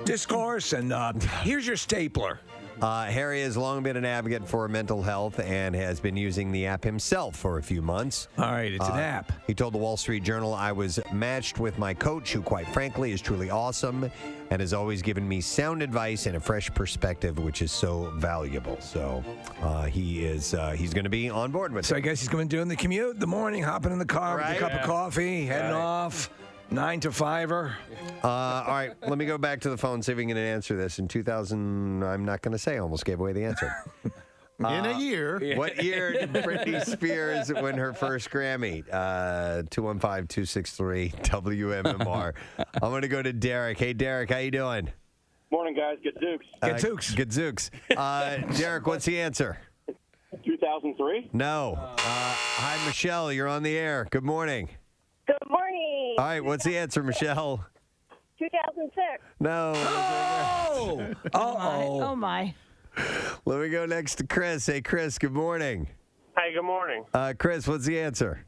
discourse, and here's your stapler. Harry has long been an advocate for mental health and has been using the app himself for a few months. All right, it's an app. He told the Wall Street Journal, I was matched with my coach, who quite frankly is truly awesome and has always given me sound advice and a fresh perspective, which is so valuable. So he's going to be on board with it. So I guess he's going to be doing the commute, the morning, hopping in the car with a cup of coffee, heading off. 9 to 5er. All right, let me go back to the phone, see if we can answer this. In 2000, I'm not going to say, I almost gave away the answer. In a year. What year did Britney Spears win her first Grammy? 215-263-WMMR. I'm going to go to Derek. Hey, Derek, how you doing? Morning, guys. Good Dukes. Gadzooks. Derek, what's the answer? 2003? No. Hi, Michelle. You're on the air. Good morning. Good morning. All right, what's the answer, Michelle? 2006. No. Oh! Uh-oh. Oh, my. Let me go next to Chris. Hey, Chris, good morning. Hey, good morning. Chris, what's the answer?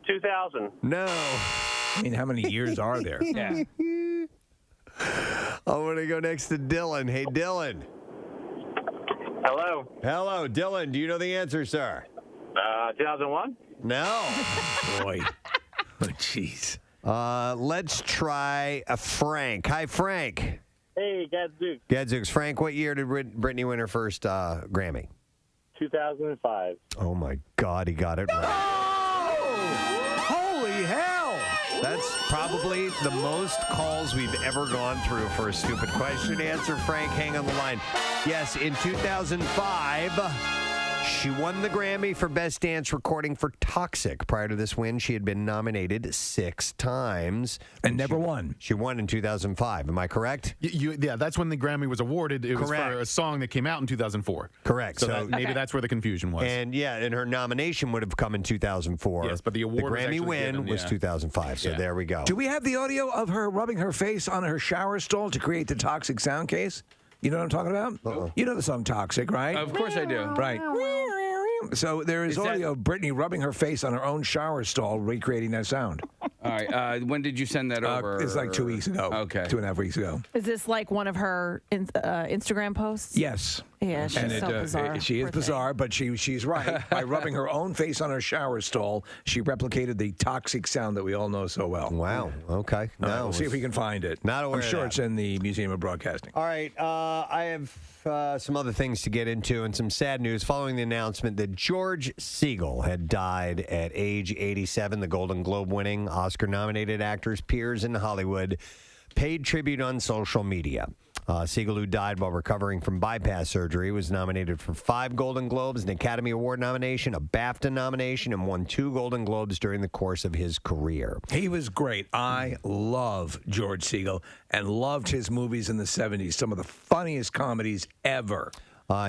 2000. No. I mean, how many years are there? Yeah. I'm going to go next to Dylan. Hey, Dylan. Hello. Hello, Dylan. Do you know the answer, sir? 2001? No. Boy. Oh, jeez. Let's try Frank. Hi, Frank. Hey, Gadzooks. Gadzooks. Frank, what year did Britney win her first Grammy? 2005. Oh, my God, he got it right. Oh! Holy hell! That's probably the most calls we've ever gone through for a stupid question. Answer, Frank. Hang on the line. Yes, in 2005... she won the Grammy for Best Dance Recording for Toxic. Prior to this win, she had been nominated 6 times. And never won. She won in 2005. Am I correct? Yeah, that's when the Grammy was awarded. It was for a song that came out in 2004. Correct. So maybe that's where the confusion was. And her nomination would have come in 2004. Yes, but the award was Grammy actually win given, was 2005. So there we go. Do we have the audio of her rubbing her face on her shower stall to create the Toxic sound case? You know what I'm talking about? Uh-oh. You know the song Toxic, right? Of course I do. Right. So there is audio of Britney rubbing her face on her own shower stall, recreating that sound. All right. When did you send that over? It's like 2 weeks ago. Okay. 2.5 weeks ago. Is this like one of her Instagram posts? Yes. Yeah, she's so bizarre. She is bizarre, but she's right. By rubbing her own face on her shower stall, she replicated the Toxic sound that we all know so well. Wow. Okay. We'll see if we can find it. Not aware I'm sure of it's in the Museum of Broadcasting. All right. I have some other things to get into and some sad news following the announcement that George Siegel had died at age 87. The Golden Globe-winning, Oscar-nominated actor's peers in Hollywood paid tribute on social media. Siegel, who died while recovering from bypass surgery, was nominated for 5 Golden Globes, an Academy Award nomination, a BAFTA nomination, and won 2 Golden Globes during the course of his career. He was great. I love George Siegel and loved his movies in the 70s, some of the funniest comedies ever.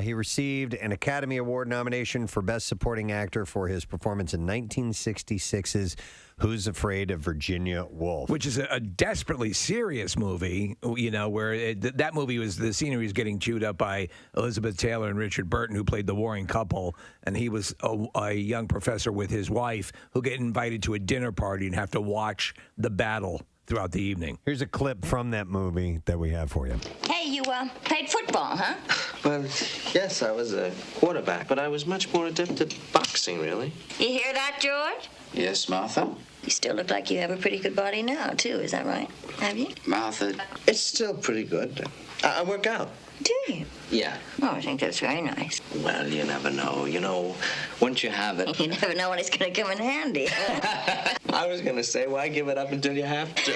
He received an Academy Award nomination for Best Supporting Actor for his performance in 1966's Who's Afraid of Virginia Woolf? Which is a desperately serious movie, you know, where that movie was, the scenery was getting chewed up by Elizabeth Taylor and Richard Burton, who played the warring couple, and he was a young professor with his wife who get invited to a dinner party and have to watch the battle throughout the evening. Here's a clip from that movie that we have for you. Hey, you played football, huh? Well, yes, I was a quarterback, but I was much more adept at boxing, really. You hear that, George? Yes, Martha? You still look like you have a pretty good body now, too. Is that right? Have you? Martha, it's still pretty good. I work out. Do you? Yeah. Oh, I think that's very nice. Well, you never know. You know, once you have it... You never know when it's going to come in handy. I was going to say, why give it up until you have to?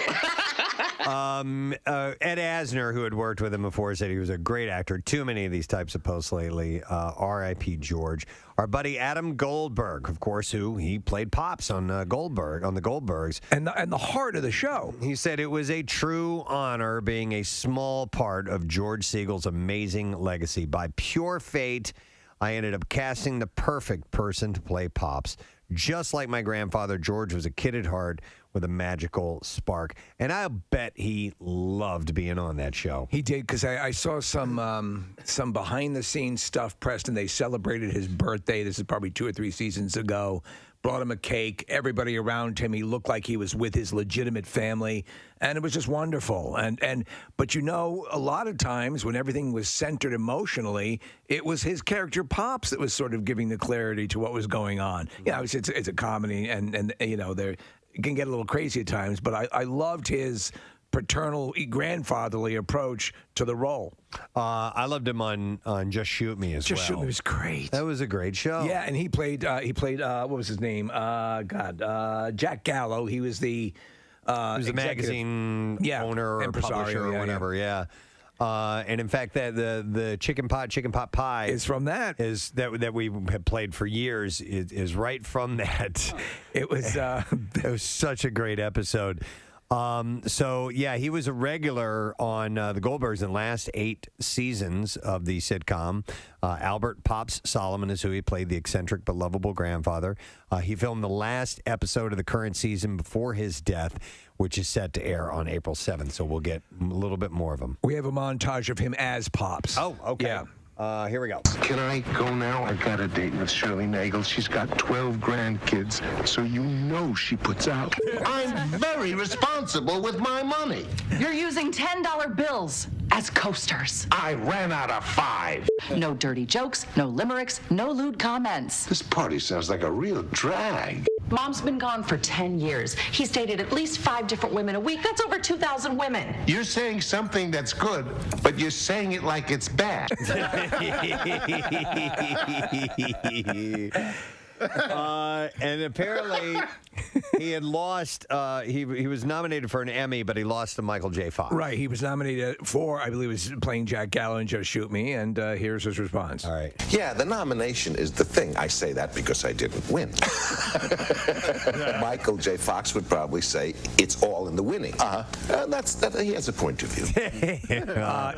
Ed Asner, who had worked with him before, said he was a great actor. Too many of these types of posts lately. R.I.P. George. Our buddy Adam Goldberg, of course, who he played Pops on the Goldbergs. And the heart of the show. He said it was a true honor being a small part of George Siegel's amazing legacy. By pure fate, I ended up casting the perfect person to play Pops. Just like my grandfather, George was a kid at heart with a magical spark. And I'll bet he loved being on that show. He did, because I saw some behind-the-scenes stuff, Preston. They celebrated his birthday. This is probably 2 or 3 seasons ago. brought him a cake. Everybody around him, he looked like he was with his legitimate family, and it was just wonderful. But a lot of times when everything was centered emotionally, it was his character Pops that was sort of giving the clarity to what was going on. Yeah, it's a comedy, and there it can get a little crazy at times, but I loved his paternal, grandfatherly approach to the role. I loved him on Just Shoot Me as well. Just Shoot Me was great. That was a great show. Yeah, and he played what was his name? Jack Gallo. He was the he was a magazine owner or publisher or whatever. Yeah. And in fact, the chicken pot pie is from that. Is that we have played for years is right from that. It was it was such a great episode. So yeah, he was a regular on the Goldbergs in the last 8 seasons of the sitcom. Albert Pops Solomon is who he played, the eccentric but lovable grandfather. He filmed the last episode of the current season before his death, which is set to air on April 7th. So we'll get a little bit more of him. We have a montage of him as Pops. Oh, okay. Yeah. Here we go. Can I go now? I got a date with Shirley Nagel. She's got 12 grandkids, so you know she puts out. I'm very responsible with my money. You're using $10 bills as coasters. I ran out of 5. No dirty jokes, no limericks, no lewd comments. This party sounds like a real drag. Mom's been gone for 10 years. He's dated at least 5 different women a week. That's over 2,000 women. You're saying something that's good, but you're saying it like it's bad. And apparently he had lost. He was nominated for an Emmy, but he lost to Michael J. Fox. Right. He was nominated for, I believe, was playing Jack Gallo in Just Shoot Me, and here's his response. All right. Yeah, the nomination is the thing. I say that because I didn't win. Michael J. Fox would probably say it's all in the winning. He has a point of view.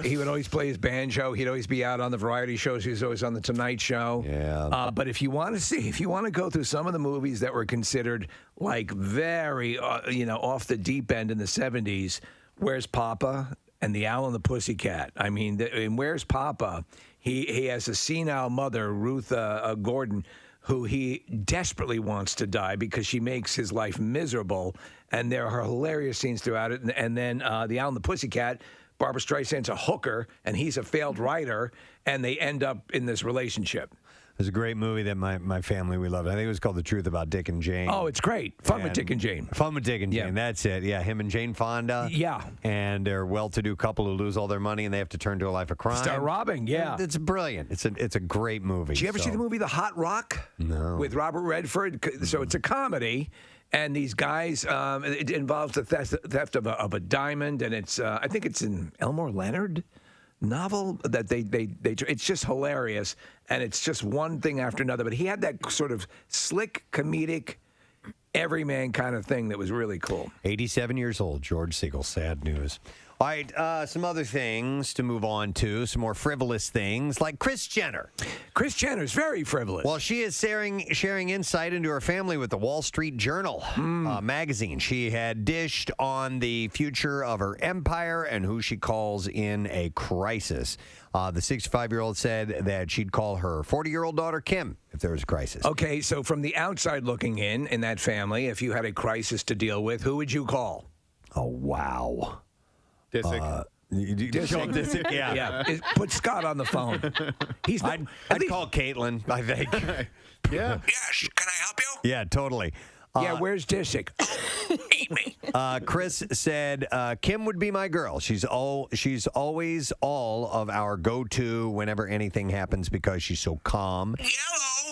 He would always play his banjo. He'd always be out on the variety shows. He was always on the Tonight Show. Yeah. But if you want to go through some of the movies that were considered like very, off the deep end in the 70s, Where's Papa and The Owl and the Pussycat. I mean, in Where's Papa, he has a senile mother, Ruth Gordon, who he desperately wants to die because she makes his life miserable. And there are hilarious scenes throughout it. And then The Owl and the Pussycat, Barbara Streisand's a hooker, and he's a failed writer, and they end up in this relationship. There's a great movie that my family, we loved. I think it was called The Truth About Dick and Jane. Oh, it's great. Fun with Dick and Jane. Fun with Dick and Jane. That's it. Yeah, him and Jane Fonda. Yeah. And they're a well-to-do couple who lose all their money and they have to turn to a life of crime. Start robbing, yeah. It's brilliant. It's a great movie. Did you ever see the movie The Hot Rock? No. With Robert Redford? So it's a comedy. And these guys, it involves the theft of a diamond, and it's I think it's an Elmore Leonard novel that they it's just hilarious, and it's just one thing after another. But he had that sort of slick, comedic, everyman kind of thing that was really cool. 87 years old, George Siegel. Sad news. All right, some other things to move on to, some more frivolous things, like Kris Jenner. Kris Jenner's very frivolous. Well, she is sharing insight into her family with the Wall Street Journal magazine. She had dished on the future of her empire and who she calls in a crisis. The 65-year-old said that she'd call her 40-year-old daughter Kim if there was a crisis. Okay, so from the outside looking in that family, if you had a crisis to deal with, who would you call? Oh, wow. Disick. Disick, yeah. Put Scott on the phone. I'd call Caitlin, I think. Yeah. Yes, can I help you? Yeah, totally. Yeah, where's Disick? Eat me. Chris said, Kim would be my girl. She's always all of our go-to whenever anything happens because she's so calm. Yellow.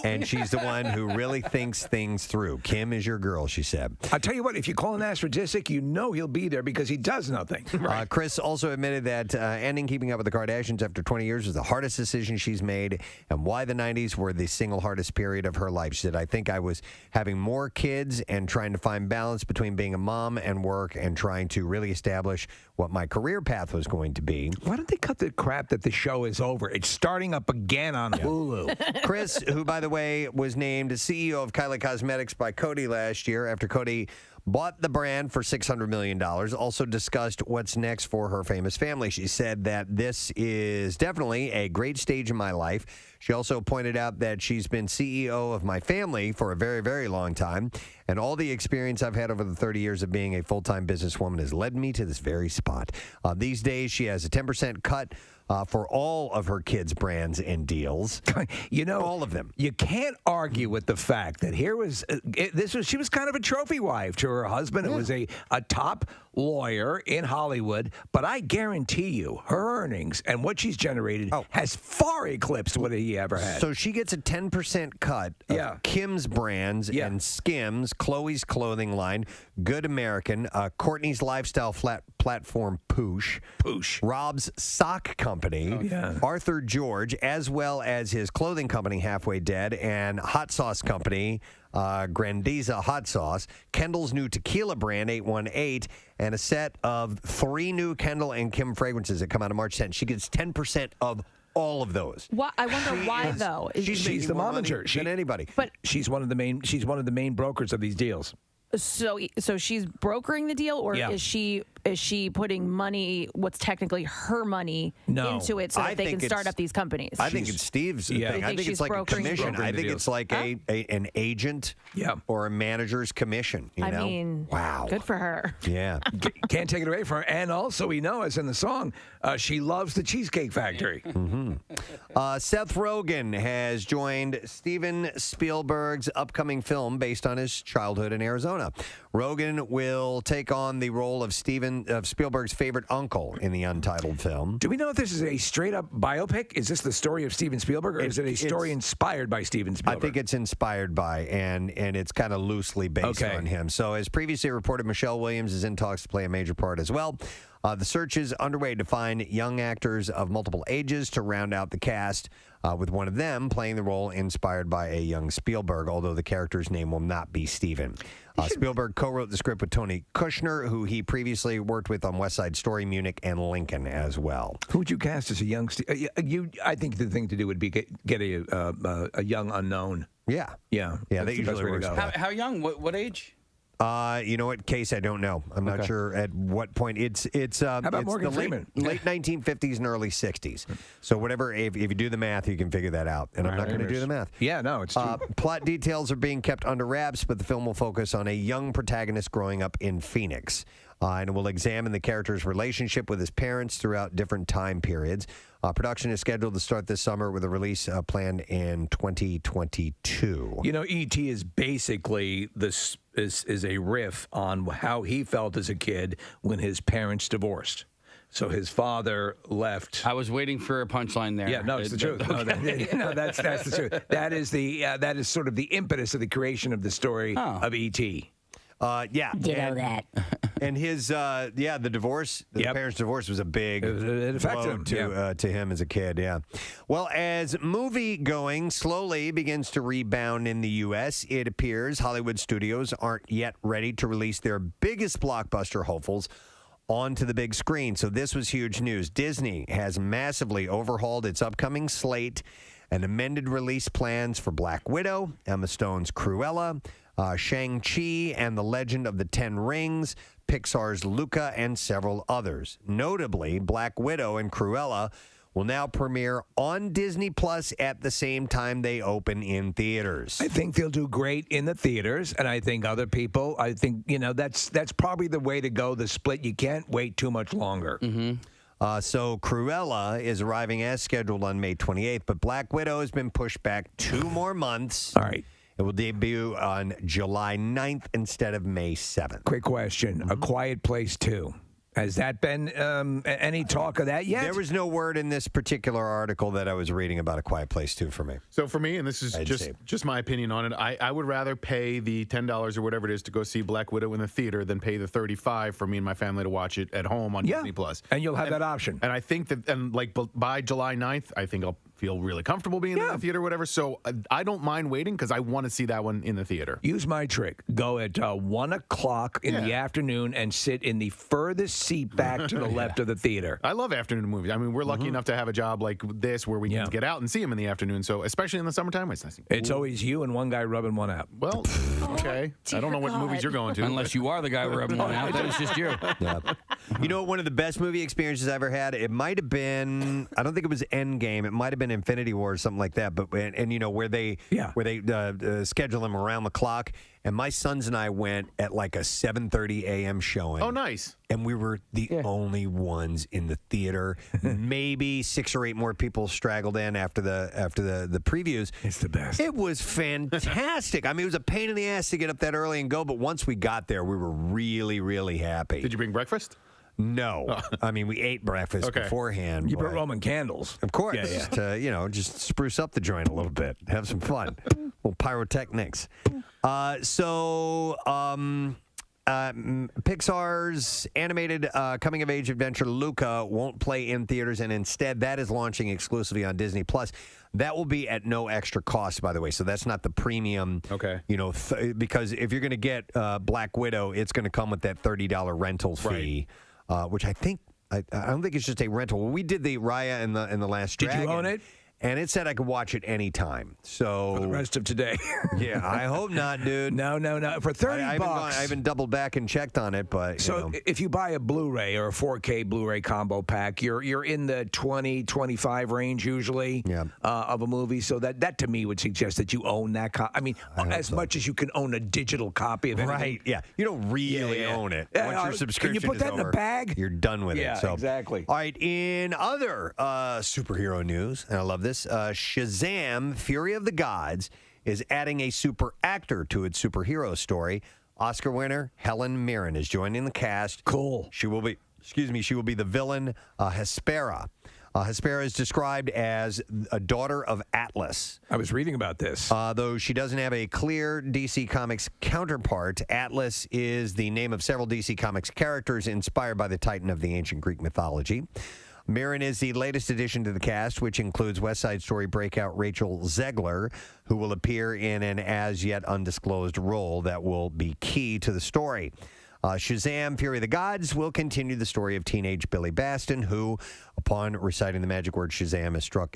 And she's the one who really thinks things through. Kim is your girl, she said. I'll tell you what, if you call and ask for Disick, you know he'll be there because he does nothing. Right. Chris also admitted that ending Keeping Up with the Kardashians after 20 years was the hardest decision she's made and why the 90s were the single hardest period of her life. She said, I think I was having more kids and trying to find balance between being a mom and work and trying to really establish what my career path was going to be. Why don't they cut the crap that the show is over? It's starting up again on Hulu. Chris, who, by the way, was named CEO of Kylie Cosmetics by Coty last year after Coty bought the brand for $600 million, also discussed what's next for her famous family. She said that this is definitely a great stage in my life. She also pointed out that she's been CEO of my family for a very, very long time, and all the experience I've had over the 30 years of being a full-time businesswoman has led me to this very spot. These days, she has a 10% cut for all of her kids' brands and deals. You know, all of them. You can't argue with the fact that here was she was kind of a trophy wife to her husband. It was a top lawyer in Hollywood, but I guarantee you her earnings and what she's generated has far eclipsed what he ever had. So she gets a 10% cut of Kim's brands and Skims, Chloe's clothing line, Good American, Courtney's lifestyle platform Poosh, Rob's sock company, Arthur George, as well as his clothing company Halfway Dead, and hot sauce company Grandiza Hot Sauce, Kendall's new tequila brand 818, and a set of 3 new Kendall and Kim fragrances that come out on March 10th. She gets 10% of all of those. I wonder why though. She's the momager than anybody. But she's one of the main brokers of these deals. So she's brokering the deal, or is she putting money, what's technically her money, into it so that they can start up these companies? I think it's Steve's thing. I think it's like a commission. I think it's like an agent or a manager's commission. You know? Mean, wow, good for her. Yeah, can't take it away from her. And also, we know, as in the song, she loves the Cheesecake Factory. Seth Rogen has joined Steven Spielberg's upcoming film based on his childhood in Arizona. Rogen will take on the role of Spielberg's favorite uncle in the untitled film. Do we know if this is a straight-up biopic? Is this the story of Steven Spielberg, or is it a story inspired by Steven Spielberg? I think it's inspired by, and it's kind of loosely based on him. So, as previously reported, Michelle Williams is in talks to play a major part as well. The search is underway to find young actors of multiple ages to round out the cast, with one of them playing the role inspired by a young Spielberg, although the character's name will not be Steven. Spielberg co-wrote the script with Tony Kushner, who he previously worked with on West Side Story, Munich, and Lincoln as well. Who would you cast as a young I think the thing to do would be get a young unknown. Yeah. That usually works. How young? What age? You know what, Case? I don't know. I'm not sure at what point. It's How about Morgan Freeman? Late 1950s and early 60s. So whatever, if you do the math, you can figure that out. And I'm not going to do the math. Yeah, no, it's true. Plot details are being kept under wraps, but the film will focus on a young protagonist growing up in Phoenix. And it will examine the character's relationship with his parents throughout different time periods. Production is scheduled to start this summer with a release planned in 2022. You know, E.T. is basically is a riff on how he felt as a kid when his parents divorced. So his father left. I was waiting for a punchline there. Yeah, no, it's the truth. Okay. No, that's the truth. That is sort of the impetus of the creation of the story of E.T. That. And his, the divorce, the parents' divorce was a big blow to him as a kid, Well, as movie-going slowly begins to rebound in the U.S., it appears Hollywood studios aren't yet ready to release their biggest blockbuster hopefuls onto the big screen. So this was huge news. Disney has massively overhauled its upcoming slate and amended release plans for Black Widow, Emma Stone's Cruella, Shang-Chi and the Legend of the Ten Rings, Pixar's Luca, and several others. Notably, Black Widow and Cruella will now premiere on Disney Plus at the same time they open in theaters. I think they'll do great in the theaters, and I think other people, that's probably the way to go, the split. You can't wait too much longer. So Cruella is arriving as scheduled on May 28th, but Black Widow has been pushed back 2 more months. All right. It will debut on July 9th instead of May 7th. Quick question. A Quiet Place 2. Has that been any talk of that yet? There was no word in this particular article that I was reading about A Quiet Place 2 for me. So for me, and this is just my opinion on it, I would rather pay the $10 or whatever it is to go see Black Widow in the theater than pay the $35 for me and my family to watch it at home on Disney Plus. And you'll have that option. And I think that, by July 9th, I think feel really comfortable being in the theater or whatever. So I don't mind waiting because I want to see that one in the theater. Use my trick. Go at 1 o'clock in the afternoon and sit in the furthest seat back to the left of the theater. I love afternoon movies. I mean, we're lucky enough to have a job like this where we can get out and see them in the afternoon. So especially in the summertime, it's nice. It's always you and one guy rubbing one out. Well, okay. I don't know what movies you're going to. Unless you are the guy rubbing one out, then it's just you. Yeah. You know, one of the best movie experiences I ever had, it might have been, I don't think it was Endgame, it might have been Infinity War or something like that, but and you know, where they schedule them around the clock, and my sons and I went at like a 7:30 a.m. showing. Oh, nice. And we were the only ones in the theater. Maybe 6 or 8 more people straggled in after the previews. It's the best. It was fantastic. I mean, it was a pain in the ass to get up that early and go, but once we got there, we were really, really happy. Did you bring breakfast? No. I mean, we ate breakfast beforehand. You brought Roman candles. Of course. To, just spruce up the joint a little bit. Have some fun. Little pyrotechnics. Pixar's animated coming-of-age adventure Luca won't play in theaters, and instead that is launching exclusively on Disney+. That will be at no extra cost, by the way, so that's not the premium. Okay. Because if you're going to get Black Widow, it's going to come with that $30 rental fee, which I think I don't think it's just a rental. We did the Raya and the Last Dragon. Did you own it? And it said I could watch it anytime. So for the rest of today. Yeah, I hope not, dude. No. For $30 I haven't doubled back and checked on it, but if you buy a Blu-ray or a 4K Blu-ray combo pack, you're in the 20, 25 range usually of a movie. So that to me would suggest that you own that. Much as you can own a digital copy of anything. Right? Yeah, you don't really own it. Once your subscription can you put that in the bag? You're done with it. Yeah, exactly. All right. In other superhero news, and I love this. Shazam! Fury of the Gods is adding a super actor to its superhero story. Oscar winner Helen Mirren is joining the cast. Cool. She will be the villain Hespera. Hespera is described as a daughter of Atlas. I was reading about this. Though she doesn't have a clear DC Comics counterpart, Atlas is the name of several DC Comics characters inspired by the Titan of the ancient Greek mythology. Mirren is the latest addition to the cast, which includes West Side Story breakout Rachel Zegler, who will appear in an as-yet undisclosed role that will be key to the story. Shazam! Fury of the Gods will continue the story of teenage Billy Baston, who, upon reciting the magic word Shazam, is struck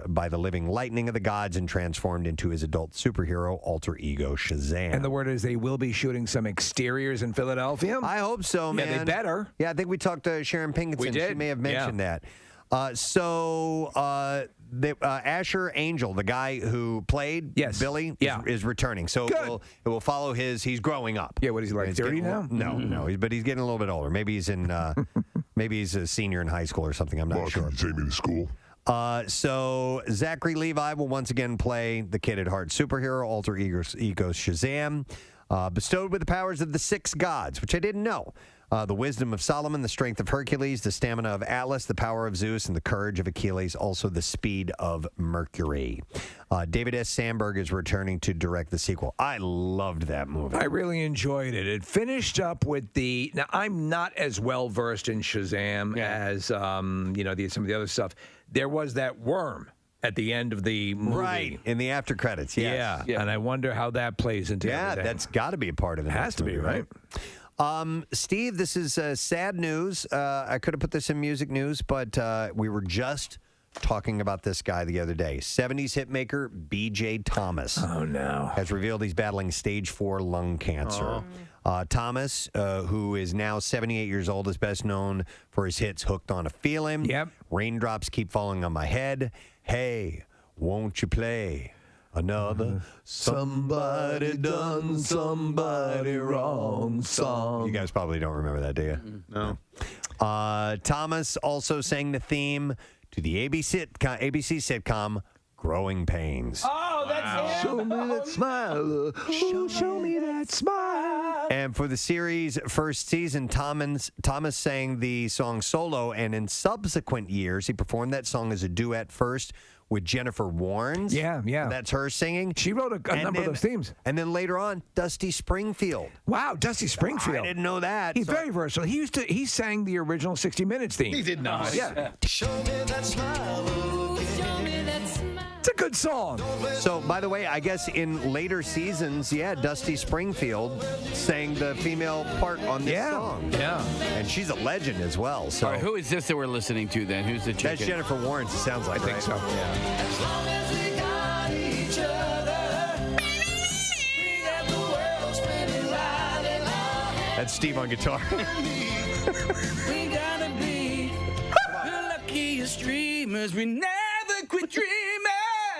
by the living lightning of the gods and transformed into his adult superhero alter ego Shazam. And the word is they will be shooting some exteriors in Philadelphia? I hope so, man. Yeah, they better. Yeah, I think we talked to Sharon Pinkerton. We did. She may have mentioned that. Asher Angel, the guy who played Billy, is returning. So it will follow he's growing up. Yeah, what is he like, 30 now? No, but he's getting a little bit older. Maybe he's maybe he's a senior in high school or something. I'm not sure. Can you take me to school? So Zachary Levi will once again play the kid at heart superhero, alter ego Shazam, bestowed with the powers of the 6 gods, which I didn't know. The wisdom of Solomon, the strength of Hercules, the stamina of Atlas, the power of Zeus, and the courage of Achilles, also the speed of Mercury. David S. Sandberg is returning to direct the sequel. I loved that movie. I really enjoyed it. It finished up with now, I'm not as well-versed in Shazam as, some of the other stuff. There was that worm at the end of the movie. Right, in the after credits, yes. Yeah, and I wonder how that plays into everything. That's got to be a part of it. Has to be, right? Steve, this is sad news. I could have put this in music news, but we were just talking about this guy the other day. 70s hitmaker B.J. Thomas. Oh, no. Has revealed he's battling stage 4 lung cancer. Thomas, who is now 78 years old, is best known for his hits Hooked on a Feeling. Yep. Raindrops Keep Falling on My Head. Hey, won't you play another somebody done somebody wrong song? You guys probably don't remember that, do you? No. Thomas also sang the theme to the ABC sitcom Growing Pains. Oh, that's it. Show me that smile. Show me that smile. And for the series' first season, Thomas sang the song solo, and in subsequent years, he performed that song as a duet first with Jennifer Warnes. Yeah. That's her singing. She wrote a number of those themes. And then later on, Dusty Springfield. Wow, Dusty Springfield. I didn't know that. He's very versatile. He sang the original 60 Minutes theme. He did not. Yeah. Show me that smile. Show me that It's a good song. So, by the way, I guess in later seasons, Dusty Springfield sang the female part on this song. Yeah. And she's a legend as well. So, All right, who is this that we're listening to then? Who's the chick? that's Jennifer Lawrence, it sounds like. I think so. Yeah. As long as we got each other, we got the world spinning right in our hands. That's Steve on guitar. We gotta be the luckiest dreamers. We never quit dreaming.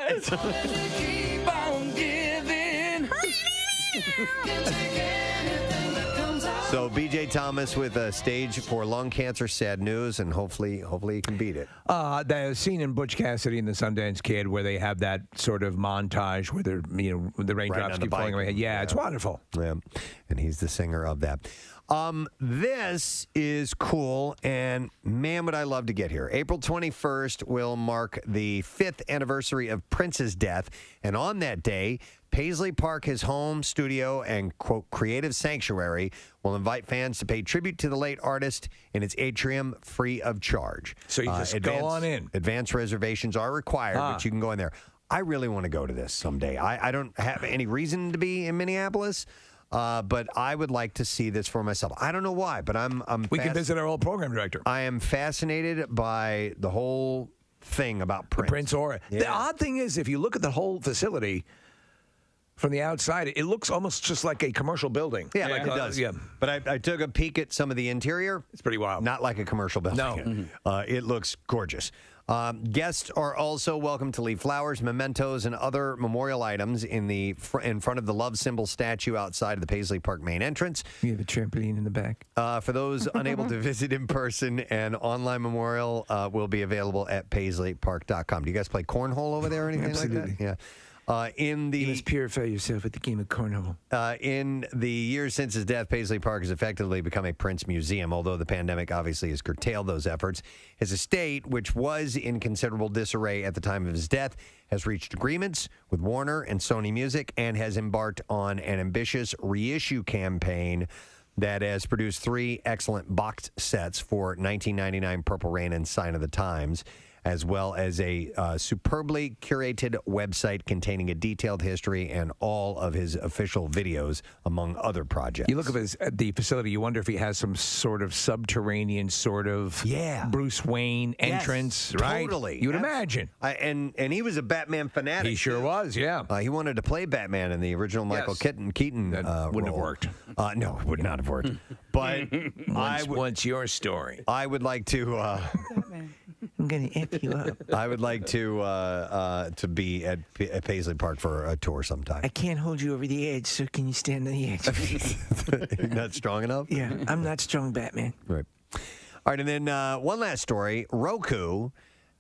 As long as we keep on giving. Can take anything that comes our So BJ Thomas with a stage for lung cancer, sad news, and hopefully he can beat it. The scene in Butch Cassidy and the Sundance Kid where they have that sort of montage where they're, the raindrops keep falling away. Yeah, it's wonderful. Yeah, and he's the singer of that. This is cool, and man, would I love to get here. April 21st will mark the 5th anniversary of Prince's death, and on that day, Paisley Park, his home studio and, quote, creative sanctuary, will invite fans to pay tribute to the late artist in its atrium free of charge. So you just go on in. Advance reservations are required, but you can go in there. I really want to go to this someday. I don't have any reason to be in Minneapolis, but I would like to see this for myself. I don't know why, but We can visit our old program director. I am fascinated by the whole thing about Prince. The Prince aura. Yeah. The odd thing is, if you look at the whole facility from the outside, it looks almost just like a commercial building. Yeah, like it does. Yeah. But I took a peek at some of the interior. It's pretty wild. Not like a commercial building. No. It looks gorgeous. Guests are also welcome to leave flowers, mementos, and other memorial items in front of the love symbol statue outside of the Paisley Park main entrance. We have a trampoline in the back. For those unable to visit in person, an online memorial will be available at paisleypark.com. Do you guys play cornhole over there or anything like that? Yeah. You must purify yourself with the game of cornhole. In the years since his death, Paisley Park has effectively become a Prince museum, although the pandemic obviously has curtailed those efforts. His estate, which was in considerable disarray at the time of his death, has reached agreements with Warner and Sony Music and has embarked on an ambitious reissue campaign that has produced 3 excellent box sets for 1999 Purple Rain and Sign of the Times, as well as a superbly curated website containing a detailed history and all of his official videos, among other projects. You look at the facility, you wonder if he has some sort of subterranean sort of Bruce Wayne entrance, right? Totally. You would imagine. And he was a Batman fanatic. He sure was, yeah. He wanted to play Batman in the original Michael Keaton wouldn't have role. worked. No, it would not have worked. But What's your story? I would like to... I'm going to F you up. I would like to be at Paisley Park for a tour sometime. I can't hold you over the edge, so can you stand on the edge? You're not strong enough? Yeah, I'm not strong, Batman. Right. All right, and then one last story. Roku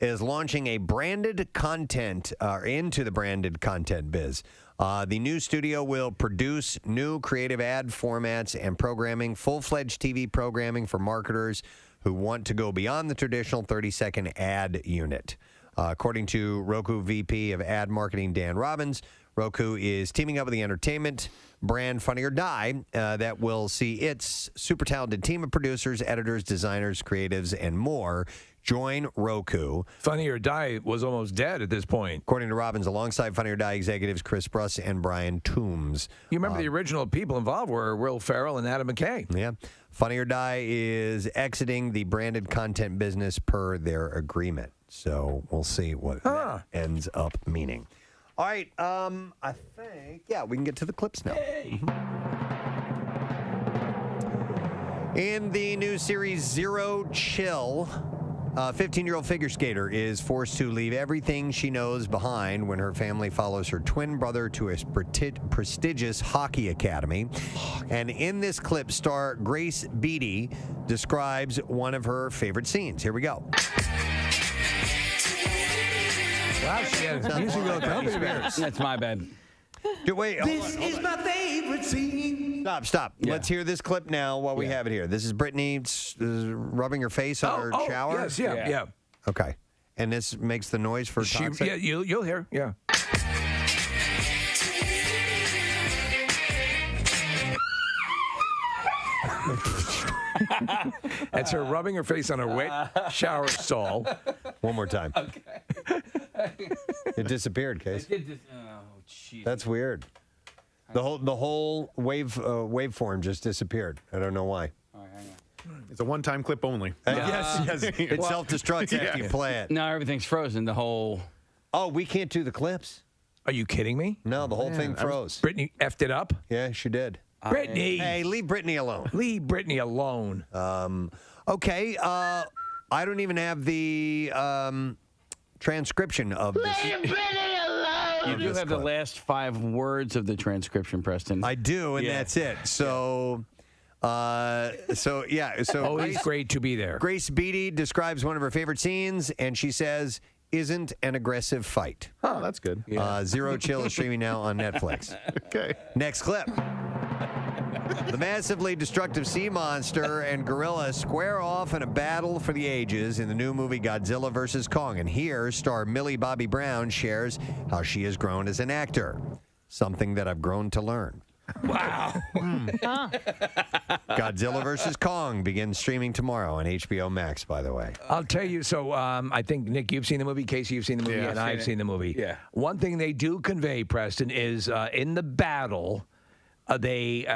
is launching a branded content, into the branded content biz. The new studio will produce new creative ad formats and programming, full-fledged TV programming for marketers who want to go beyond the traditional 30-second ad unit. According to Roku VP of Ad Marketing Dan Robbins, Roku is teaming up with the entertainment brand Funny or Die that will see its super talented team of producers, editors, designers, creatives, and more join Roku. Funny or Die was almost dead at this point. According to Robbins, alongside Funny or Die executives Chris Bruss and Brian Toombs. You remember the original people involved were Will Ferrell and Adam McKay. Yeah. Funny or Die is exiting the branded content business per their agreement. So we'll see what that ends up meaning. All right. I think, we can get to the clips now. In the new series Zero Chill, a 15-year-old figure skater is forced to leave everything she knows behind when her family follows her twin brother to a prestigious hockey academy. And in this clip, star Grace Beatty describes one of her favorite scenes. Here we go. Wow, she has music company. That's my bad. Wait, This is my favorite scene. Stop. Yeah. Let's hear this clip now while we have it here. This is Brittany rubbing her face on her shower. Yes, yeah. Okay. And this makes the noise for toxic? Yeah, you'll hear, yeah. That's her rubbing her face on a wet shower stall. One more time. Okay. It disappeared, Case. Oh, jeez. That's weird. The whole waveform just disappeared. I don't know why. It's a one-time clip only. Yes. It self-destructs after you play it. No, everything's frozen. The whole. Oh, we can't do the clips? Are you kidding me? No, the whole thing froze. Brittany effed it up? Yeah, she did. Brittany! Hey, leave Brittany alone. Leave Brittany alone. Okay, I don't even have the transcription of this. You do have the last 5 words of the transcription, Preston. I do, and that's it. So... always great to be there. Grace Beatty describes one of her favorite scenes, and she says, "Isn't an aggressive fight." Oh, that's good. Zero Chill is streaming now on Netflix. Okay. Next clip. The massively destructive sea monster and gorilla square off in a battle for the ages in the new movie Godzilla vs. Kong. And here, star Millie Bobby Brown shares how she has grown as an actor. Something that I've grown to learn. Wow. Godzilla vs. Kong begins streaming tomorrow on HBO Max, by the way. I'll tell you, so I think, Nick, you've seen the movie, Casey, you've seen the movie, and I've seen the movie. Yeah. One thing they do convey, Preston, is in the battle, they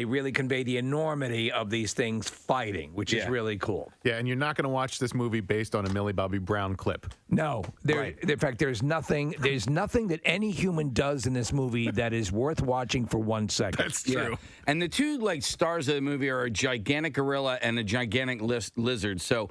really convey the enormity of these things fighting, which is really cool. Yeah, and you're not going to watch this movie based on a Millie Bobby Brown clip. No, in fact, there's nothing that any human does in this movie that is worth watching for 1 second. That's true. Yeah. And the two stars of the movie are a gigantic gorilla and a gigantic lizard. So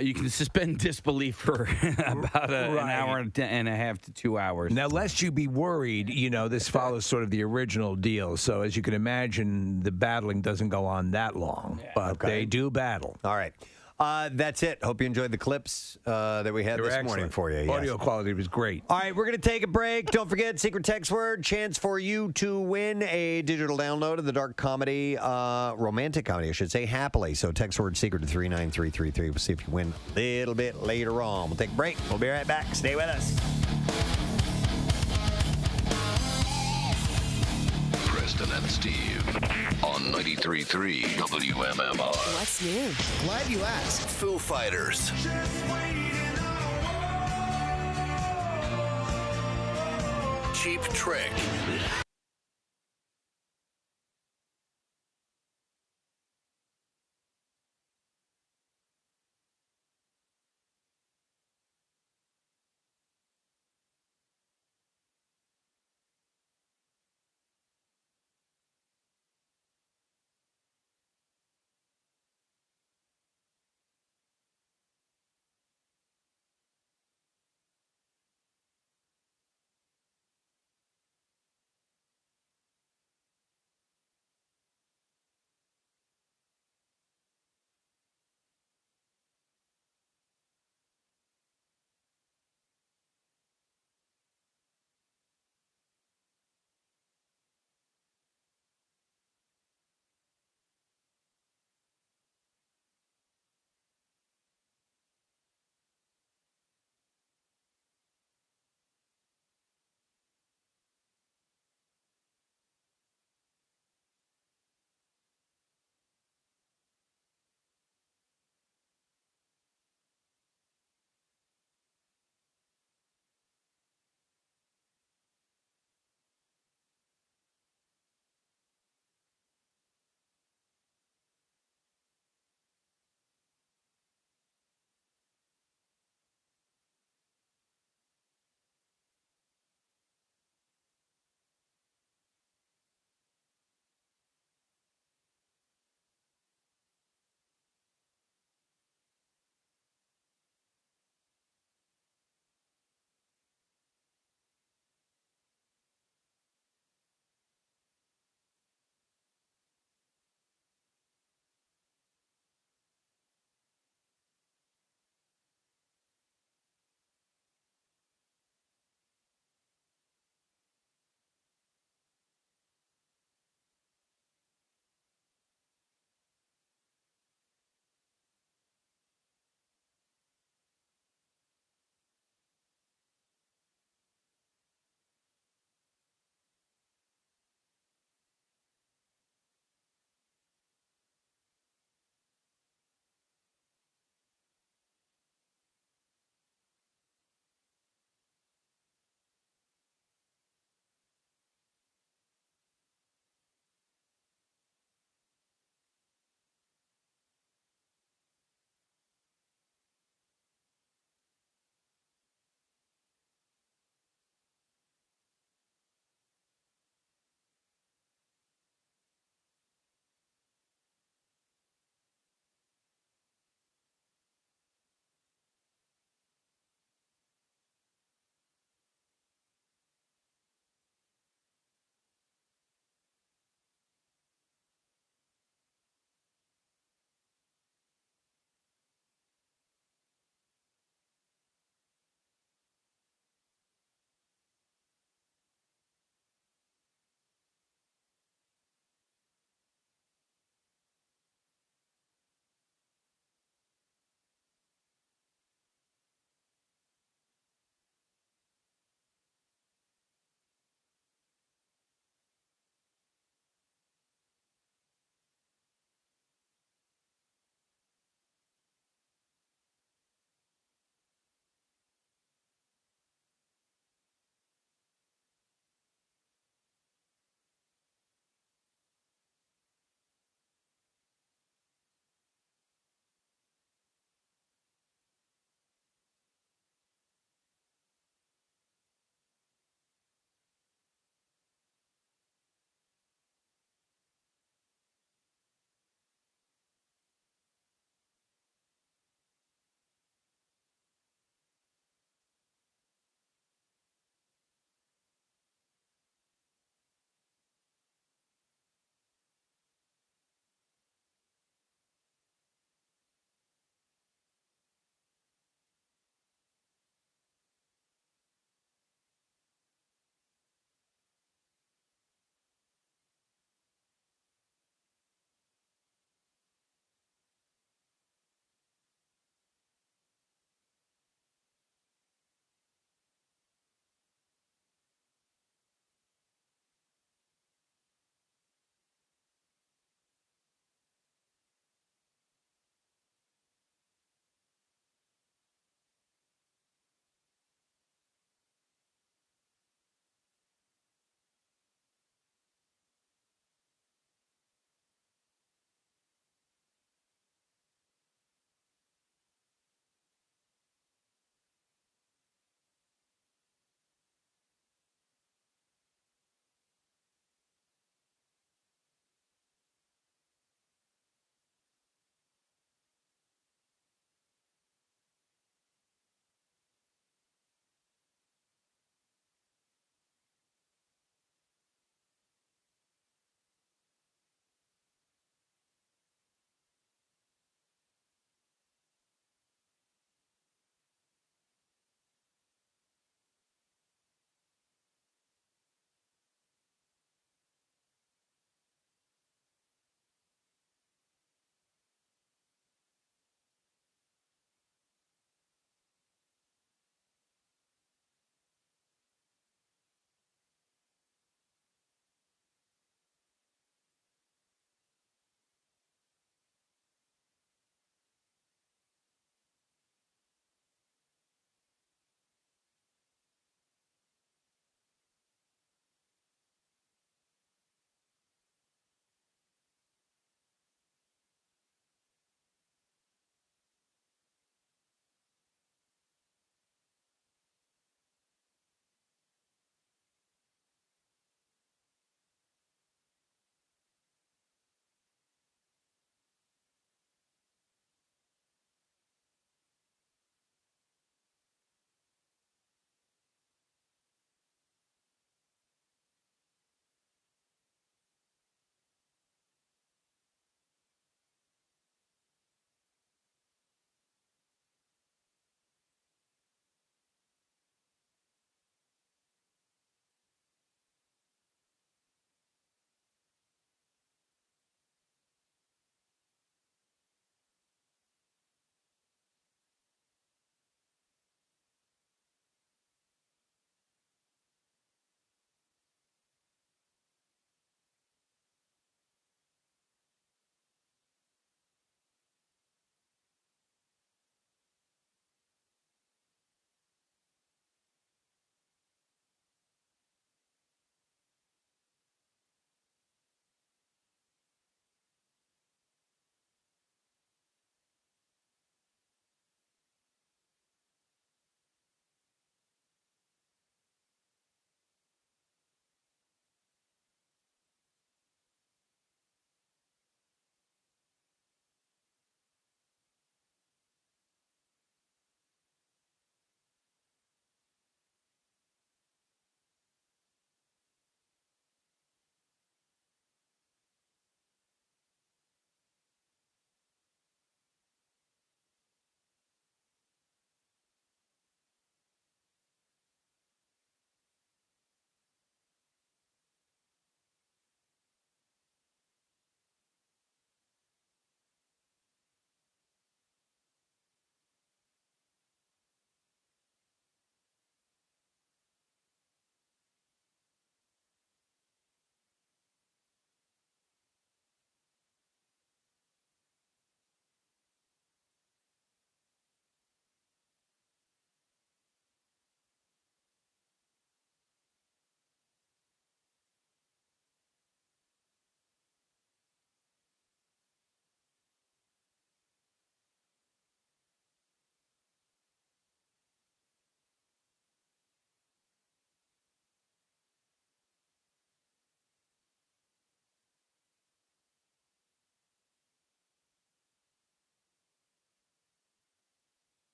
you can suspend disbelief for about an hour and a half to 2 hours. Now, lest you be worried, this follows sort of the original deal. So as you can imagine, the battling doesn't go on that long, but they do battle. All right. That's it. Hope you enjoyed the clips that we had this morning for you. Audio quality was great. All right, we're going to take a break. Don't forget, secret text word, chance for you to win a digital download of the dark comedy, romantic comedy, I should say, Happily. So text word secret to 39333. We'll see if you win a little bit later on. We'll take a break. We'll be right back. Stay with us. Preston and Steve on 93.3 WMMR. What's new? Glad you asked. Foo Fighters. Cheap Trick.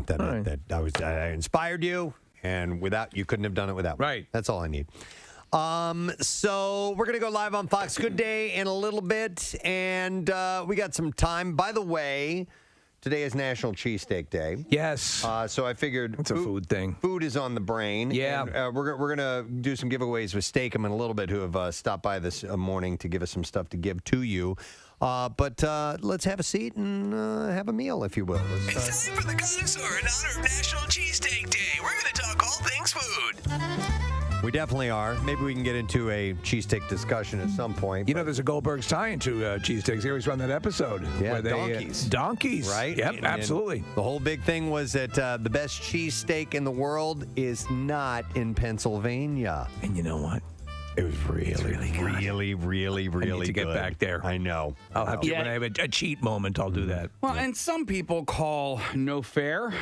that I inspired you, and you couldn't have done it without me. Right. That's all I need. So we're going to go live on Fox Good Day in a little bit, and we got some time. By the way, today is National Cheesesteak Day. Yes. So I figured it's a food thing. Food is on the brain. Yeah. And, we're going to do some giveaways with Steakum in a little bit, who have stopped by this morning to give us some stuff to give to you. But let's have a seat and have a meal, if you will. It's time for the Connoisseur in honor of National Cheesesteak Day. We're going to talk all things food. We definitely are. Maybe we can get into a cheesesteak discussion at some point. You know, there's a Goldberg's tie into cheesesteaks. They always run that episode. Yeah, where they, donkeys. Donkeys. Right? Yep, And absolutely. the whole big thing was that the best cheesesteak in the world is not in Pennsylvania. And you know what? It was really good. I need to get back there. I know. I'll have to, when I have a cheat moment, I'll do that. Well, and some people call no fair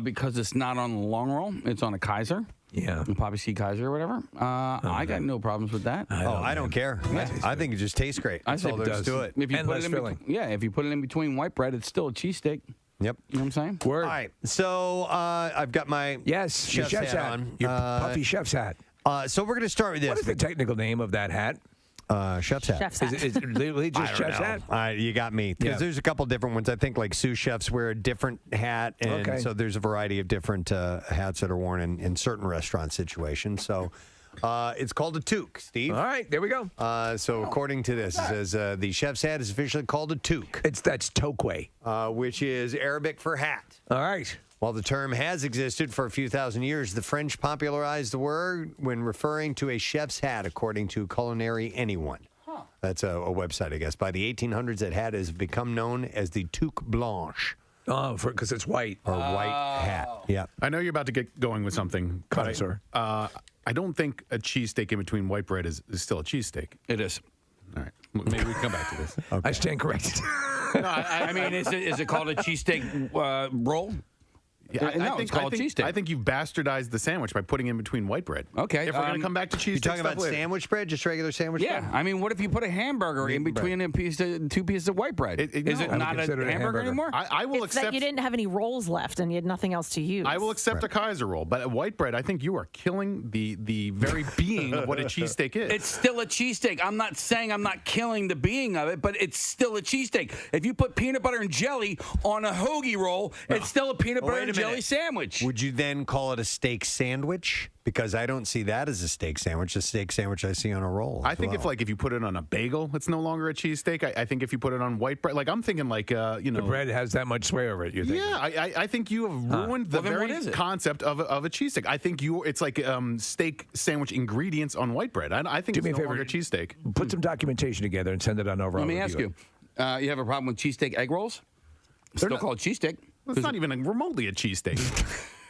because it's not on the long roll. It's on a Kaiser. Yeah. Poppy C. Kaiser or whatever. I got no problems with that. I don't care. Yeah. I think it just tastes great. That's all there is to it. If you And put less it in filling. if you put it in between white bread, it's still a cheesesteak. Yep. You know what I'm saying? Word. All right. So I've got my chef's hat on. Your puffy chef's hat. So we're going to start with this. What is the technical name of that hat? Chef's hat. Chef's hat. Is it literally just I don't chef's know. hat? You got me. Because there's a couple different ones. I think like sous chefs wear a different hat. And so there's a variety of different hats that are worn in certain restaurant situations. So it's called a toque, Steve. All right, there we go. So according to this, it says the chef's hat is officially called a toque. That's toque. Which is Arabic for hat. All right. While the term has existed for a few thousand years, the French popularized the word when referring to a chef's hat, according to Culinary Anyone. That's a website, I guess. By the 1800s, that hat has become known as the toque blanche. Oh, because it's white. Or white hat. Yeah. I know you're about to get going with something. Connoisseur. I don't think a cheesesteak in between white bread is still a cheesesteak. It is. All right. Maybe we can come back to this. I stand corrected. No, I mean, is it called a cheesesteak roll? Yeah, it's called cheesesteak. I think you've bastardized the sandwich by putting in between white bread. Okay. If we're going to come back to cheesesteak, You're talking stuff about later. sandwich bread, just regular sandwich bread? Yeah. I mean, what if you put a hamburger in between two pieces of white bread? Is it no. not a hamburger anymore? I will It's that accept. you didn't have any rolls left and you had nothing else to use. I will accept a Kaiser roll, but white bread, I think you are killing the very being of what a cheesesteak is. It's still a cheesesteak. I'm not saying I'm not killing the being of it, but it's still a cheesesteak. If you put peanut butter and jelly on a hoagie roll, it's still a peanut butter and jelly sandwich. Would you then call it a steak sandwich? Because I don't see that as a steak sandwich. A steak sandwich I see on a roll. I think if you put it on a bagel, it's no longer a cheesesteak. I think if you put it on white bread, like I'm thinking like The bread has that much sway over it, you think? Yeah, I think you have ruined the Well, then what very is it? concept of a cheesesteak. I think it's like steak sandwich ingredients on white bread. I think Do it's me a no favor. longer a cheesesteak. Put some documentation together and send it on over. Let I'll me ask review you. it. You have a problem with cheesesteak egg rolls? Still not- called cheesesteak. It's not even remotely a cheesesteak.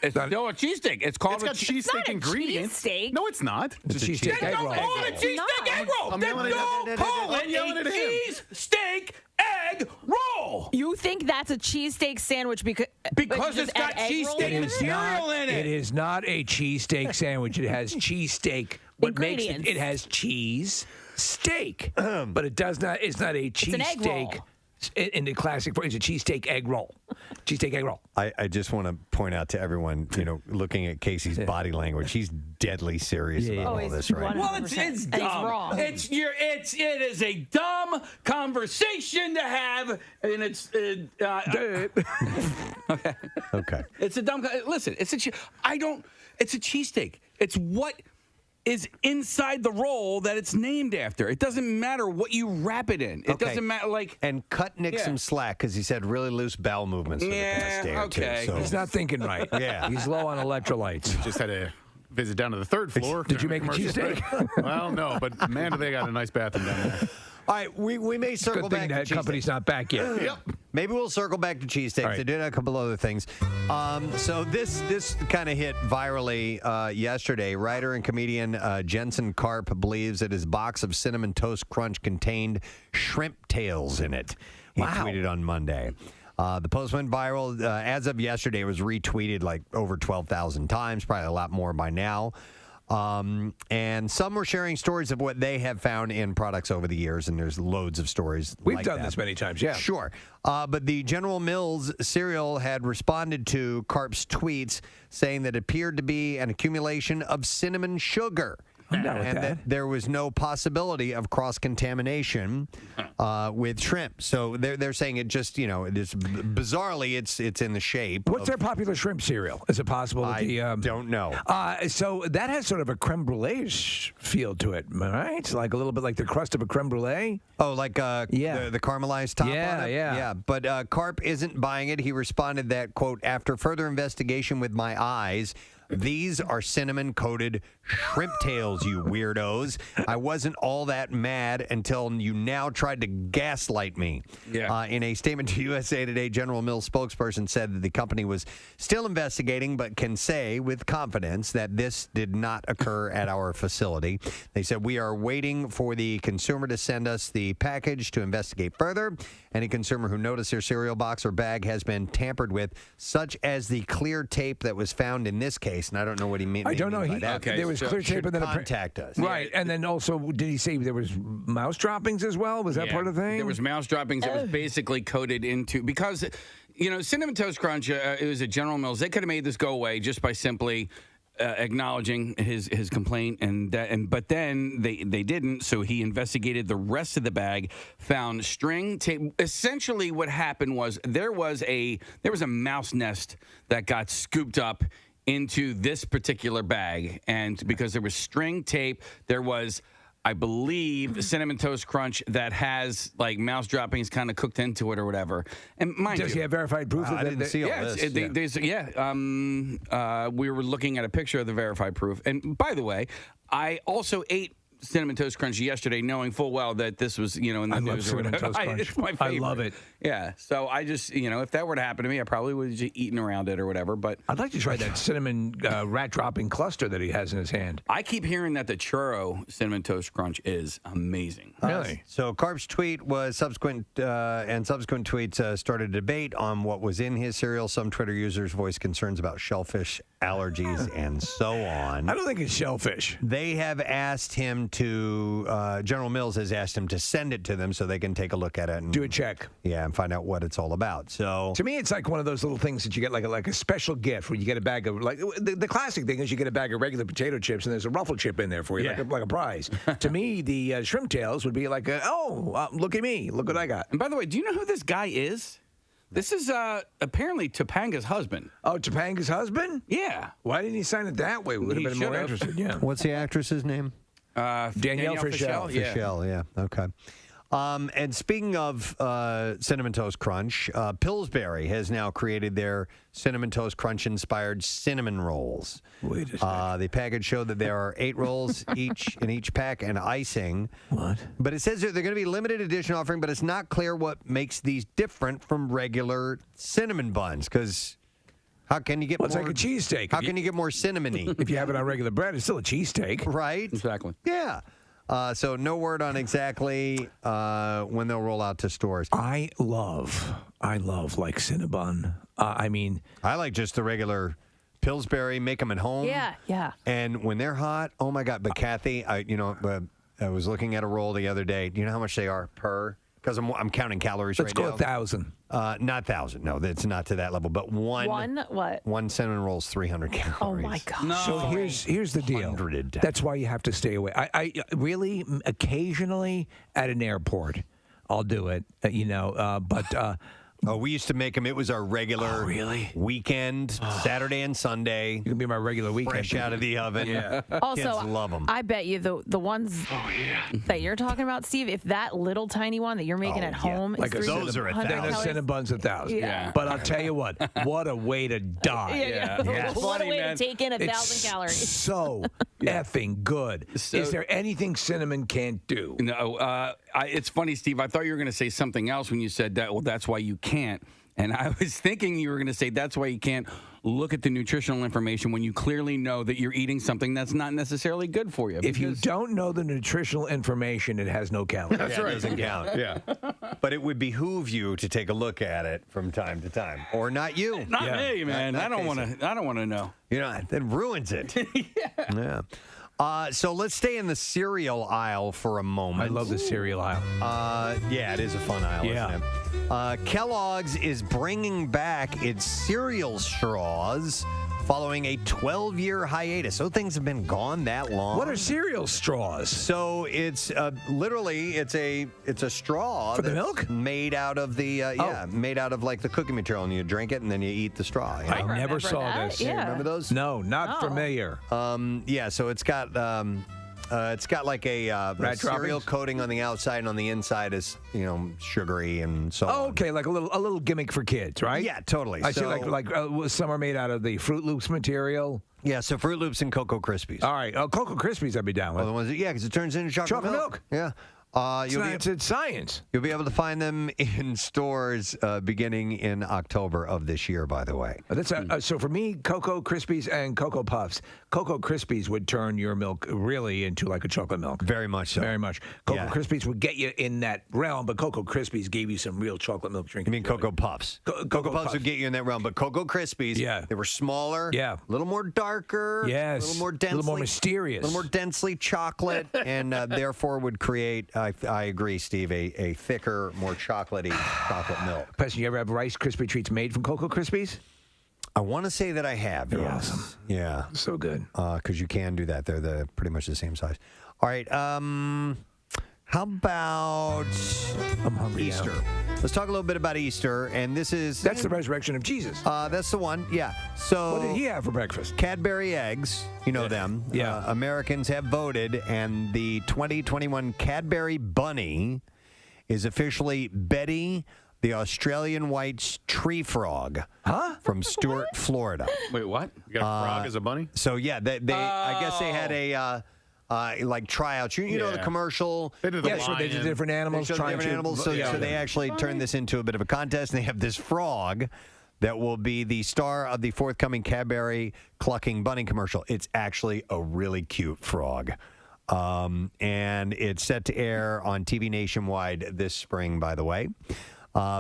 It's still a cheesesteak. It's called It's got cheesesteak ingredients. Cheesesteak. No, it's not. It's a cheesesteak egg roll. Call it a cheesesteak egg roll. I'm Then yelling at don't him. call I'm it yelling a at him. cheesesteak egg roll. You think that's a cheesesteak sandwich because It's got cheesesteak material in it. It is not a cheesesteak sandwich. It has cheesesteak. What makes Ingredients. it has cheese steak, but it does not. It's not a an egg roll. cheesesteak. In the classic, it's a cheesesteak egg roll. Cheesesteak egg roll. I just want to point out to everyone, looking at Casey's body language, he's deadly serious about all this right now. Well, it's And he's dumb. wrong. It is a dumb conversation to have, and it's Okay. It's a dumb. Listen, it's a cheesesteak. It's what is inside the roll that it's named after. It doesn't matter what you wrap it in. It Okay. doesn't matter. Like, And cut Nick Yeah. some slack because he's had really loose bowel movements for the past day or two. okay. So. He's not thinking right. Yeah. He's low on electrolytes. Just had a visit down to the third floor. Did you make a cheesesteak? Well, no, but man, do they got a nice bathroom down there. All right, we may circle Good back thing to that company's cheesesteaks. not back yet. Yep. Maybe we'll circle back to cheesesteaks. All right. They did a couple other things. So this kind of hit virally yesterday. Writer and comedian Jensen Karp believes that his box of Cinnamon Toast Crunch contained shrimp tails in it. He tweeted on Monday. The post went viral. As of yesterday, it was retweeted like over 12,000 times, probably a lot more by now. And some were sharing stories of what they have found in products over the years, and there's loads of stories. We've like done that. this many times, yeah. Sure. But the General Mills cereal had responded to Karp's tweets saying that it appeared to be an accumulation of cinnamon sugar. I'm down with And that there was no possibility of cross-contamination with shrimp. So they're saying it just, bizarrely, it's in the shape. What's their popular shrimp cereal? Is it possible that I don't know. So that has sort of a creme brulee feel to it, right? It's like a little bit like the crust of a creme brulee. Oh, like the caramelized top on it? Yeah. But Karp isn't buying it. He responded that, quote, after further investigation with my eyes, these are cinnamon-coated shrimp tails, you weirdos. I wasn't all that mad until you now tried to gaslight me. Yeah. In a statement to USA Today, General Mills spokesperson said that the company was still investigating, but can say with confidence that this did not occur at our facility. They said, we are waiting for the consumer to send us the package to investigate further. Any consumer who noticed their cereal box or bag has been tampered with, such as the clear tape that was found in this case. And I don't know what he meant. I don't know. There was clear tape, and then contact us. Right, and then also, did he say there was mouse droppings as well? Was that part of the thing? There was mouse droppings that was basically coated into, because, Cinnamon Toast Crunch, it was at General Mills. They could have made this go away just by simply acknowledging his complaint, but then they didn't. So he investigated the rest of the bag, found string tape. Essentially, what happened was there was a mouse nest that got scooped up into this particular bag, and because there was string tape, there was, I believe, Cinnamon Toast Crunch that has like mouse droppings kind of cooked into it or whatever. And mind Does he have verified proof? I didn't see all this. We were looking at a picture of the verified proof. And by the way, I also ate Cinnamon Toast Crunch yesterday, knowing full well that this was, in the news or whatever. It's my favorite. I love it. Yeah. So I just, if that were to happen to me, I probably would have just eaten around it or whatever. But I'd like to try that cinnamon rat dropping cluster that he has in his hand. I keep hearing that the churro Cinnamon Toast Crunch is amazing. Really? So Karp's tweet was subsequent tweets started a debate on what was in his cereal. Some Twitter users voiced concerns about shellfish allergies and so on. I don't think it's shellfish. They have asked him to, General Mills has asked him to send it to them so they can take a look at it and do a check. Yeah, and find out what it's all about. So to me, it's like one of those little things that you get like a special gift where you get a bag of, like, the classic thing is you get a bag of regular potato chips and there's a ruffle chip in there for you, like a prize. To me, the shrimp tails would be like, look at me, look what I got. And by the way, do you know who this guy is? This is apparently Topanga's husband. Oh, Topanga's husband? Yeah. Why didn't he sign it that way? We would have been more interested. Yeah. What's the actress's name? Danielle Fischel. Fischel, yeah. Okay. And speaking of Cinnamon Toast Crunch, Pillsbury has now created their Cinnamon Toast Crunch-inspired cinnamon rolls. Wait a second. The package showed that there are 8 rolls in each pack and icing. What? But it says that they're going to be limited edition offering, but it's not clear what makes these different from regular cinnamon buns, because how can you get more? It's like a cheesesteak. How can you get more cinnamony? If you have it on regular bread, it's still a cheesesteak. Right? Exactly. Yeah. So no word on exactly when they'll roll out to stores. I love like Cinnabon. I like just the regular Pillsbury. Make them at home. Yeah. And when they're hot, oh my God! But Kathy, I was looking at a roll the other day. Do you know how much they are per? Because I'm counting calories Let's right now. go 1,000. Not 1,000. No, it's not to that level. But one cinnamon roll is 300 calories. Oh my God! No. So here's the deal. 100. That's why you have to stay away. I really occasionally at an airport, I'll do it. But. Oh, we used to make them. It was our regular weekend, Saturday and Sunday. You can be my regular weekend. Fresh out of the oven. Yeah. Also, kids love them. I bet you the ones that you're talking about, Steve, if that little tiny one that you're making at home like is those are 300 Then a calories. Cinnabon's 1,000. Yeah. But I'll tell you what a way to die. Yeah. What a way to take in 1,000 It's calories. So effing good. So- Is there anything cinnamon can't do? No, it's funny, Steve. I thought you were going to say something else when you said that. Well, that's why you can't. And I was thinking you were going to say that's why you can't look at the nutritional information when you clearly know that you're eating something that's not necessarily good for you. If you don't know the nutritional information, it has no calories. That's right. It doesn't count. Yeah. But it would behoove you to take a look at it from time to time. Or not you. Not me, man. I don't want to know. You know, that ruins it. Yeah. So let's stay in the cereal aisle for a moment. I love the cereal aisle. Yeah, it is a fun aisle, Yeah. isn't it? Kellogg's is bringing back its cereal straws following a 12-year hiatus. So things have been gone that long. What are cereal straws? So it's literally it's a straw For the that's milk? made out of the made out of like the cooking material, and you drink it and then you eat the straw. You know? I never saw that. this. Yeah. You remember those? No, not familiar. Yeah, so it's got like a Rat cereal droppings? coating on the outside, and on the inside is sugary and so on. Oh, okay, like a little gimmick for kids, right? Yeah, totally. I see, So- like some are made out of the Fruit Loops material. Yeah, so Fruit Loops and Cocoa Krispies. All right, Cocoa Krispies I'd be down with. Well, the ones because it turns into chocolate milk. Yeah. It's science. You'll be able to find them in stores beginning in October of this year, by the way. That's so for me, Cocoa Krispies and Cocoa Puffs. Cocoa Krispies would turn your milk really into like a chocolate milk. Very much so. Very much. Cocoa Krispies would get you in that realm, but Cocoa Krispies gave you some real chocolate milk drinking. You mean Cocoa Puffs? Cocoa Puffs would get you in that realm, but Cocoa Krispies, they were smaller, a little more darker, yes, a little more a little more mysterious, a little more densely chocolate, and therefore would create, I agree, Steve, a thicker, more chocolatey chocolate milk. Preston, you ever have Rice Krispie treats made from Cocoa Krispies? I want to say that I have. They're yes. awesome. Yeah. So good. Because you can do that. They're pretty much the same size. All right. How about I'm hungry Easter? now. Let's talk a little bit about Easter. And this is... That's the resurrection of Jesus. That's the one. Yeah. So What did he have for breakfast? Cadbury eggs. You know them. Yeah. Americans have voted, and the 2021 Cadbury Bunny is officially Betty, the Australian White's tree frog. Huh? From Stuart, Florida. Wait, what? You got a frog as a bunny? So yeah, they I guess they had a like tryouts. You know the commercial. They did the Yeah, sure, they did different animals. They showed trying different to- animals. So, yeah. so they actually turned this into a bit of a contest, and they have this frog that will be the star of the forthcoming Cadbury clucking bunny commercial. It's actually a really cute frog. And it's set to air on TV nationwide this spring, by the way.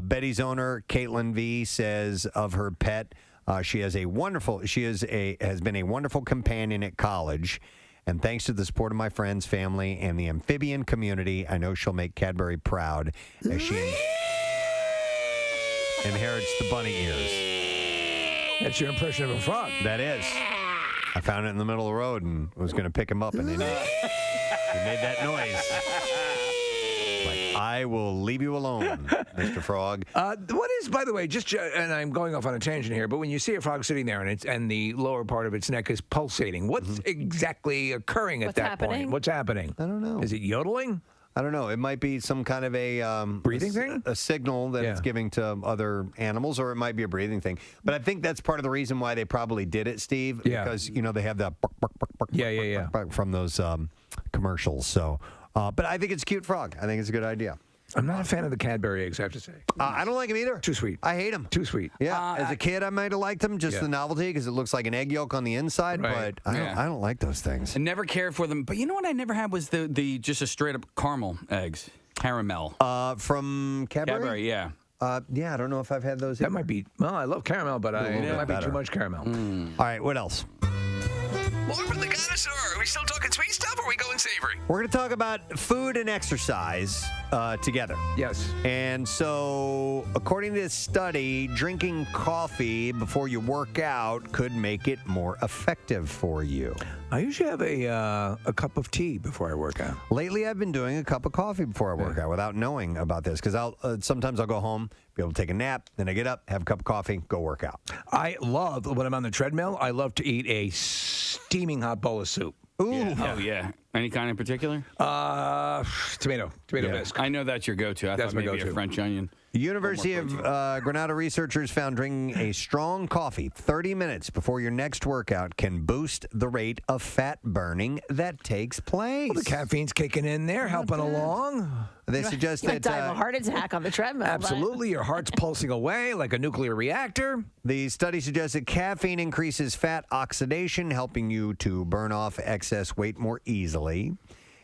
Betty's owner, Caitlin V, says of her pet, she has been a wonderful companion at college. And thanks to the support of my friends, family, and the amphibian community, I know she'll make Cadbury proud as she inherits the bunny ears. That's your impression of a frog. That is. I found it in the middle of the road and was going to pick him up, and he made that noise. Like, I will leave you alone, Mr. Frog. What is, by the way, and I'm going off on a tangent here, but when you see a frog sitting there and the lower part of its neck is pulsating, what's exactly occurring at that point? What's happening? I don't know. Is it yodeling? I don't know. It might be some kind of a breathing thing, a signal that it's giving to other animals, or it might be a breathing thing. But I think that's part of the reason why they probably did it, Steve. Yeah. Because they have that bark, bark, bark, bark, bark, bark from those commercials. So, but I think it's a cute frog. I think it's a good idea. I'm not a fan of the Cadbury eggs, I have to say. I don't like them either. Too sweet. I hate them. Too sweet. Yeah. As a kid, I might have liked them, just the novelty, because it looks like an egg yolk on the inside. Right. But I don't like those things. I never cared for them. But you know what I never had was the just a straight up caramel eggs. Caramel. From Cadbury? Cadbury, yeah. Yeah, I don't know if I've had those. That might be, well, I love caramel, but it might be too much caramel. All right, what else? More from the connoisseur. Are we still talking sweet stuff, or are we going savory? We're going to talk about food and exercise together. Yes. And so, according to this study, drinking coffee before you work out could make it more effective for you. I usually have a cup of tea before I work out. Lately, I've been doing a cup of coffee before I work out without knowing about this, because sometimes I'll go home, be able to take a nap, then I get up, have a cup of coffee, go work out. I love, when I'm on the treadmill, I love to eat a steaming hot bowl of soup. Ooh. Yeah. Oh, yeah. Any kind in particular? Tomato bisque. I know that's your go-to. I That's thought my maybe go-to. a French onion. University of Granada researchers found drinking a strong coffee 30 minutes before your next workout can boost the rate of fat burning that takes place. Well, the caffeine's kicking in there, helping along. They suggest You might that die of a heart attack on the treadmill. Absolutely. Your heart's pulsing away like a nuclear reactor. the study suggests that caffeine increases fat oxidation, helping you to burn off excess weight more easily.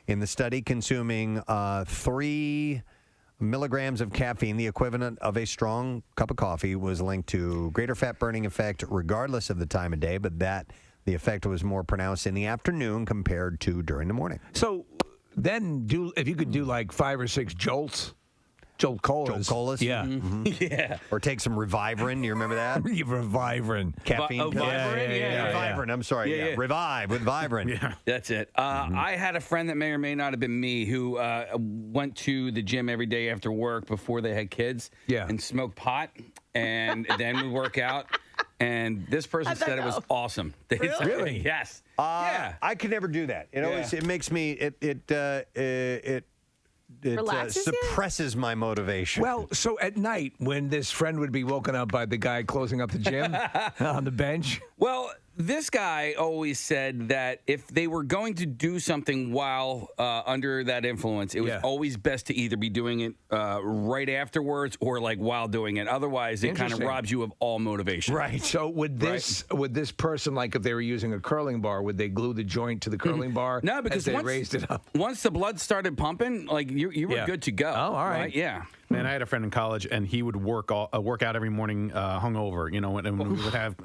In the study, consuming 3 milligrams of caffeine, the equivalent of a strong cup of coffee, was linked to greater fat burning effect regardless of the time of day, but that The effect was more pronounced in the afternoon compared to during the morning. So then if you could do like 5 or 6 jolts. Jolt Colas. Yeah. Mm-hmm. Yeah. Or take some Reviverin. You remember that? Reviverin. Caffeine. Vibrant? Yeah. Reviverin. I'm sorry. Yeah. Revive with Vibrant. Yeah. That's it. I had a friend that may or may not have been me who went to the gym every day after work before they had kids and smoked pot and then would work out. And this person said it was awesome. Really? Yes. I could never do that. It makes me it suppresses my motivation. Well, so at night when this friend would be woken up by the guy closing up the gym on the bench. Well, this guy always said that if they were going to do something while under that influence, it was always best to either be doing it right afterwards or like while doing it. Otherwise, it kind of robs you of all motivation. Right. So would this person, like if they were using a curling bar, would they glue the joint to the curling bar? No, because as they raised it up. Once the blood started pumping, like you were good to go. Oh, all right. Yeah. Man, I had a friend in college, and he would work out every morning hungover. You know, and we would have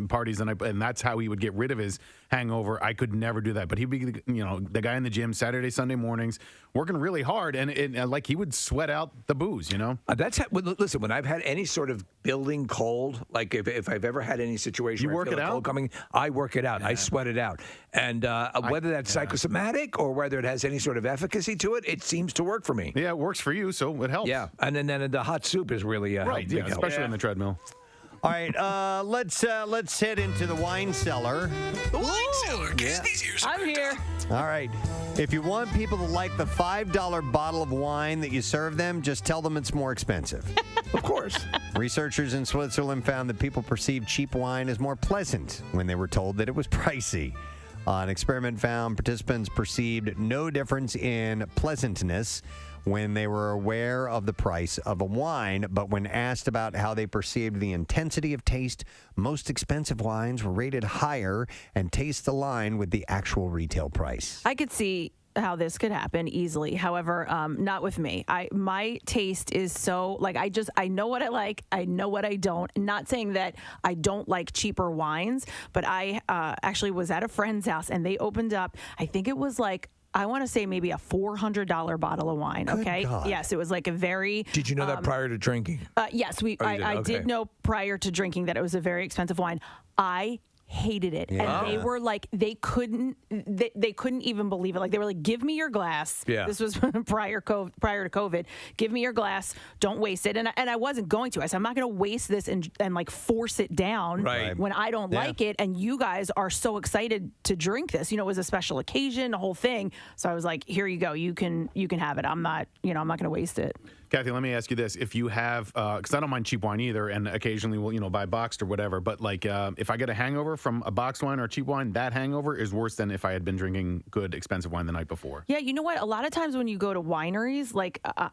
parties, and that's how he would get rid of his hangover. I could never do that, but he'd be, the guy in the gym Saturday, Sunday mornings, working really hard, and like he would sweat out the booze. Listen, when I've had any sort of building cold, like if I've ever had any situation, You where I work feel it like out? cold coming, I work it out. I sweat it out, and whether that's psychosomatic or whether it has any sort of efficacy to it, it seems to work for me. Yeah, it works for you, so it helps. Yeah, and then the hot soup is really right. Yeah, especially on the treadmill. All right, let's head into the wine cellar. The wine cellar. Yeah. These ears I'm here. All right. If you want people to like the $5 bottle of wine that you serve them, just tell them it's more expensive. Of course. Researchers in Switzerland found that people perceived cheap wine as more pleasant when they were told that it was pricey. An experiment found participants perceived no difference in pleasantness when they were aware of the price of a wine, but when asked about how they perceived the intensity of taste, most expensive wines were rated higher and taste aligned with the actual retail price. I could see how this could happen easily. However, not with me. My taste is so I know what I like. I know what I don't. Not saying that I don't like cheaper wines, but I actually was at a friend's house and they opened up, I think it was I want to say maybe a $400 bottle of wine. Okay. God. Yes, it was like a very. Did you know that prior to drinking? Yes, I Okay. did know prior to drinking that it was a very expensive wine. I hated it, and they were like, they couldn't even believe it. Like they were like, "Give me your glass." Yeah. This was prior to COVID. Give me your glass. Don't waste it. And I wasn't going to. I said, I'm not going to waste this and like force it down when I don't like it. And you guys are so excited to drink this. It was a special occasion, the whole thing. So I was like, here you go. You can have it. I'm not going to waste it. Kathy, let me ask you this: if you have, because I don't mind cheap wine either, and occasionally we'll buy boxed or whatever, but if I get a hangover from a boxed wine or cheap wine, that hangover is worse than if I had been drinking good expensive wine the night before. Yeah, you know what? A lot of times when you go to wineries,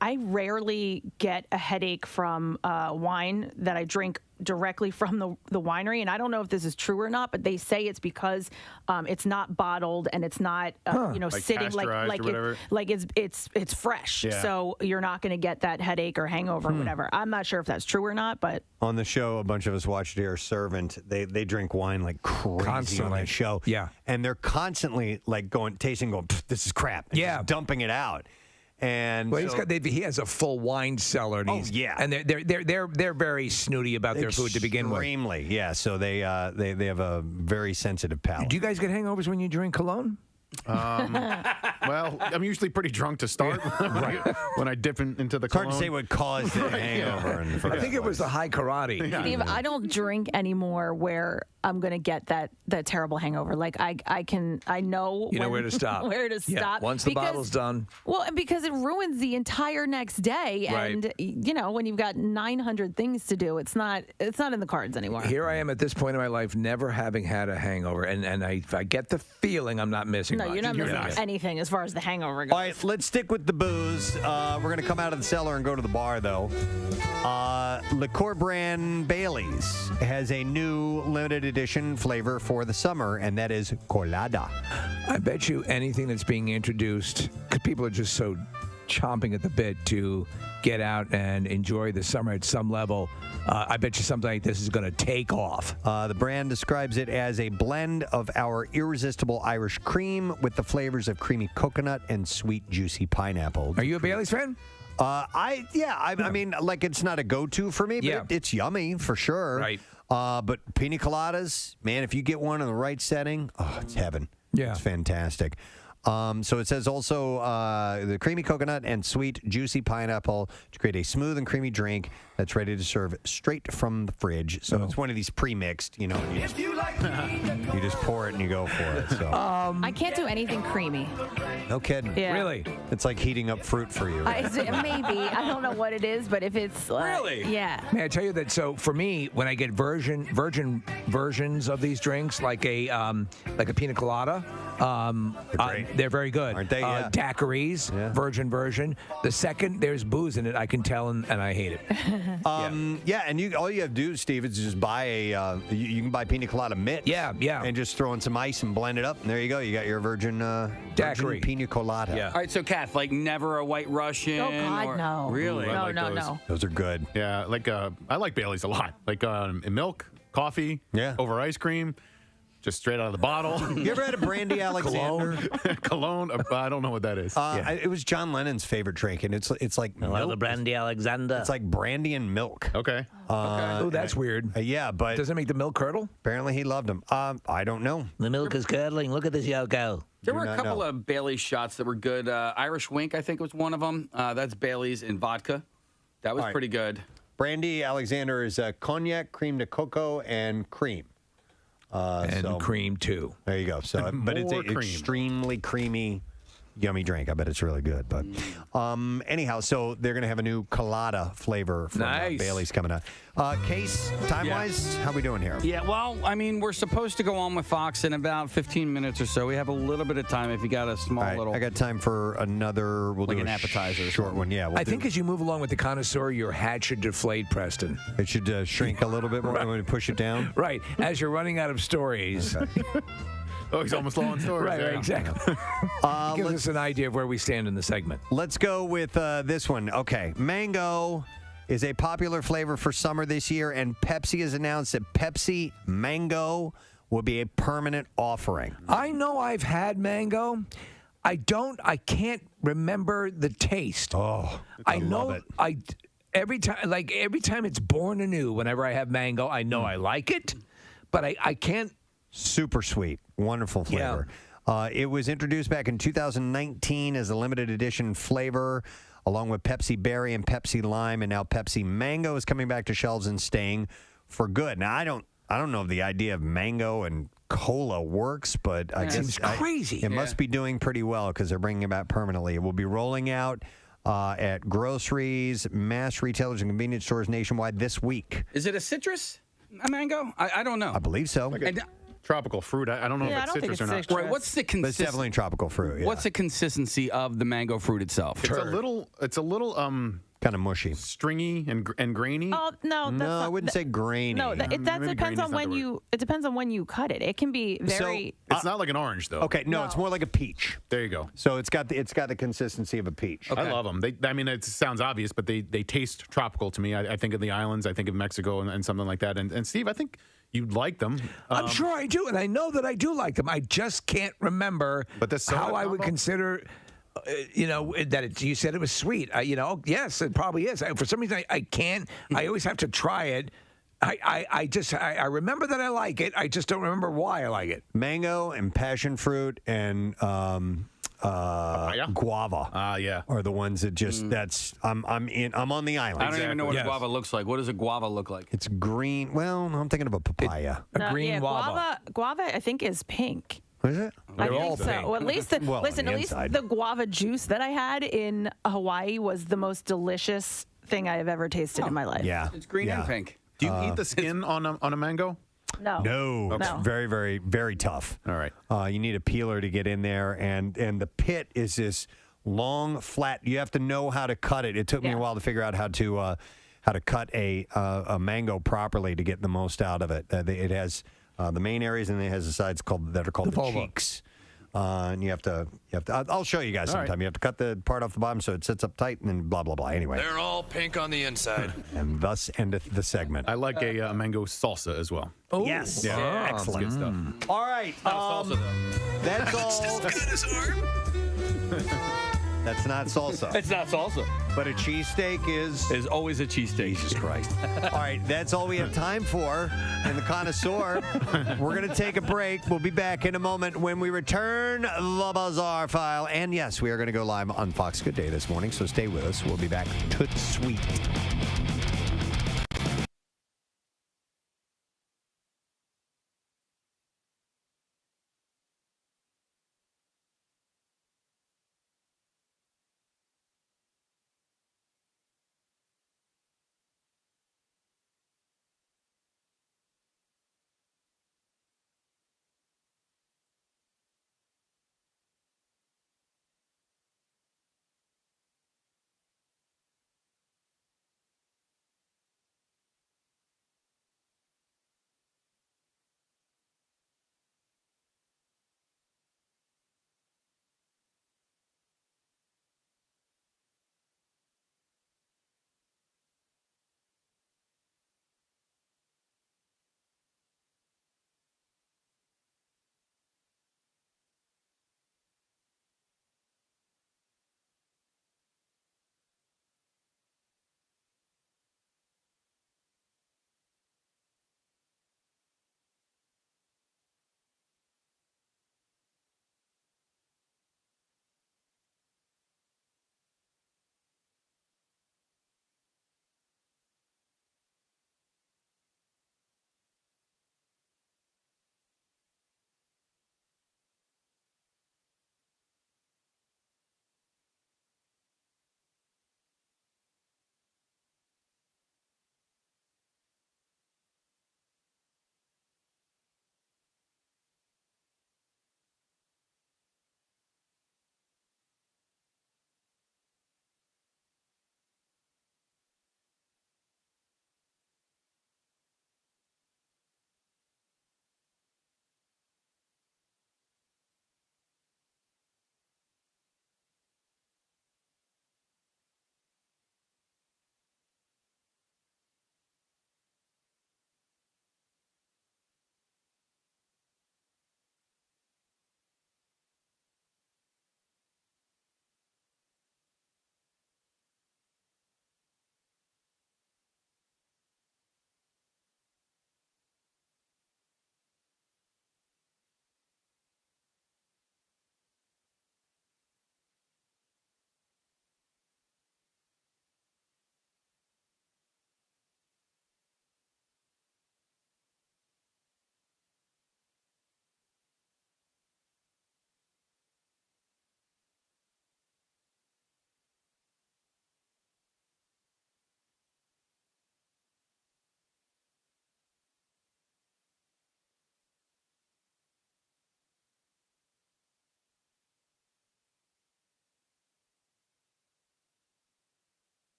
I rarely get a headache from wine that I drink directly from the winery, and I don't know if this is true or not, but they say it's because it's not bottled and it's not sitting like it's fresh, so you're not going to get that headache or hangover or whatever. I'm not sure if that's true or not, but on the show, a bunch of us watched Dear Servant. They drink wine like crazy Constantly. on that show. Yeah, and they're constantly tasting, going, this is crap. And just dumping it out. And he has a full wine cellar. And and they're very snooty about their food to begin with. Extremely, yeah. So they have a very sensitive palate. Do you guys get hangovers when you drink cologne? Well, I'm usually pretty drunk to start when I dip into the cologne. It's hard to say what caused the hangover. I think it was the high karate. Steve, I don't drink anymore where I'm going to get that terrible hangover. Like I know where to stop. Where to stop. Once the bottle's done. Well, and because it ruins the entire next day, and when you've got 900 things to do, it's not in the cards anymore. Here I am at this point in my life, never having had a hangover, and if I get the feeling, I'm not missing. No, you're not missing anything as far as the hangover goes. All right, let's stick with the booze. We're going to come out of the cellar and go to the bar, though. Liqueur brand Bailey's has a new limited edition flavor for the summer, and that is colada. I bet you anything that's being introduced, because people are just so chomping at the bit to get out and enjoy the summer at some level. I bet you something like this is going to take off. The brand describes it as a blend of our irresistible Irish cream with the flavors of creamy coconut and sweet, juicy pineapple. Are you a Bailey's fan? I mean, like, it's not a go-to for me, but it's yummy for sure. Right. But pina coladas, man, if you get one in the right setting, it's heaven. Yeah. It's fantastic. So it says also the creamy coconut and sweet, juicy pineapple to create a smooth and creamy drink that's ready to serve straight from the fridge. So it's one of these pre-mixed, you know, and you just pour it and you go for it. So I can't do anything creamy. no kidding. Yeah. Really? It's like heating up fruit for you. Maybe. I don't know what it is, but if it's Really? Yeah. May I tell you that? So for me, when I get virgin versions of these drinks, like a pina colada, they're very good, aren't they? Yeah. Daiquiris, virgin version. The second there's booze in it, I can tell, and I hate it. And all you have to do, Steve, is just buy you can buy pina colada mix. Yeah. And just throw in some ice and blend it up, and there you go. You got your virgin Daiquiri pina colada. Yeah. All right, so Kath, like never a White Russian. Oh God, or, no. Really? I like those. No. Those are good. Yeah, like I like Bailey's a lot. Like milk, coffee, over ice cream, just straight out of the bottle. You ever had a brandy Alexander? Cologne? I don't know what that is. It was John Lennon's favorite drink, and it's like Hello, the brandy Alexander. It's like brandy and milk. Okay. Oh, that's weird. Yeah, but does it make the milk curdle? Apparently, he loved them. I don't know. The milk is curdling. Look at this Yoko. There were a couple of Bailey's shots that were good. Irish Wink, I think, was one of them. That's Bailey's in vodka. That was pretty good. Brandy Alexander is cognac, cream de cocoa, and cream. And cream too. There you go. So, but it's More an cream. extremely creamy, yummy drink. I bet it's really good. But anyhow, so they're going to have a new colada flavor from Nice. Bailey's coming out. Case, time-wise, how we doing here? Yeah, well, I mean, we're supposed to go on with Fox in about 15 minutes or so. We have a little bit of time if you got a small All right, little... I got time for another, we'll Like do an a appetizer or short something. one. Yeah, I think as you move along with the connoisseur, your hat should deflate, Preston. it should shrink a little bit more when we push it down. Right. As you're running out of stories. Oh, he's almost low on stories. Right, yeah. exactly. Gives us an idea of where we stand in the segment. Let's go with this one. Okay, mango is a popular flavor for summer this year, and Pepsi has announced that Pepsi Mango will be a permanent offering. I know I've had mango. I can't remember the taste. Oh, I know love it. every time it's born anew, whenever I have mango, I know I like it, but I can't. Super sweet, wonderful flavor. It was introduced back in 2019 as a limited edition flavor, along with Pepsi Berry and Pepsi Lime, and now Pepsi Mango is coming back to shelves and staying for good. Now, I don't know if the idea of mango and cola works, but I guess seems crazy. It must be doing pretty well because they're bringing it back permanently. It will be rolling out at groceries, mass retailers, and convenience stores nationwide this week. Is it a citrus? A mango? I don't know. I believe so. Tropical fruit. I don't know Yeah, I if it's don't think citrus or it's not. citrus. Right, what's the But it's consistency? definitely tropical fruit. Yeah. What's the consistency of the mango fruit itself? It's a little kind of mushy, stringy and grainy. Oh no, that's No, not, I wouldn't say grainy. No, that Maybe depends grainy's on not when the you. It depends on when you cut it. It can be very. It's not like an orange though. Okay, no, it's more like a peach. There you go. So it's got the consistency of a peach. I love them. I mean, it sounds obvious, but they taste tropical to me. I think of the islands. I think of Mexico and something like that. And Steve, I think you'd like them. I'm sure I do, and I know that I do like them. I just can't remember how I would consider. You said it was sweet. Yes, it probably is. For some reason, I can't. I always have to try it. I remember that I like it. I just don't remember why I like it. Mango and passion fruit and guava. Yeah, are the ones that just I'm on the island. I don't even know what a guava looks like. What does a guava look like? It's green. Well, I'm thinking of a papaya. Guava, I think, is pink. Is it? I think so. Well, at least at least the guava juice that I had in Hawaii was the most delicious thing I have ever tasted in my life. Yeah, it's green and pink. Do you eat the skin on a mango? No. No, it's very, very, very tough. All right. You need a peeler to get in there, and the pit is this long, flat. You have to know how to cut it. It took me a while to figure out how to cut a mango properly to get the most out of it. It has the main areas, and it has the sides that are called the cheeks. And you have to. I'll show you guys All right. sometime. You have to cut the part off the bottom so it sits up tight, and then blah blah blah. Anyway, They're all pink on the inside. and thus endeth the segment. I like a mango salsa as well. Yes. Yeah, Excellent. Good stuff. All right. That's all. Still got his arm. That's not salsa. It's not salsa. But a cheesesteak is. There's always a cheesesteak. Jesus Christ. All right, that's all we have time for in the connoisseur. We're going to take a break. We'll be back in a moment when we return the Bizarre File. And yes, we are going to go live on Fox Good Day this morning, so stay with us. We'll be back toot sweet.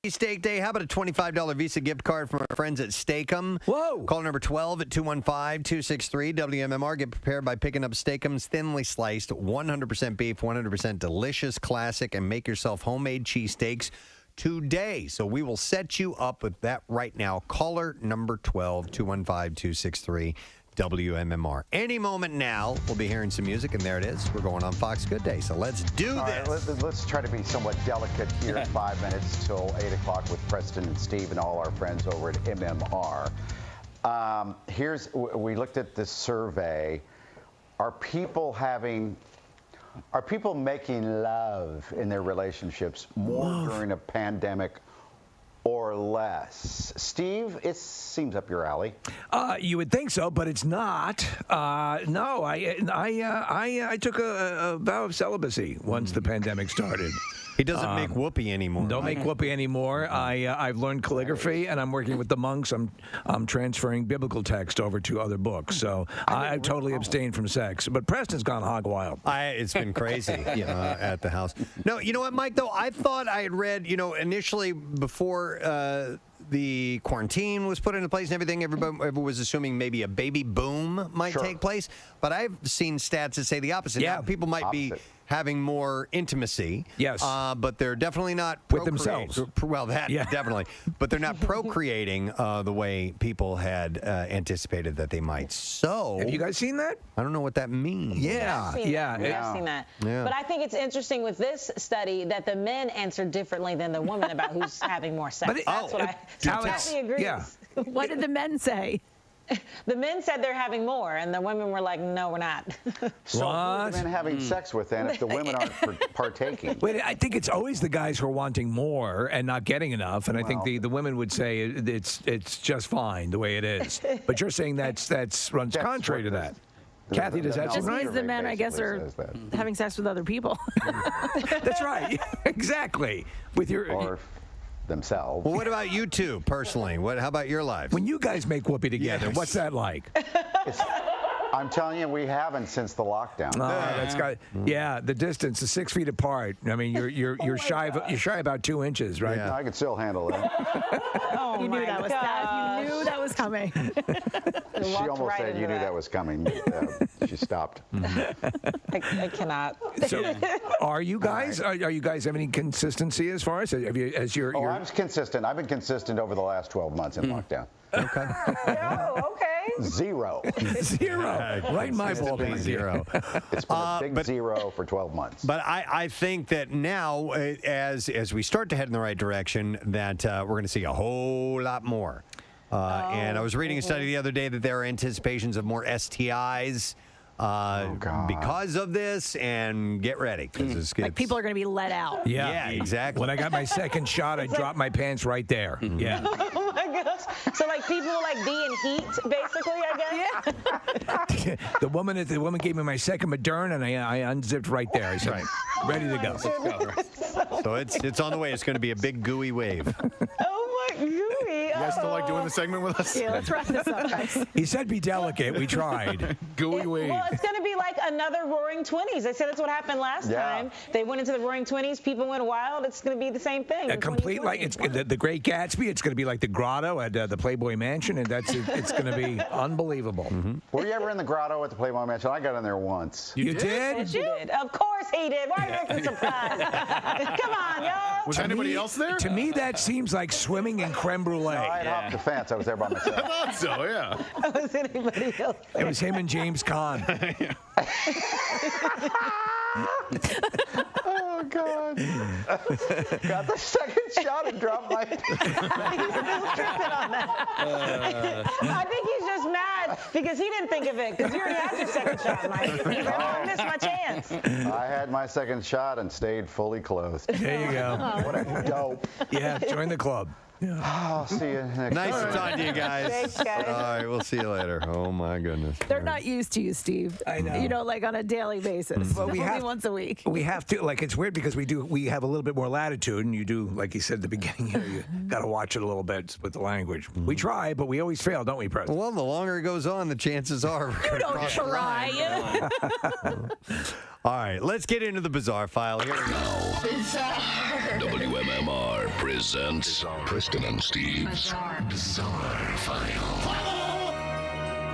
Steak Day. How about a $25 Visa gift card from our friends at Steakum? Whoa. Call number 12 at 215-263-WMMR. Get prepared by picking up Steakum's thinly sliced, 100% beef, 100% delicious classic, and make yourself homemade cheesesteaks today. So we will set you up with that right now. Caller number 12, 215-263-WMMR. Any moment now, we'll be hearing some music, and there it is. We're going on Fox Good Day, so let's do All this. right, let's try to be somewhat delicate here at 5 minutes till 8 o'clock with Preston and Steve and all our friends over at MMR. We looked at this survey. Are people making love in their relationships more during a pandemic or less? Steve, it seems up your alley. You would think so, but it's not. No, I took a vow of celibacy once the pandemic started. He doesn't make whoopee anymore. Don't make whoopee anymore. I've learned calligraphy, and I'm working with the monks. I'm transferring biblical text over to other books. So I totally abstained from sex. But Preston's gone hog wild. It's been crazy at the house. No, you know what, Mike, though? I thought I had read, initially before the quarantine was put into place and everything, everyone was assuming maybe a baby boom might take place. But I've seen stats that say the opposite. Yeah. Now, people might be having more intimacy. Yes. But they're definitely not with themselves. Well, that definitely. But they're not procreating the way people had anticipated that they might. So, have you guys seen that? I don't know what that means. Yeah. I've seen that. Yeah. But I think it's interesting with this study that the men answered differently than the women about who's having more sex. That's what Kathy agrees. Yeah. What did the men say? The men said they're having more, and the women were like, no, we're not. So who are the men having sex with then if the women aren't partaking? Wait, I think it's always the guys who are wanting more and not getting enough, and I think the women would say it's just fine the way it is. But you're saying that's runs contrary to that. Kathy, does that Just seem right? means the men, I guess, are having sex with other people. That's right. Exactly. With your themselves. Well, what about you two personally? How about your lives? When you guys make whoopee together, what's that like? I'm telling you, we haven't since the lockdown. That's got the distance is 6 feet apart. I mean, you're shy about 2 inches, right? Yeah, I could still handle it. You knew that was that. You knew that was coming. She almost said you knew that was coming. She stopped. I cannot. So, are you guys have any consistency as far as your? I'm consistent. I've been consistent over the last 12 months in lockdown. Okay. Oh, okay. Zero. Right in my ballpark. Zero. It's been a big zero for 12 months. But I think that now, as we start to head in the right direction, that we're going to see a whole lot more. And I was reading a study the other day that there are anticipations of more STIs because of this, and get ready. Like people are going to be let out. Yeah, exactly. When I got my second shot, I dropped my pants right there. Yeah. Oh my gosh. So like people will like be in heat, basically, I guess. Yeah. The woman gave me my second Moderna, and I unzipped right there. I said, ready to go. So it's on the way. It's going to be a big gooey wave. Oh my gooey. You guys still like doing the segment with us? Yeah, let's wrap this up, guys. He said be delicate. We tried. Gooey wave. Well, it's going to be like another Roaring Twenties. They said that's what happened last time. They went into the Roaring Twenties. People went wild. It's going to be the same thing. A complete like it's the Great Gatsby. It's going to be like the Grotto at the Playboy Mansion, and it's going to be unbelievable. Mm-hmm. Were you ever in the Grotto at the Playboy Mansion? I got in there once. You did? Yes, you did. Of course he did. Why are you acting surprised? Come on, y'all. Was anybody else there? To me, that seems like swimming in creme brulee. No, I had hopped the fence. I was there by myself. I thought so, yeah. Was anybody else? It was him and James Caan. Oh, God. Got the second shot and dropped my... He's still tripping on that. I think he's just mad because he didn't think of it, because you already had your second shot, Mike. He's like, I missed my chance. I had my second shot and stayed fully clothed. There you go. What a dope. Yeah, join the club. I'll see you next Nice time. to talk to you guys. Thanks, guys. All right, we'll see you later. Oh, my goodness. They're not used to you, Steve. I know. You know, like on a daily basis. But Only once a week. We have to, like, it's weird because we have a little bit more latitude, and you do, like you said at the beginning, you got to watch it a little bit with the language. We try, but we always fail, don't we, Preston? Well, the longer it goes on, the chances are we're You don't try. All right, let's get into the bizarre file. Here we go. WMMR presents Preston and Steve's Bizarre File.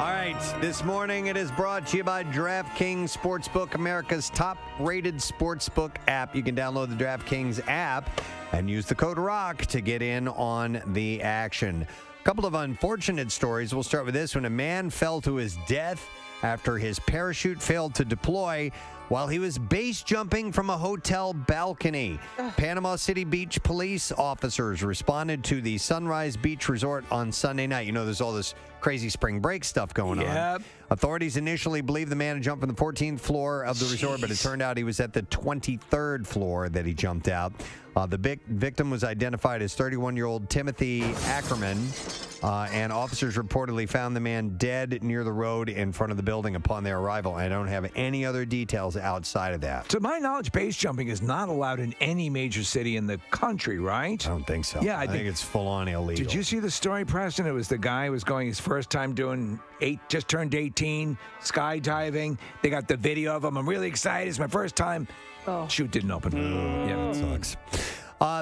All right, this morning it is brought to you by DraftKings Sportsbook, America's top-rated sportsbook app. You can download the DraftKings app and use the code ROCK to get in on the action. A couple of unfortunate stories. We'll start with this one. A man fell to his death after his parachute failed to deploy while he was base jumping from a hotel balcony. Panama City Beach police officers responded to the Sunrise Beach Resort on Sunday night. You know, there's all this crazy spring break stuff going on. Authorities initially believed the man had jumped from the 14th floor of the resort, but it turned out he was at the 23rd floor that he jumped out. The victim was identified as 31-year-old Timothy Ackerman, and officers reportedly found the man dead near the road in front of the building upon their arrival. I don't have any other details outside of that. To my knowledge, base jumping is not allowed in any major city in the country, right? I don't think so. Yeah, I think it's full-on illegal. Did you see the story, Preston? It was the guy who was going his first time doing just turned 18, skydiving. They got the video of him. I'm really excited. It's my first time. Chute didn't open. Yeah, it sucks.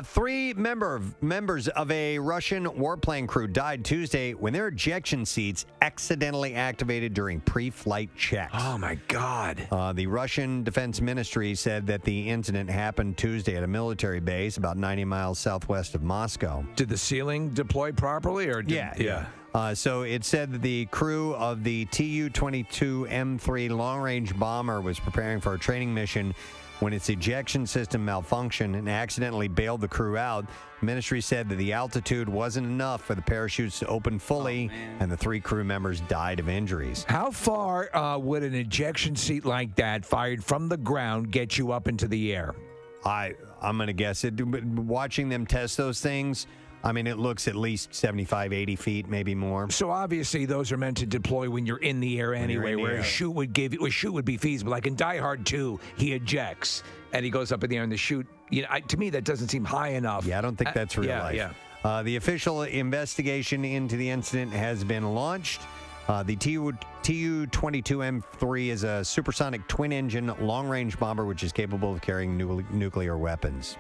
3 members of a Russian warplane crew died Tuesday when their ejection seats accidentally activated during pre-flight checks. Oh, my God. The Russian Defense Ministry said that the incident happened Tuesday at a military base about 90 miles southwest of Moscow. Did the ceiling deploy properly? Or Yeah. So it said that the crew of the Tu-22M3 long-range bomber was preparing for a training mission when its ejection system malfunctioned and accidentally bailed the crew out. The ministry said that the altitude wasn't enough for the parachutes to open fully, and the 3 crew members died of injuries. How far would an ejection seat like that, fired from the ground, get you up into the air? I'm going to guess it. Watching them test those things, I mean, it looks at least 75, 80 feet, maybe more. So obviously those are meant to deploy when you're in the air anyway, where a chute would be feasible. Like in Die Hard 2, he ejects and he goes up in the air, and the chute, to me, that doesn't seem high enough. Yeah, I don't think that's real life. Yeah. The official investigation into the incident has been launched. The Tu-22M3 is a supersonic twin-engine long-range bomber which is capable of carrying nuclear weapons.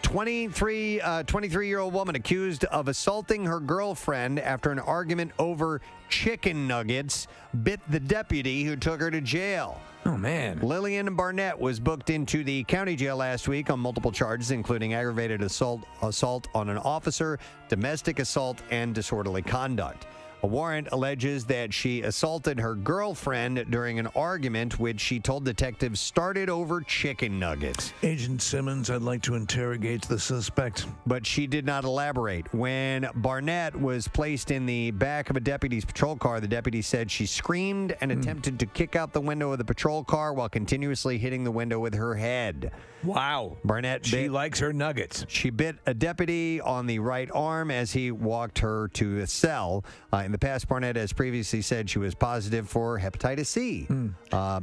23-year-old woman accused of assaulting her girlfriend after an argument over chicken nuggets bit the deputy who took her to jail. Oh, man. Lillian Barnett was booked into the county jail last week on multiple charges, including aggravated assault on an officer, domestic assault, and disorderly conduct. A warrant alleges that she assaulted her girlfriend during an argument which she told detectives started over chicken nuggets. Agent Simmons, I'd like to interrogate the suspect. But she did not elaborate. When Barnett was placed in the back of a deputy's patrol car, the deputy said she screamed and attempted to kick out the window of the patrol car while continuously hitting the window with her head. Wow. Barnett She likes her nuggets. She bit a deputy on the right arm as he walked her to a cell. In the past, Barnett has previously said she was positive for hepatitis C.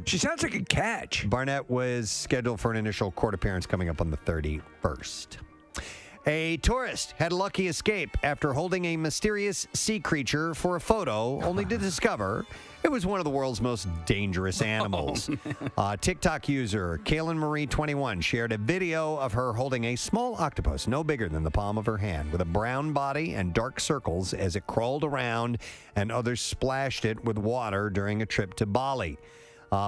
She sounds like a catch. Barnett was scheduled for an initial court appearance coming up on the 31st. A tourist had a lucky escape after holding a mysterious sea creature for a photo, only to discover it was one of the world's most dangerous animals. TikTok user Kaylin Marie 21 shared a video of her holding a small octopus, no bigger than the palm of her hand, with a brown body and dark circles as it crawled around, and others splashed it with water during a trip to Bali.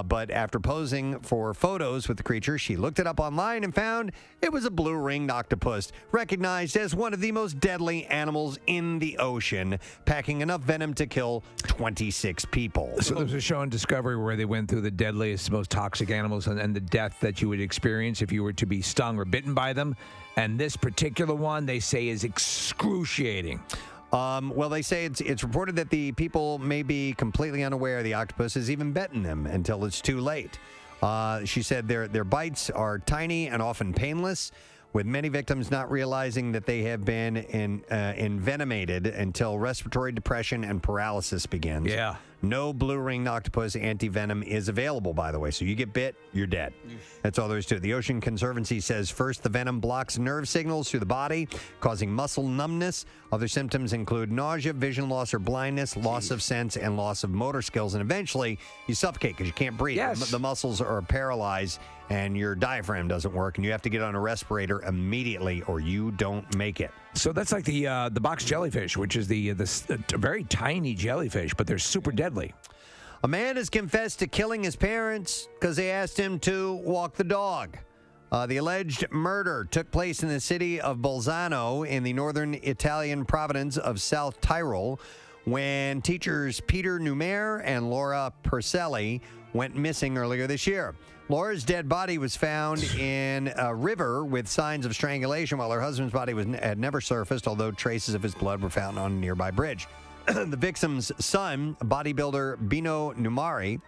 But after posing for photos with the creature, she looked it up online and found it was a blue-ringed octopus, recognized as one of the most deadly animals in the ocean, packing enough venom to kill 26 people. So there was a show on Discovery where they went through the deadliest, most toxic animals and the death that you would experience if you were to be stung or bitten by them. And this particular one, they say, is excruciating. Well, they say it's reported that the people may be completely unaware the octopus has even bitten them until it's too late. She said their bites are tiny and often painless, with many victims not realizing that they have been envenomated until respiratory depression and paralysis begins. Yeah. No blue-ringed octopus anti-venom is available, by the way. So you get bit, you're dead. That's all there is to it. The Ocean Conservancy says, first, the venom blocks nerve signals through the body, causing muscle numbness. Other symptoms include nausea, vision loss or blindness, loss of sense, and loss of motor skills. And eventually, you suffocate because you can't breathe. Yes. The muscles are paralyzed, and your diaphragm doesn't work, and you have to get on a respirator immediately, or you don't make it. So that's like the box jellyfish, which is the very tiny jellyfish, but they're super deadly. A man has confessed to killing his parents because they asked him to walk the dog. The alleged murder took place in the city of Bolzano in the northern Italian province of South Tyrol when teachers Peter Numer and Laura Perselli went missing earlier this year. Laura's dead body was found in a river with signs of strangulation, while her husband's body had never surfaced, although traces of his blood were found on a nearby bridge. The victim's son, bodybuilder Bino Numer,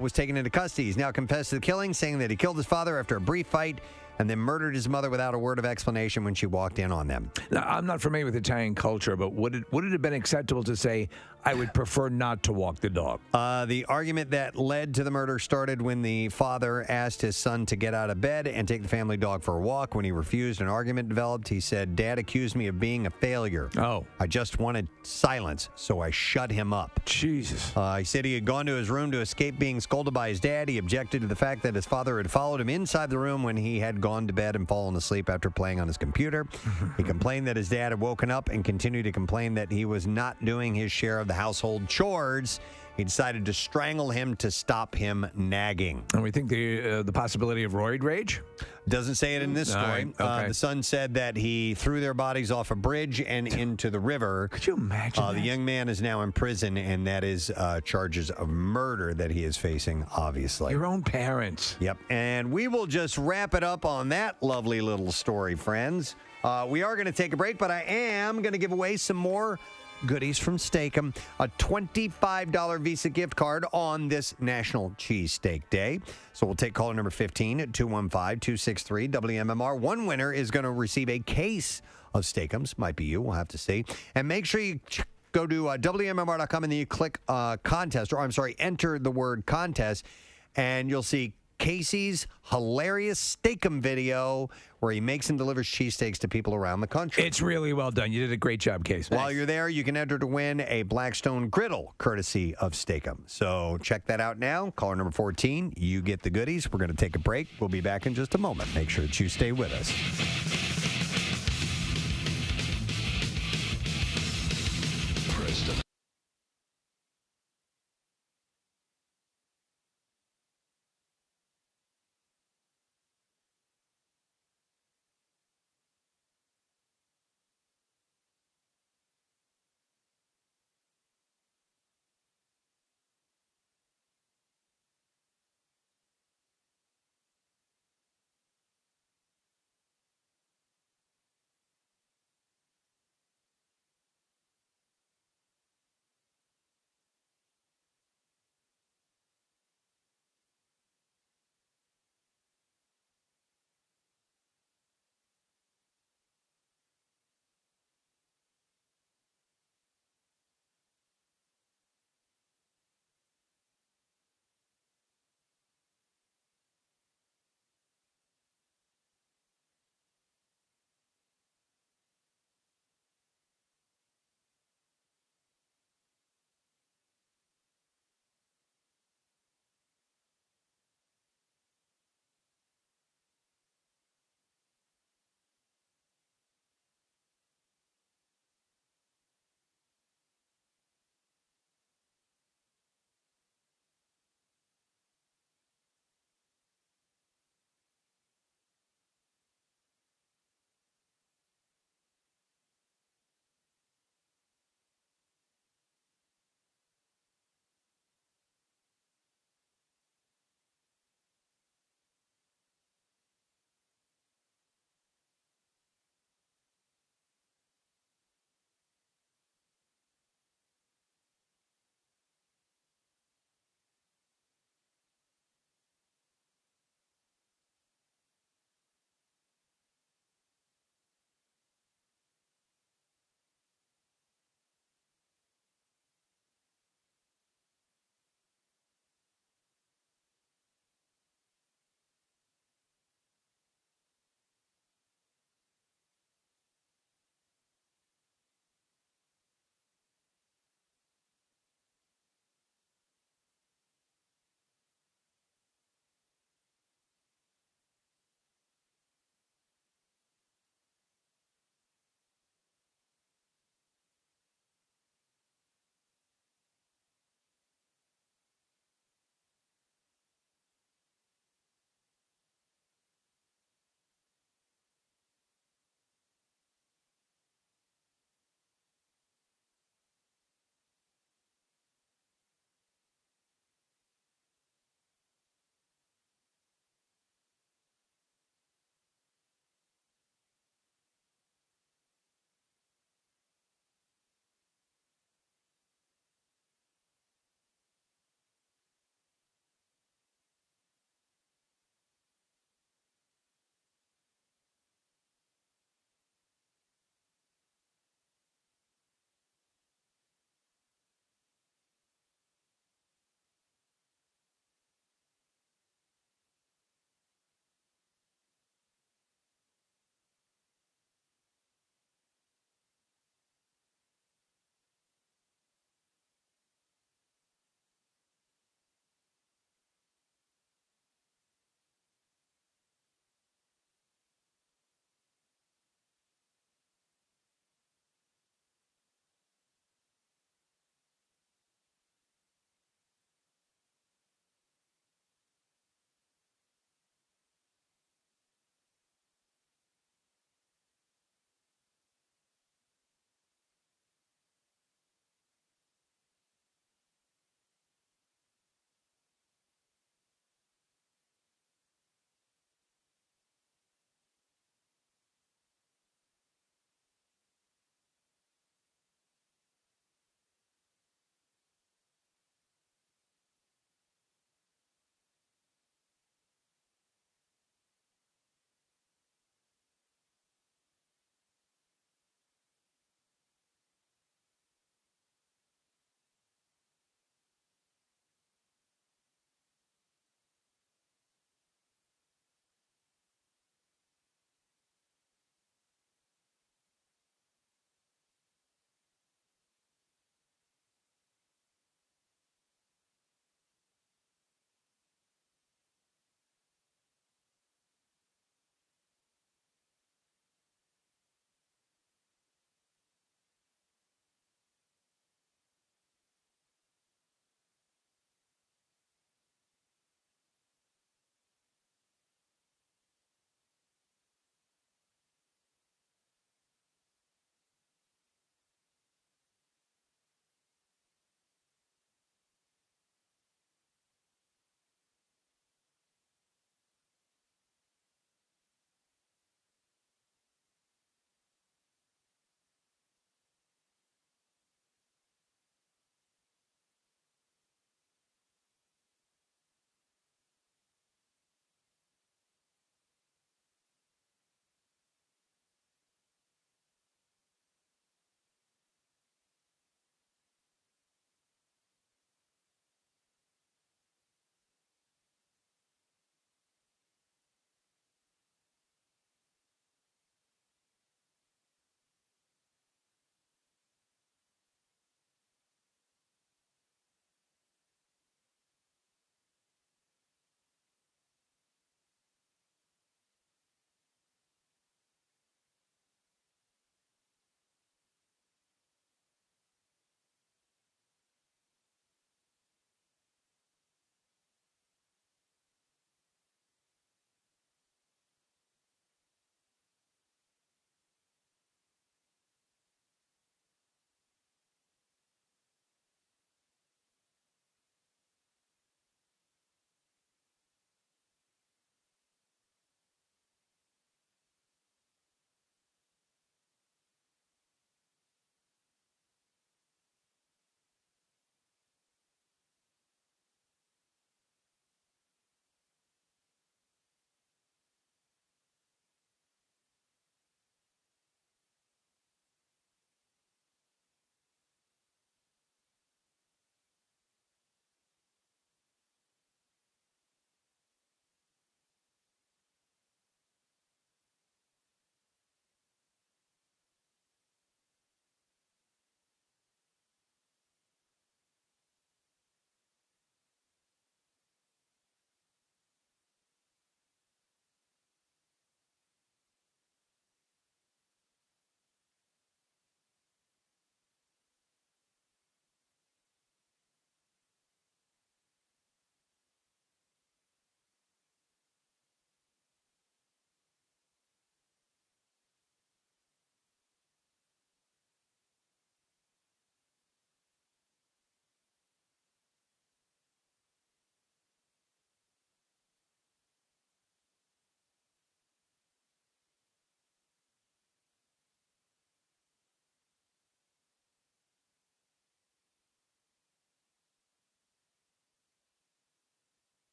was taken into custody. He's now confessed to the killing, saying that he killed his father after a brief fight and then murdered his mother without a word of explanation when she walked in on them. Now, I'm not familiar with Italian culture, but would it have been acceptable to say, I would prefer not to walk the dog? The argument that led to the murder started when the father asked his son to get out of bed and take the family dog for a walk. When he refused, an argument developed. He said, Dad accused me of being a failure. Oh. I just wanted silence, so I shut him up. Jesus. He said he had gone to his room to escape being scolded by his dad. He objected to the fact that his father had followed him inside the room when he had gone to bed and fallen asleep after playing on his computer. He complained that his dad had woken up and continued to complain that he was not doing his share of the household chores. He decided to strangle him to stop him nagging. And we think the possibility of roid rage? Doesn't say it in this story. All right, okay. The son said that he threw their bodies off a bridge and into the river. Could you imagine The young man is now in prison, and that is charges of murder that he is facing, obviously. Your own parents. Yep. And we will just wrap it up on that lovely little story, friends. We are going to take a break, but I am going to give away some more goodies from Steakum, a $25 Visa gift card on this National Cheesesteak Day. So we'll take caller number 15 at 215-263-WMMR. One winner is going to receive a case of Steakums. Might be you. We'll have to see. And make sure you go to WMMR.com and then you click contest, or I'm sorry, enter the word contest, and you'll see Casey's hilarious Steakum video where he makes and delivers cheesesteaks to people around the country. It's really well done. You did a great job, Case. While you're there, you can enter to win a Blackstone griddle courtesy of Steakum. So check that out now. Caller number 14, you get the goodies. We're going to take a break. We'll be back in just a moment. Make sure that you stay with us. Preston.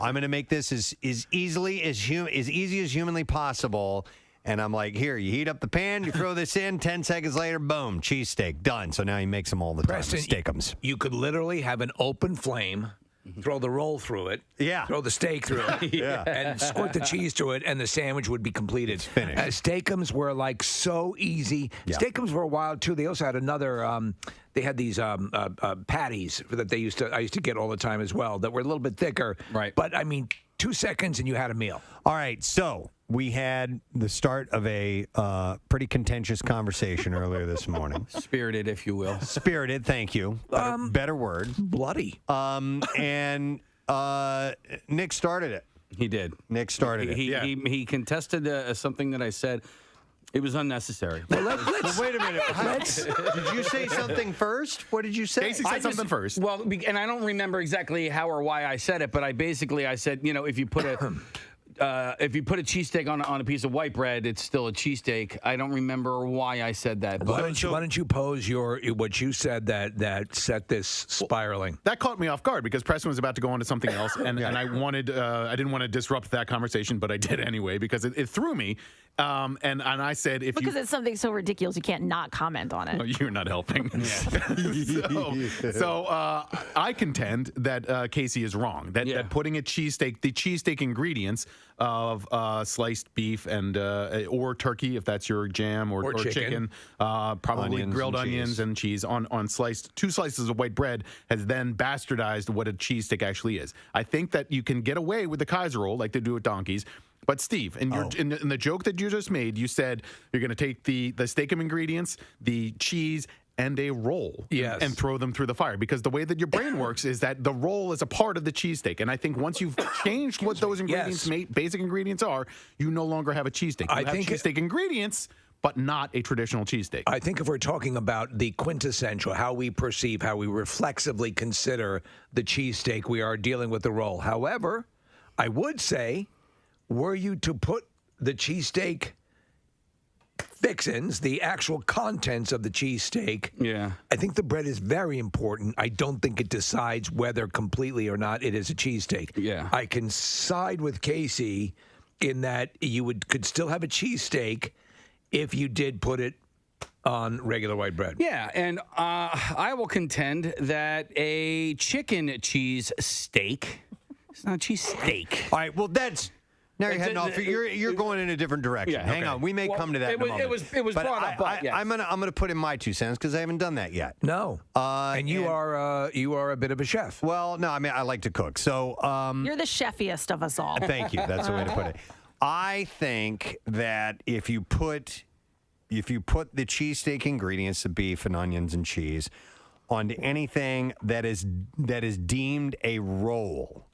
I'm going to make this as easy as humanly possible. And I'm like, here, you heat up the pan, you throw this in, 10 seconds later, boom, cheesesteak, done. So now he makes them all the time. Preston, Steakums. You could literally have an open flame, throw the roll through it, throw the steak through it, and squirt the cheese through it, and the sandwich would be completed. It's finished. Steakums were like so easy. Yeah. Steakums were wild too. They also had another. They had these patties that I used to get all the time as well that were a little bit thicker. Right. But I mean, 2 seconds and you had a meal. All right, so we had the start of a pretty contentious conversation earlier this morning. Spirited, if you will. Spirited, thank you. Better word. Bloody. And Nick started it. He did. Nick started it. He contested something that I said. It was unnecessary. Well, wait a minute. Did you say something first? What did you say? Casey said something first. Well, and I don't remember exactly how or why I said it, but I said, if you put a cheesesteak on a piece of white bread, it's still a cheesesteak. I don't remember why I said that. Why don't you pose what you said that set this spiraling? That caught me off guard because Preston was about to go on to something else, and I didn't want to disrupt that conversation, but I did anyway because it threw me. And I said, because it's something so ridiculous, you can't not comment on it. Oh, you're not helping. So I contend that Casey is wrong. That putting the cheesesteak ingredients of sliced beef and or turkey, if that's your jam, or chicken, probably Onions grilled and onions cheese. and cheese on sliced 2 slices of white bread has then bastardized what a cheesesteak actually is. I think that you can get away with the Kaiser roll like they do at Donkeys. But Steve, in the joke that you just made, you said you're going to take the steakum ingredients, the cheese, and a roll, and throw them through the fire. Because the way that your brain works is that the roll is a part of the cheesesteak, and I think once you've changed what those ingredients, basic ingredients are, you no longer have a cheesesteak. You have cheesesteak ingredients, but not a traditional cheesesteak. I think if we're talking about the quintessential, how we perceive, how we reflexively consider the cheesesteak, we are dealing with the roll. However, I would say, were you to put the cheesesteak fixins, the actual contents of the cheesesteak, I think the bread is very important. I don't think it decides whether completely or not it is a cheesesteak. Yeah. I can side with Casey in that you could still have a cheesesteak if you did put it on regular white bread. Yeah, and I will contend that a chicken cheese steak, it's not a cheese steak. All right, well, that's... Now you're heading off. You're going in a different direction. Yeah, Hang on. We may come to that in a moment. It was But brought up, but yes. I'm gonna put in my 2 cents because I haven't done that yet. No. And you are a bit of a chef. Well, no, I mean I like to cook. So You're the chefiest of us all. thank you. That's the way to put it. I think that if you put the cheesesteak ingredients, the beef and onions and cheese, onto anything that is deemed a roll,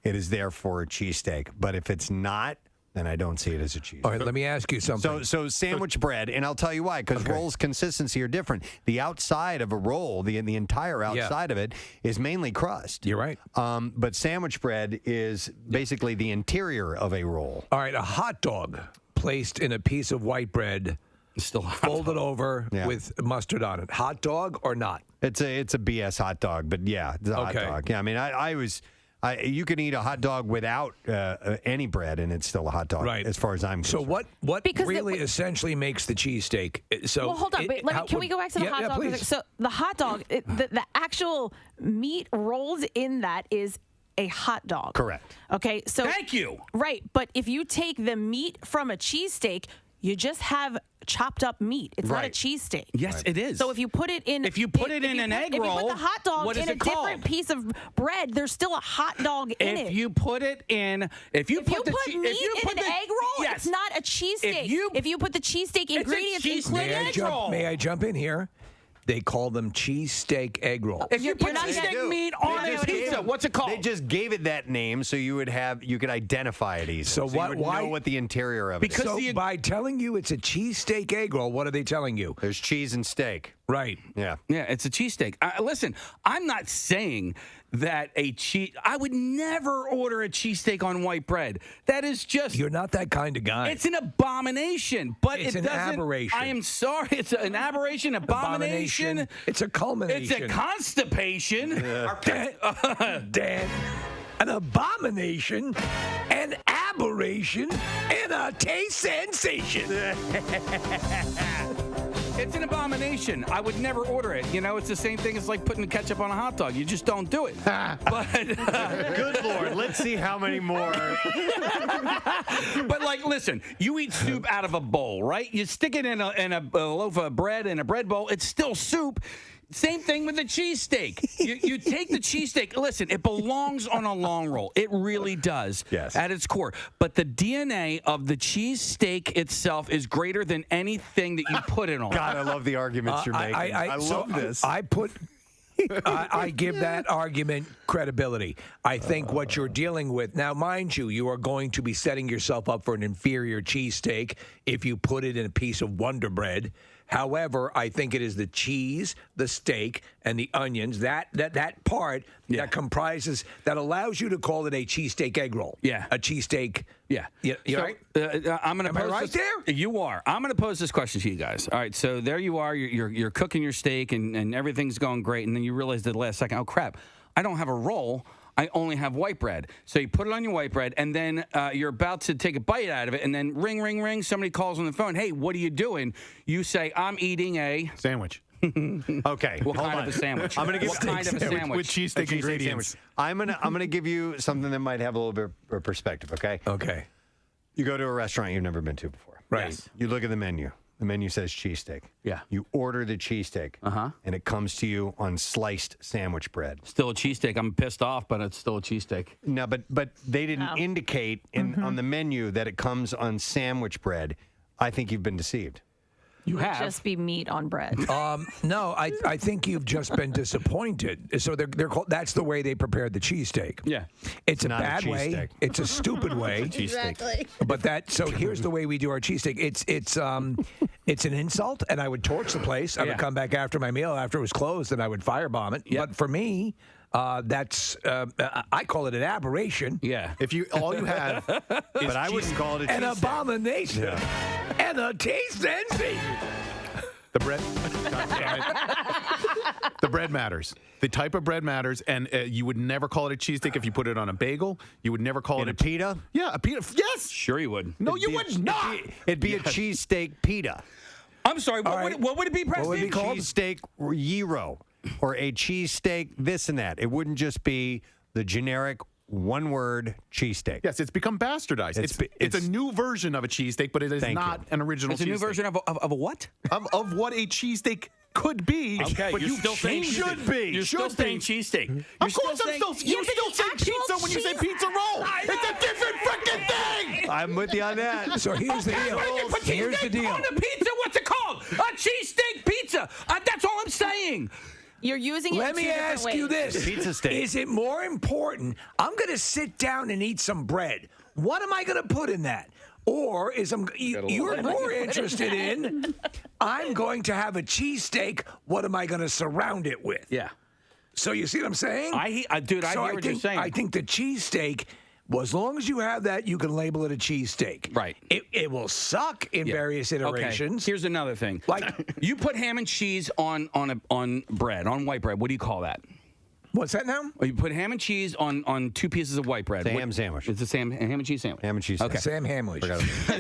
it is therefore a cheesesteak. But if it's not, then I don't see it as a cheesesteak. All right, let me ask you something. So sandwich bread, and I'll tell you why, because rolls' consistency are different. The outside of a roll, the entire outside of it, is mainly crust. You're right. But sandwich bread is basically the interior of a roll. All right, a hot dog placed in a piece of white bread, still folded over with mustard on it. Hot dog or not? It's a BS hot dog, but yeah, it's a hot dog. Yeah, I mean, you can eat a hot dog without any bread, and it's still a hot dog, right? As far as I'm concerned. So what really essentially makes the cheesesteak? So well, hold on. Can we go back to the hot dog? Please. So the hot dog, the actual meat rolled in that is a hot dog. Correct. Okay. So thank you. Right, but if you take the meat from a cheesesteak, you just have chopped up meat. It's not a cheesesteak. Yes, it is. So if you put it in, an egg roll, if you put the hot dog what is in a it called? different piece of bread, there's still a hot dog in it. If you put it in, if you put meat in an egg roll, yes. it's not a cheesesteak. If you put the cheesesteak ingredients, including May I jump in here? They call them cheesesteak egg roll. If you put cheesesteak meat on a pizza, what's it called? They just gave it that name so you could identify it easily. So you would know what the interior of it is. So by telling you it's a cheesesteak egg roll, what are they telling you? There's cheese and steak. Right. Yeah. Yeah, it's a cheesesteak. Listen, I'm not saying that I would never order a cheesesteak on white bread. That is just... You're not that kind of guy. It's an abomination, but it's it an aberration. I am sorry. It's an aberration, abomination. It's a culmination. It's a constipation. Dan. an abomination, an aberration, and a taste sensation. It's an abomination. I would never order it. You know, it's the same thing as like putting ketchup on a hot dog. You just don't do it. But Good Lord, let's see how many more. But like, listen, you eat soup out of a bowl, right? You stick it in a loaf of bread in a bread bowl. It's still soup. Same thing with the cheesesteak. You take the cheesesteak. Listen, it belongs on a long roll. It really does. Yes. At its core. But the DNA of the cheesesteak itself is greater than anything that you put it on. God, I love the arguments you're making. I love this. I give that argument credibility. I think what you're dealing with now, mind you, you are going to be setting yourself up for an inferior cheesesteak if you put it in a piece of Wonder Bread. However, I think it is the cheese, the steak, and the onions, that part that comprises, that allows you to call it a cheesesteak egg roll. Yeah. A cheesesteak. Yeah. You right? I'm going to pose right there? You are. I'm going to pose this question to you guys. All right, so there you are. You're cooking your steak, and everything's going great, and then you realize at the last second, oh, crap, I don't have a roll. I only have white bread. So you put it on your white bread, and then you're about to take a bite out of it, and then ring, ring, ring, somebody calls on the phone. Hey, what are you doing? You say, I'm eating a... Sandwich. Okay, What kind of a sandwich? I'm gonna give what kind of a sandwich? With cheesesteak ingredients. I'm gonna give you something that might have a little bit of perspective. Okay. Okay. You go to a restaurant you've never been to before. Right. Yes. You look at the menu. The menu says cheesesteak. Yeah. You order the cheesesteak. And it comes to you on sliced sandwich bread. Still a cheesesteak. I'm pissed off, but it's still a cheesesteak. No, but they didn't indicate on the menu that it comes on sandwich bread. I think you've been deceived. You It would have. just be meat on bread. No, I think you've just been disappointed. So they're called, that's the way they prepared the cheesesteak. Yeah. It's a not a bad way. cheesesteak. It's a stupid way. Exactly. But so here's the way we do our cheesesteak. It's an insult, and I would torch the place. I would come back after my meal after it was closed, and I would firebomb it. But for me, that's I call it an aberration. Yeah. If you all you have is But I wouldn't call it a An cheesesteak. abomination. And a taste sensation. the bread. The bread matters. The type of bread matters, and you would never call it a cheesesteak if you put it on a bagel. You would never call it a pita? Yeah, a pita. Yes. Sure you would. No, you would not. It'd be a cheesesteak pita. I'm sorry. What would it be, Preston? What would it be called? Cheesesteak gyro or a cheesesteak this and that. It wouldn't just be the generic one-word cheesesteak. Yes, it's become bastardized. It's a new version of a cheesesteak, but it is not an original It's a cheesesteak. new version of a what? Of what a cheesesteak could be. Okay, but you're you still saying should be. You're still saying cheesesteak. Of course, I'm still. You still say pizza when you say pizza roll. It's a different freaking thing. I'm with you on that. So here's the deal. Here's the deal. On a pizza, what's it called? A cheesesteak pizza. That's all I'm saying. You're using it Let in me two different ask you ways. this. Pizza steak. Is it more important? I'm going to sit down and eat some bread. What am I going to put in that? Or you're more interested in, I'm going to have a cheesesteak. What am I going to surround it with? Yeah. So you see what I'm saying? I hear what you're saying. I think the cheesesteak, well, as long as you have that, you can label it a cheesesteak. Right. It will suck in various iterations. Okay. Here's another thing. Like you put ham and cheese on bread, on white bread. What do you call that? What's that now? You put ham and cheese on two pieces of white bread. It's a ham sandwich. It's a ham and cheese sandwich. Ham and cheese Okay. Sam Hamwich.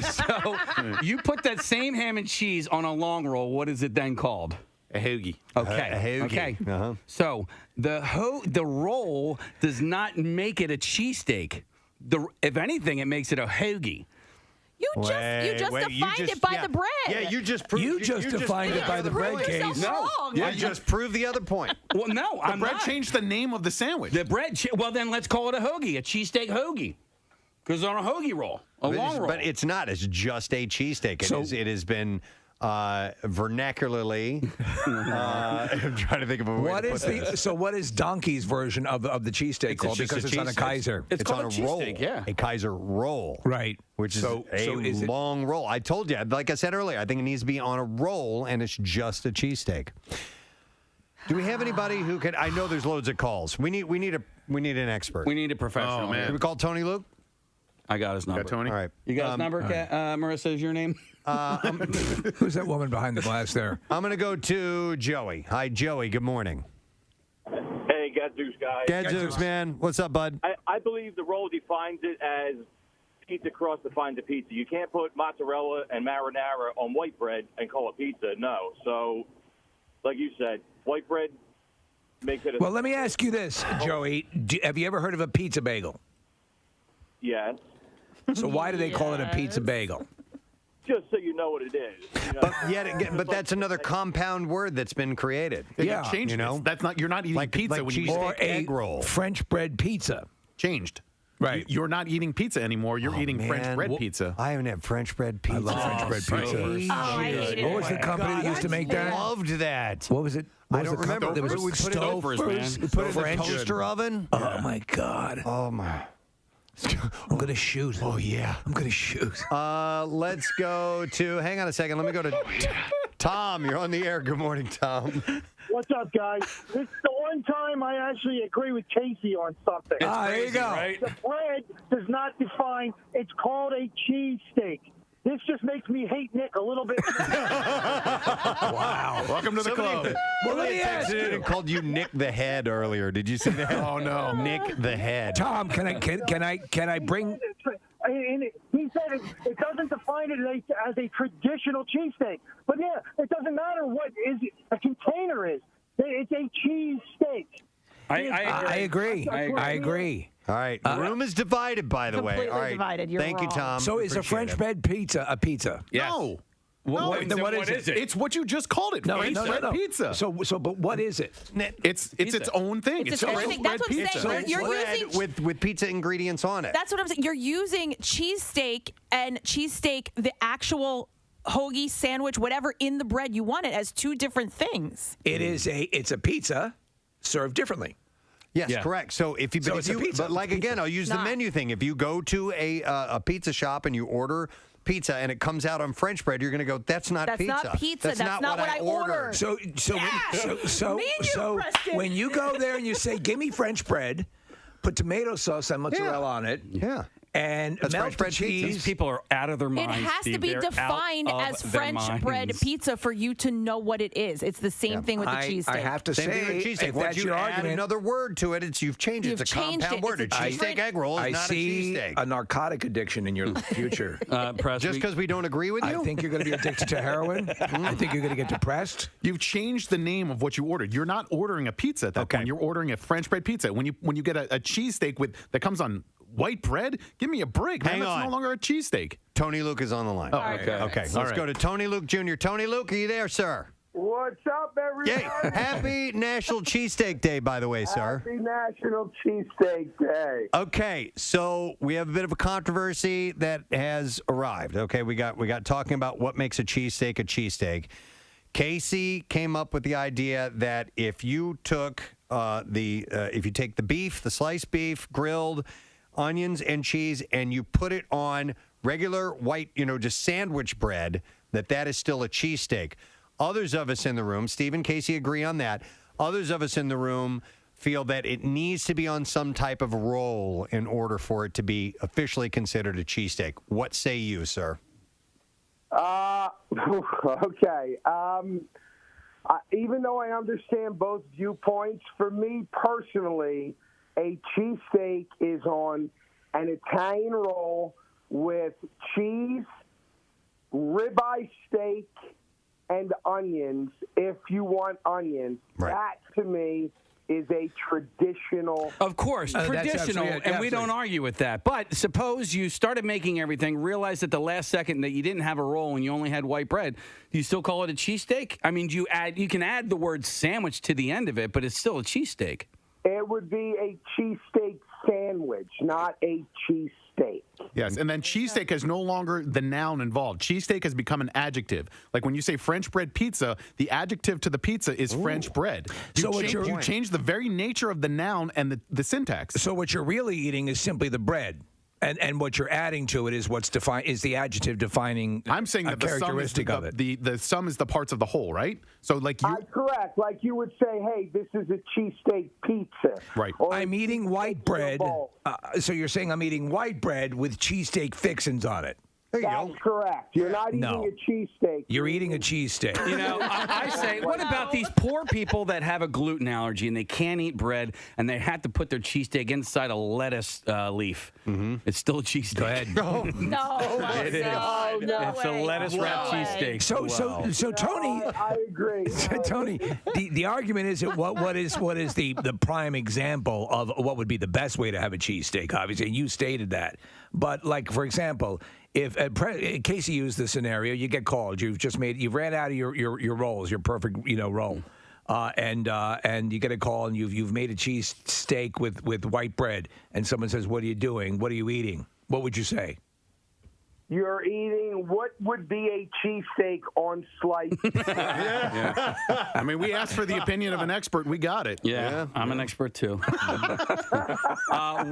So you put that same ham and cheese on a long roll. What is it then called? A hoagie. Okay. A hoagie. Okay. Uh-huh. So the roll does not make it a cheesesteak. If anything, it makes it a hoagie. You just defined it by the bread. Yeah, you just proved You just defined it by the bread case. No. You just proved the other point. Well, no, The bread changed the name of the sandwich. The bread. Well, then let's call it a hoagie, a cheesesteak hoagie, because on a hoagie roll, a long roll. But it's not. It's just a cheesesteak. It has been vernacularly. I'm trying to think of a way What to is put this. so? What is Donkey's version of the cheesesteak called? just Because a it's on a cheesesteak. Kaiser. It's on called a a roll. cheesesteak, yeah. A Kaiser roll. Right. Which is So is it- long roll. I told you, like I said earlier, I think it needs to be on a roll, and it's just a cheesesteak. Do we have anybody who can? I know there's loads of calls. We need an expert. We need a professional. Oh, man. Can we call Tony Luke? I got his number. Got Tony? All right. You got his number? Marissa is your name? Who's that woman behind the glass there? I'm going to go to Joey. Hi, Joey. Good morning. Hey, Gadzooks, guys. Gadzooks, man. What's up, bud? I I believe the role defines it as pizza crust defines a pizza. You can't put mozzarella and marinara on white bread and call it pizza. No. So, like you said, white bread makes it. Well, let me ask you this, Joey. Have you ever heard of a pizza bagel? Yes. So why do they call it a pizza bagel? Just so you know what it is. You know? But that's another compound word that's been created. Yeah. Changed it. That's not. You're not eating pizza when you Or eat a egg roll. French bread pizza. Changed. Right. You're not eating pizza anymore. You're eating French Man, bread pizza. I haven't had French bread pizza. I love French bread pizza. I hate it. What was the company that used to make that? Loved that. What was it? I don't remember. There was We put it in Stouffer's, man. We put it in the French. toaster oven. Oh my God. Oh my. I'm gonna shoot. Oh yeah. I'm gonna shoot. Let's go to. Hang on a second. Let me go to Tom. You're on the air. Good morning, Tom. What's up, guys? This is the one time I actually agree with Casey on something. There you go. Right? The bread does not define. It's called a cheesesteak. This just makes me hate Nick a little bit. Wow. Welcome to the club. Well, let me ask texted in and called you Nick the Head earlier. Did you see that? Oh no, Nick the Head. Tom, can I bring? And he said it doesn't define it as a traditional cheesesteak. But yeah, it doesn't matter what a container is. It's a cheesesteak. I agree. I agree. All right. The room is divided, by the way. Completely All right. divided. You're Thank you, wrong. Tom. So is a Appreciate French it. bread pizza a pizza? Yes. No. What, then what is it? It's what you just called it. French bread pizza. So, but what is it? It's its own thing. It's It's its own French thing. bread That's what I'm pizza. saying. You're bread using with pizza ingredients on it. That's what I'm saying. You're using cheesesteak and cheesesteak, the actual hoagie sandwich, whatever in the bread you want it as two different things. It's a pizza served differently. Yes, Yeah. correct. So if you, So but, it's if a you pizza. but like again, I'll use the Not. menu thing. If you go to a pizza shop and you order pizza and it comes out on French bread, you're going to go, that's not That's pizza. not pizza. That's not what I ordered. So Me and you, Preston. when you go there and you say, "Give me French bread," put tomato sauce and mozzarella on it. Yeah. And That's melt French bread the pizza. cheese. These people are out of their It minds. has to Steve. be They're defined out as of their French bread minds. pizza for you to know what it is. It's the same thing with the cheesesteak. I have to Same thing say, with cheesesteak. if Once that's you your add argument, another word to it, you've changed it. You've It's a changed compound it. word. A It's a cheesesteak different- egg roll is I not see a cheesesteak. a narcotic addiction in your future. Press, Just because we don't agree with you? I think you're going to be addicted to heroin. I think you're going to get depressed. You've changed the name of what you ordered. You're not ordering a pizza at that point. You're ordering a French bread pizza. When you get a cheesesteak that comes on white bread, give me a break. Man. Hang That's on. no longer a cheesesteak. Tony Luke is on the line. Oh, okay. Okay. All Let's right. go to Tony Luke Jr. Tony Luke, are you there, sir? What's up, everybody? Yay. Happy National Cheesesteak Day, by the way, sir. Happy National Cheesesteak Day. Okay, so we have a bit of a controversy that has arrived. Okay, we got talking about what makes a cheesesteak. Casey came up with the idea that if you took if you take the beef, the sliced beef, grilled, onions and cheese, and you put it on regular white, just sandwich bread, that is still a cheesesteak. Others of us in the room, Steve and Casey agree on that. Others of us in the room feel that it needs to be on some type of roll in order for it to be officially considered a cheesesteak. What say you, sir? Okay. Even though I understand both viewpoints, for me personally, a cheesesteak is on an Italian roll with cheese, ribeye steak, and onions, if you want onions. Right. That, to me, is a traditional. Of course, traditional, and we don't argue with that. But suppose you started making everything, realized at the last second that you didn't have a roll and you only had white bread. Do you still call it a cheesesteak? I mean, you can add the word sandwich to the end of it, but it's still a cheesesteak. It would be a cheesesteak sandwich, not a cheesesteak. Yes, and then cheesesteak is no longer the noun involved. Cheesesteak has become an adjective. Like when you say French bread pizza, the adjective to the pizza is French bread. You change the very nature of the noun and the syntax. So what you're really eating is simply the bread. And what you're adding to it is what's the adjective defining I'm saying a that the sum is characteristic of it. the sum is the parts of the whole, right? So like you correct. Like you would say, hey, this is a cheesesteak pizza. Right. I'm eating white bread. So you're saying I'm eating white bread with cheesesteak fixins on it. There you That's correct. You're not eating No. a cheesesteak. You're eating a cheesesteak. You know, I say, what about these poor people that have a gluten allergy and they can't eat bread and they have to put their cheesesteak inside a lettuce leaf? Mm-hmm. It's still a cheesesteak. Go ahead. No, It is. no, no It's a way. lettuce wrapped No way. cheesesteak. So Tony, I agree. so Tony, the argument is that what is the prime example of what would be the best way to have a cheesesteak? Obviously, and you stated that. But like for example, if Casey used the scenario, you get called. You've ran out of your rolls, your perfect roll, and you get a call and you've made a cheese steak with white bread, and someone says, "What are you doing? What are you eating?" What would you say? You're eating what would be a cheesesteak on slice. Yeah. I mean, we asked for the opinion of an expert. We got it. Yeah, I'm an expert too.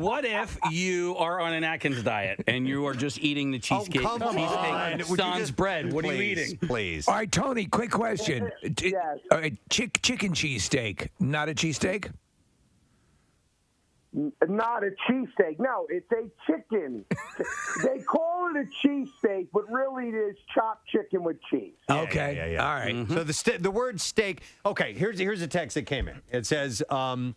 What if you are on an Atkins diet and you are just eating the cheesesteak? come on. Would you Sans just- bread. What are you Please, eating? Please. All right, Tony. Quick question. Yes. All right, chicken cheesesteak, not a cheesesteak. Not a cheesesteak. No, it's a chicken. They call it a cheesesteak, but really it is chopped chicken with cheese. Okay. All right. Mm-hmm. So the word steak. Okay, here's a text that came in. It says here,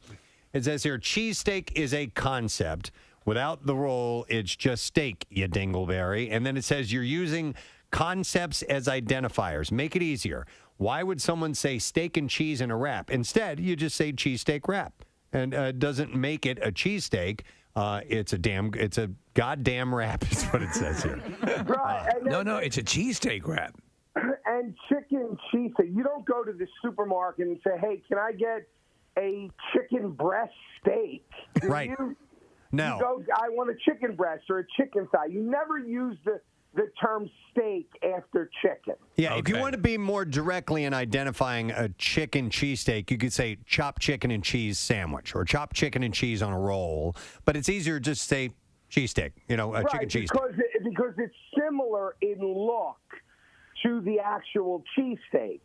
cheesesteak is a concept. Without the roll, it's just steak, you dingleberry. And then it says you're using concepts as identifiers. Make it easier. Why would someone say steak and cheese in a wrap? Instead, you just say cheesesteak wrap. And it doesn't make it a cheesesteak. It's a goddamn wrap, is what it says here. Right. No, it's a cheesesteak wrap. And chicken cheesesteak. You don't go to the supermarket and say, "Hey, can I get a chicken breast steak?" Do Right. You? No. You go, "I want a chicken breast or a chicken thigh." You never use the term steak after chicken. Yeah, if you want to be more directly in identifying a chicken cheesesteak, you could say chopped chicken and cheese sandwich or chopped chicken and cheese on a roll. But it's easier to just say cheesesteak, a chicken cheesesteak. Because it's similar in look to the actual cheesesteak,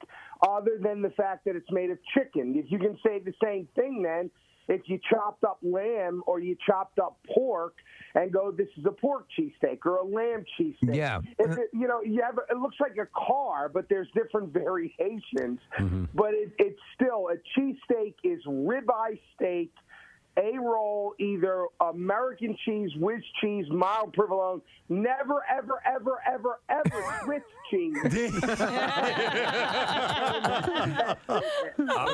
other than the fact that it's made of chicken. If you can say the same thing, then if you chopped up lamb or you chopped up pork and go, "This is a pork cheesesteak or a lamb cheesesteak." Yeah. It looks like a car, but there's different variations. Mm-hmm. But it's still, a cheesesteak is ribeye steak, a roll, either American cheese, Swiss cheese, mild provolone, never, ever, ever, ever, ever Swiss cheese.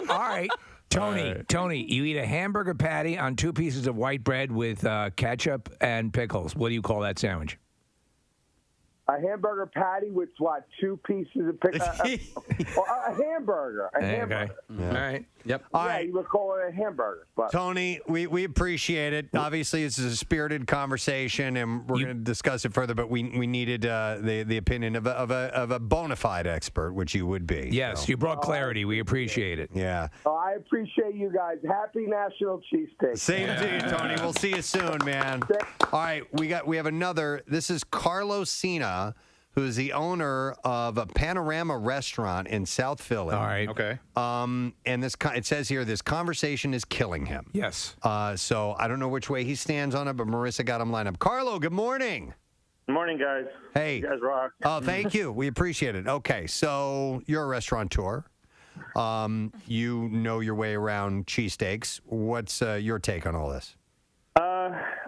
All right. Tony, you eat a hamburger patty on 2 pieces of white bread with ketchup and pickles. What do you call that sandwich? A hamburger patty with what? 2 pieces of a hamburger. A hamburger. All right. Yep. All Yeah, right. you would call it a hamburger. But Tony, we appreciate it. Obviously, it's a spirited conversation, and we're going to discuss it further. But we needed the opinion of a bona fide expert, which you would be. Yes, you brought clarity. We appreciate it. Yeah. I appreciate you guys. Happy National Cheesesteak. Same to you, Tony. We'll see you soon, man. All right, we have another. This is Carlos Sina, who is the owner of a Panorama restaurant in South Philly. All right. Okay. And it says here, this conversation is killing him. Yes. So I don't know which way he stands on it, but Marissa got him lined up. Carlo, good morning. Good morning, guys. Hey. You guys rock. Oh, thank you. We appreciate it. Okay, so you're a restaurateur. You know your way around cheesesteaks. What's your take on all this?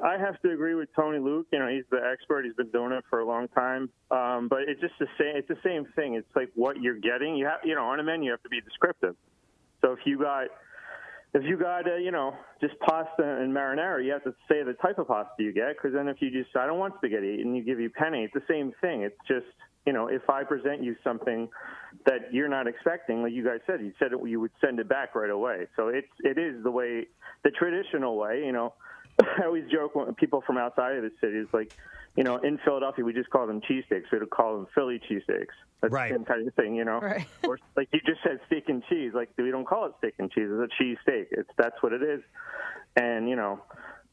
I have to agree with Tony Luke. He's the expert. He's been doing it for a long time. But it's just the same. It's the same thing. It's like what you're getting. You have, on a menu, you have to be descriptive. So if you got, just pasta and marinara, you have to say the type of pasta you get. Because then if you just, I don't want spaghetti, and you give you penne, it's the same thing. It's just, if I present you something that you're not expecting, like you guys said, you would send it back right away. So it is the way, the traditional way. I always joke when people from outside of the city is like, in Philadelphia, we just call them cheesesteaks. We would call them Philly cheesesteaks. That's right. the same kind of thing, Right. Or like you just said, steak and cheese. Like we don't call it steak and cheese. It's a cheesesteak. That's what it is. And,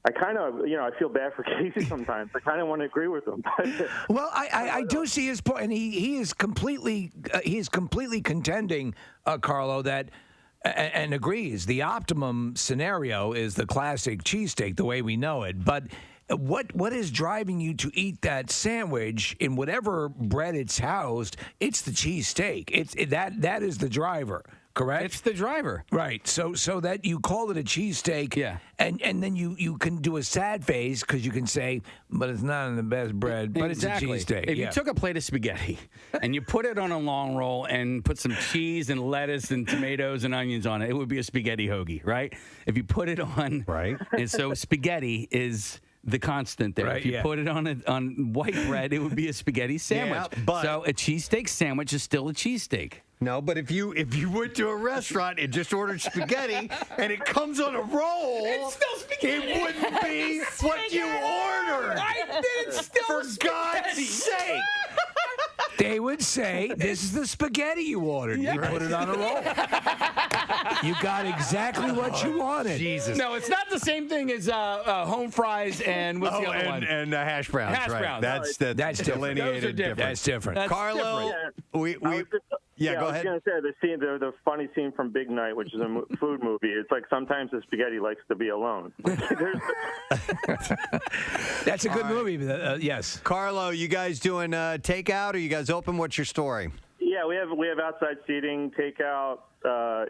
I kind of, I feel bad for Casey sometimes. I kind of want to agree with him. Well, I do see his point, and he is completely contending, Carlo, that and agrees the optimum scenario is the classic cheesesteak, the way we know it. But what is driving you to eat that sandwich in whatever bread it's housed? It's the cheesesteak. That is the driver. Correct. It's the driver, right? So that you call it a cheesesteak, yeah, and then you can do a sad face because you can say, but it's not in the best bread, but exactly. It's a cheesesteak. If you took a plate of spaghetti and you put it on a long roll and put some cheese and lettuce and tomatoes and onions on it, it would be a spaghetti hoagie, right? If you put it on, right, and so spaghetti is the constant there. Right, if you put it on white bread, it would be a spaghetti sandwich. Yeah, but so a cheesesteak sandwich is still a cheesesteak. No, but if you went to a restaurant and just ordered spaghetti and it comes on a roll, It's still spaghetti. it wouldn't be what you ordered. It's still For God's spaghetti. sake. They would say, this is the spaghetti you ordered. You put it on a roll. You got exactly what you wanted. Jesus. No, it's not the same thing as home fries and what's the other one? And hash browns. Hash right. browns. That's different. delineated Those are different. That's different. Carlo, we Yeah, go I was ahead. going to say the funny scene from Big Night, which is a food movie. It's like sometimes the spaghetti likes to be alone. That's a good movie. Yes. Carlo, you guys doing takeout? Are you guys open? What's your story? Yeah, we have outside seating, takeout,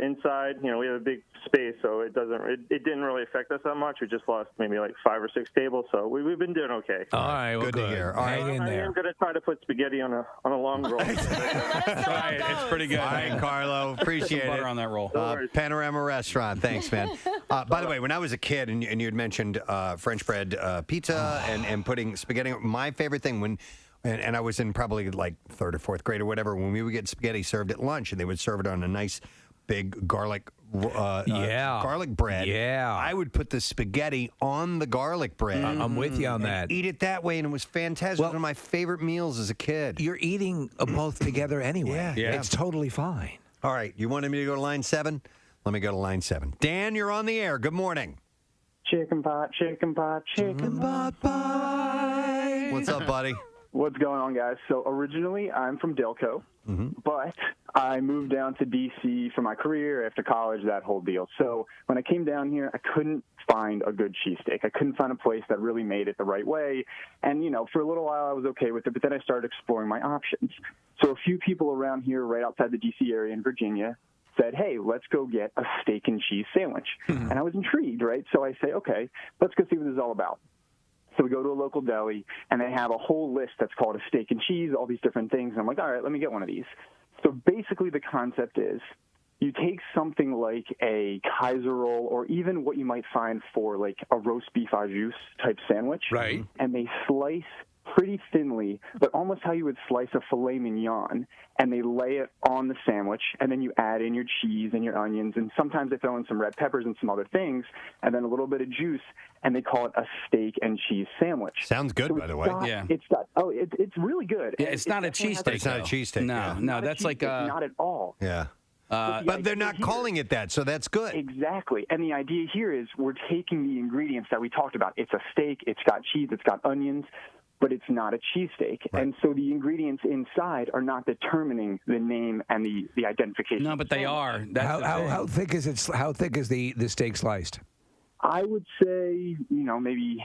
inside. You know, we have a big space, so it didn't really affect us that much. We just lost maybe like 5 or 6 tables, so we've been doing okay. All right, well, Good to hear. All Hang right. in I there. am going to try to put spaghetti on a long roll. Right, it's pretty good. All right, Carlo, appreciate Butter it. on that roll. Panorama Restaurant. Thanks, man. By the way, when I was a kid and you had mentioned French bread pizza and putting spaghetti, my favorite thing and I was in probably like 3rd or 4th grade or whatever, when we would get spaghetti served at lunch and they would serve it on a nice big garlic bread. Yeah. I would put the spaghetti on the garlic bread. I'm with you on that. Eat it that way, and it was fantastic. It was one of my favorite meals as a kid. You're eating both together anyway. Yeah. It's totally fine. All right, you wanted me to go to line 7? Let me go to line 7. Dan, you're on the air. Good morning. Chicken pot, chicken pot, chicken pot pie. What's up, buddy? What's going on, guys? So originally, I'm from Delco, but I moved down to D.C. for my career after college, that whole deal. So when I came down here, I couldn't find a good cheesesteak. I couldn't find a place that really made it the right way. And, you know, for a little while, I was okay with it, but then I started exploring my options. So a few people around here right outside the D.C. area in Virginia said, hey, let's go get a steak and cheese sandwich. And I was intrigued, right? So I say, okay, let's go see what this is all about. So we go to a local deli, and they have a whole list that's called a steak and cheese, all these different things. And I'm like, all right, let me get one of these. So basically the concept is you take something like a Kaiser roll or even what you might find for like a roast beef au jus type sandwich. Right. And they slice pretty thinly, but almost how you would slice a filet mignon, and they lay it on the sandwich, and then you add in your cheese and your onions, and sometimes they throw in some red peppers and some other things, and then a little bit of juice, and they call it a steak and cheese sandwich. Sounds good, So by the way. It's really good. Yeah, it's not a cheesesteak. It's not a cheesesteak. No, yeah. no, that's like not at all. Yeah. The But they're idea not here- calling it that, so that's good. Exactly. And the idea here is we're taking the ingredients that we talked about. It's a steak, it's got cheese, it's got onions, but it's not a cheesesteak. Right. And so the ingredients inside are not determining the name and the identification. No, but they are. That's the thing. How thick is it? How thick is the steak sliced? I would say, maybe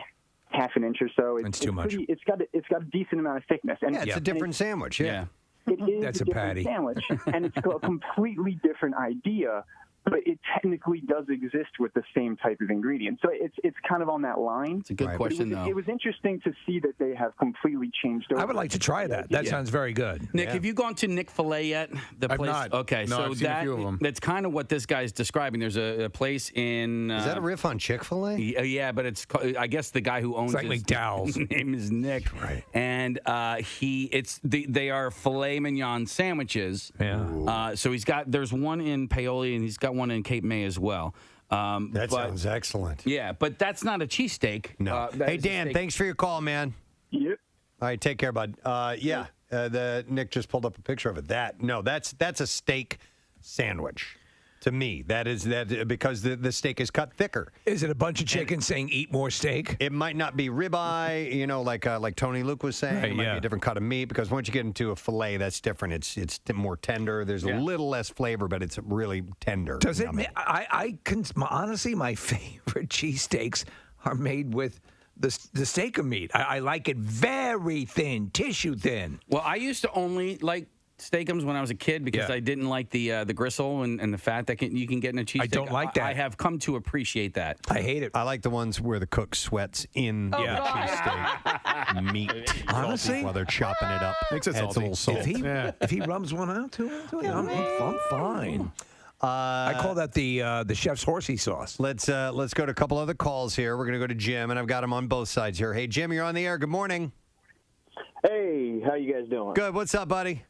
half an inch or so. That's too much. It's got a decent amount of thickness. And Yeah, it's a different sandwich. Yeah. It is That's a different patty. sandwich, and it's a completely different idea, but it technically does exist with the same type of ingredients. So it's kind of on that line. It's a good question, though. It was interesting to see that they have completely changed over. I would like to try that. That sounds very good. Nick, have you gone to Nick-fil-A yet? The I've place. not. Okay, No, so I've seen a few of them. that's kind of what this guy's describing. There's a place in. Is that a riff on Chick-fil-A? Yeah, but it's. I guess the guy who owns It's like his McDowell's. His name is Nick. Right. And they are filet mignon sandwiches. Yeah. So there's one in Paoli and he's got one in Cape May as well. That sounds excellent. Yeah, but that's not a cheesesteak. No. Hey, Dan, thanks for your call, man. Yep. All right, take care, bud. Nick just pulled up a picture of it. That's a steak sandwich. To me, that is because the steak is cut thicker. Is it a bunch of chickens saying eat more steak? It might not be ribeye, like Tony Luke was saying. Right, it might yeah. be a different cut of meat because once you get into a fillet, that's different. It's more tender. There's a little less flavor, but it's really tender. Does it? Honestly, my favorite cheesesteaks are made with the steak of meat. I like it very thin, tissue thin. Well, I used to only like steakums when I was a kid because I didn't like the gristle and the fat that you can get in a cheesesteak. I don't like that. I have come to appreciate that. I hate it. I like the ones where the cook sweats in the cheesesteak meat. Honestly, while they're chopping it up, Makes it adds a salty. little salt. If he rubs one out too, I'm fine. I call that the chef's horsey sauce. Let's go to a couple other calls here. We're going to go to Jim, and I've got him on both sides here. Hey, Jim, you're on the air. Good morning. Hey, how you guys doing? Good. What's up, buddy?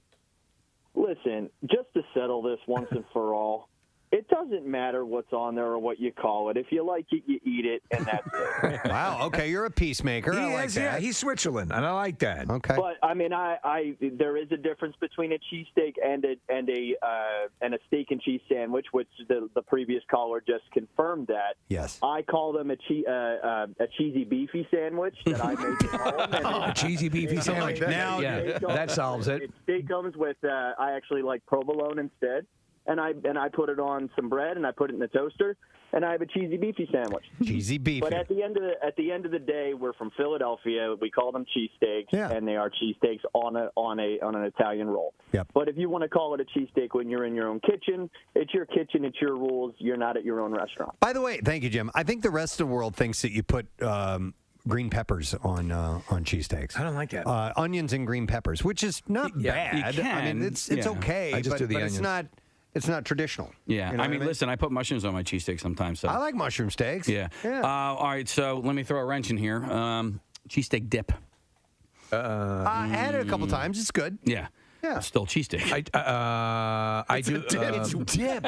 Listen, just to settle this once and for all, it doesn't matter what's on there or what you call it. If you like it, you eat it, and that's it. Wow. Okay, you're a peacemaker. I like that. Yeah, he's Switzerland, and I like that. Okay. But I mean, there is a difference between a cheesesteak and a steak and cheese sandwich, which the previous caller just confirmed that. Yes. I call them a cheesy beefy sandwich that I make at home. A cheesy beefy sandwich. Now, that solves it. Steak comes with I actually like provolone instead. And I put it on some bread, and I put it in the toaster, and I have a cheesy beefy sandwich. Cheesy beefy. But at the end of the day, we're from Philadelphia. We call them cheesesteaks, and they are cheesesteaks on an Italian roll. Yep. But if you want to call it a cheesesteak when you're in your own kitchen, it's your kitchen, it's your rules. You're not at your own restaurant. By the way, thank you, Jim. I think the rest of the world thinks that you put green peppers on cheesesteaks. I don't like that. Onions and green peppers, which is not bad. You can. I mean, it's okay. I just do the but onions. It's not traditional. Yeah, You know I what mean, listen, I put mushrooms on my cheesesteak sometimes. So I like mushroom steaks. yeah. All right, so let me throw a wrench in here. Cheesesteak dip. I had it a couple times. It's good. Yeah. Yeah. It's still cheesesteak. I do. It's dip.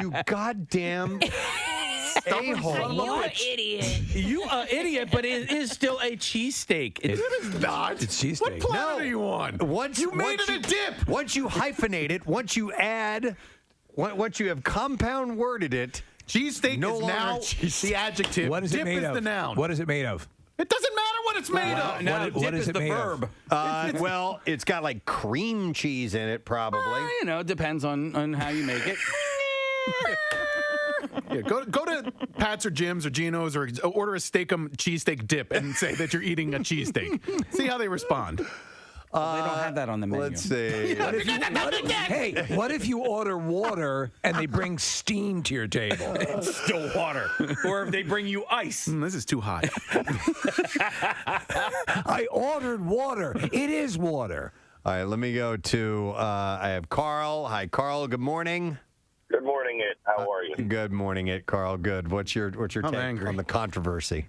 You goddamn a-hole. You're an idiot. You are idiot, but it is still a cheesesteak. It is not. It's cheesesteak. What planet are you on? You made it a dip. Once you hyphenate it, once you have compound worded it, cheesesteak no is longer now the adjective. What is dip it made is of? the noun. What is it made of? It doesn't matter what it's made of. No, what dip is is it the made of? verb. well, it's got like cream cheese in it, probably. It depends on how you make it. Yeah, go to Pat's or Jim's or Gino's or order a steakum cheesesteak dip and say that you're eating a cheesesteak. See how they respond. They don't have that on the menu. Let's see. What if you order water and they bring steam to your table? It's still water. Or if they bring you ice. This is too hot. I ordered water. It is water. All right, let me go to. I have Carl. Hi, Carl. Good morning. Good morning, It. How are you? Good morning, It. Carl. Good. What's your take on the controversy?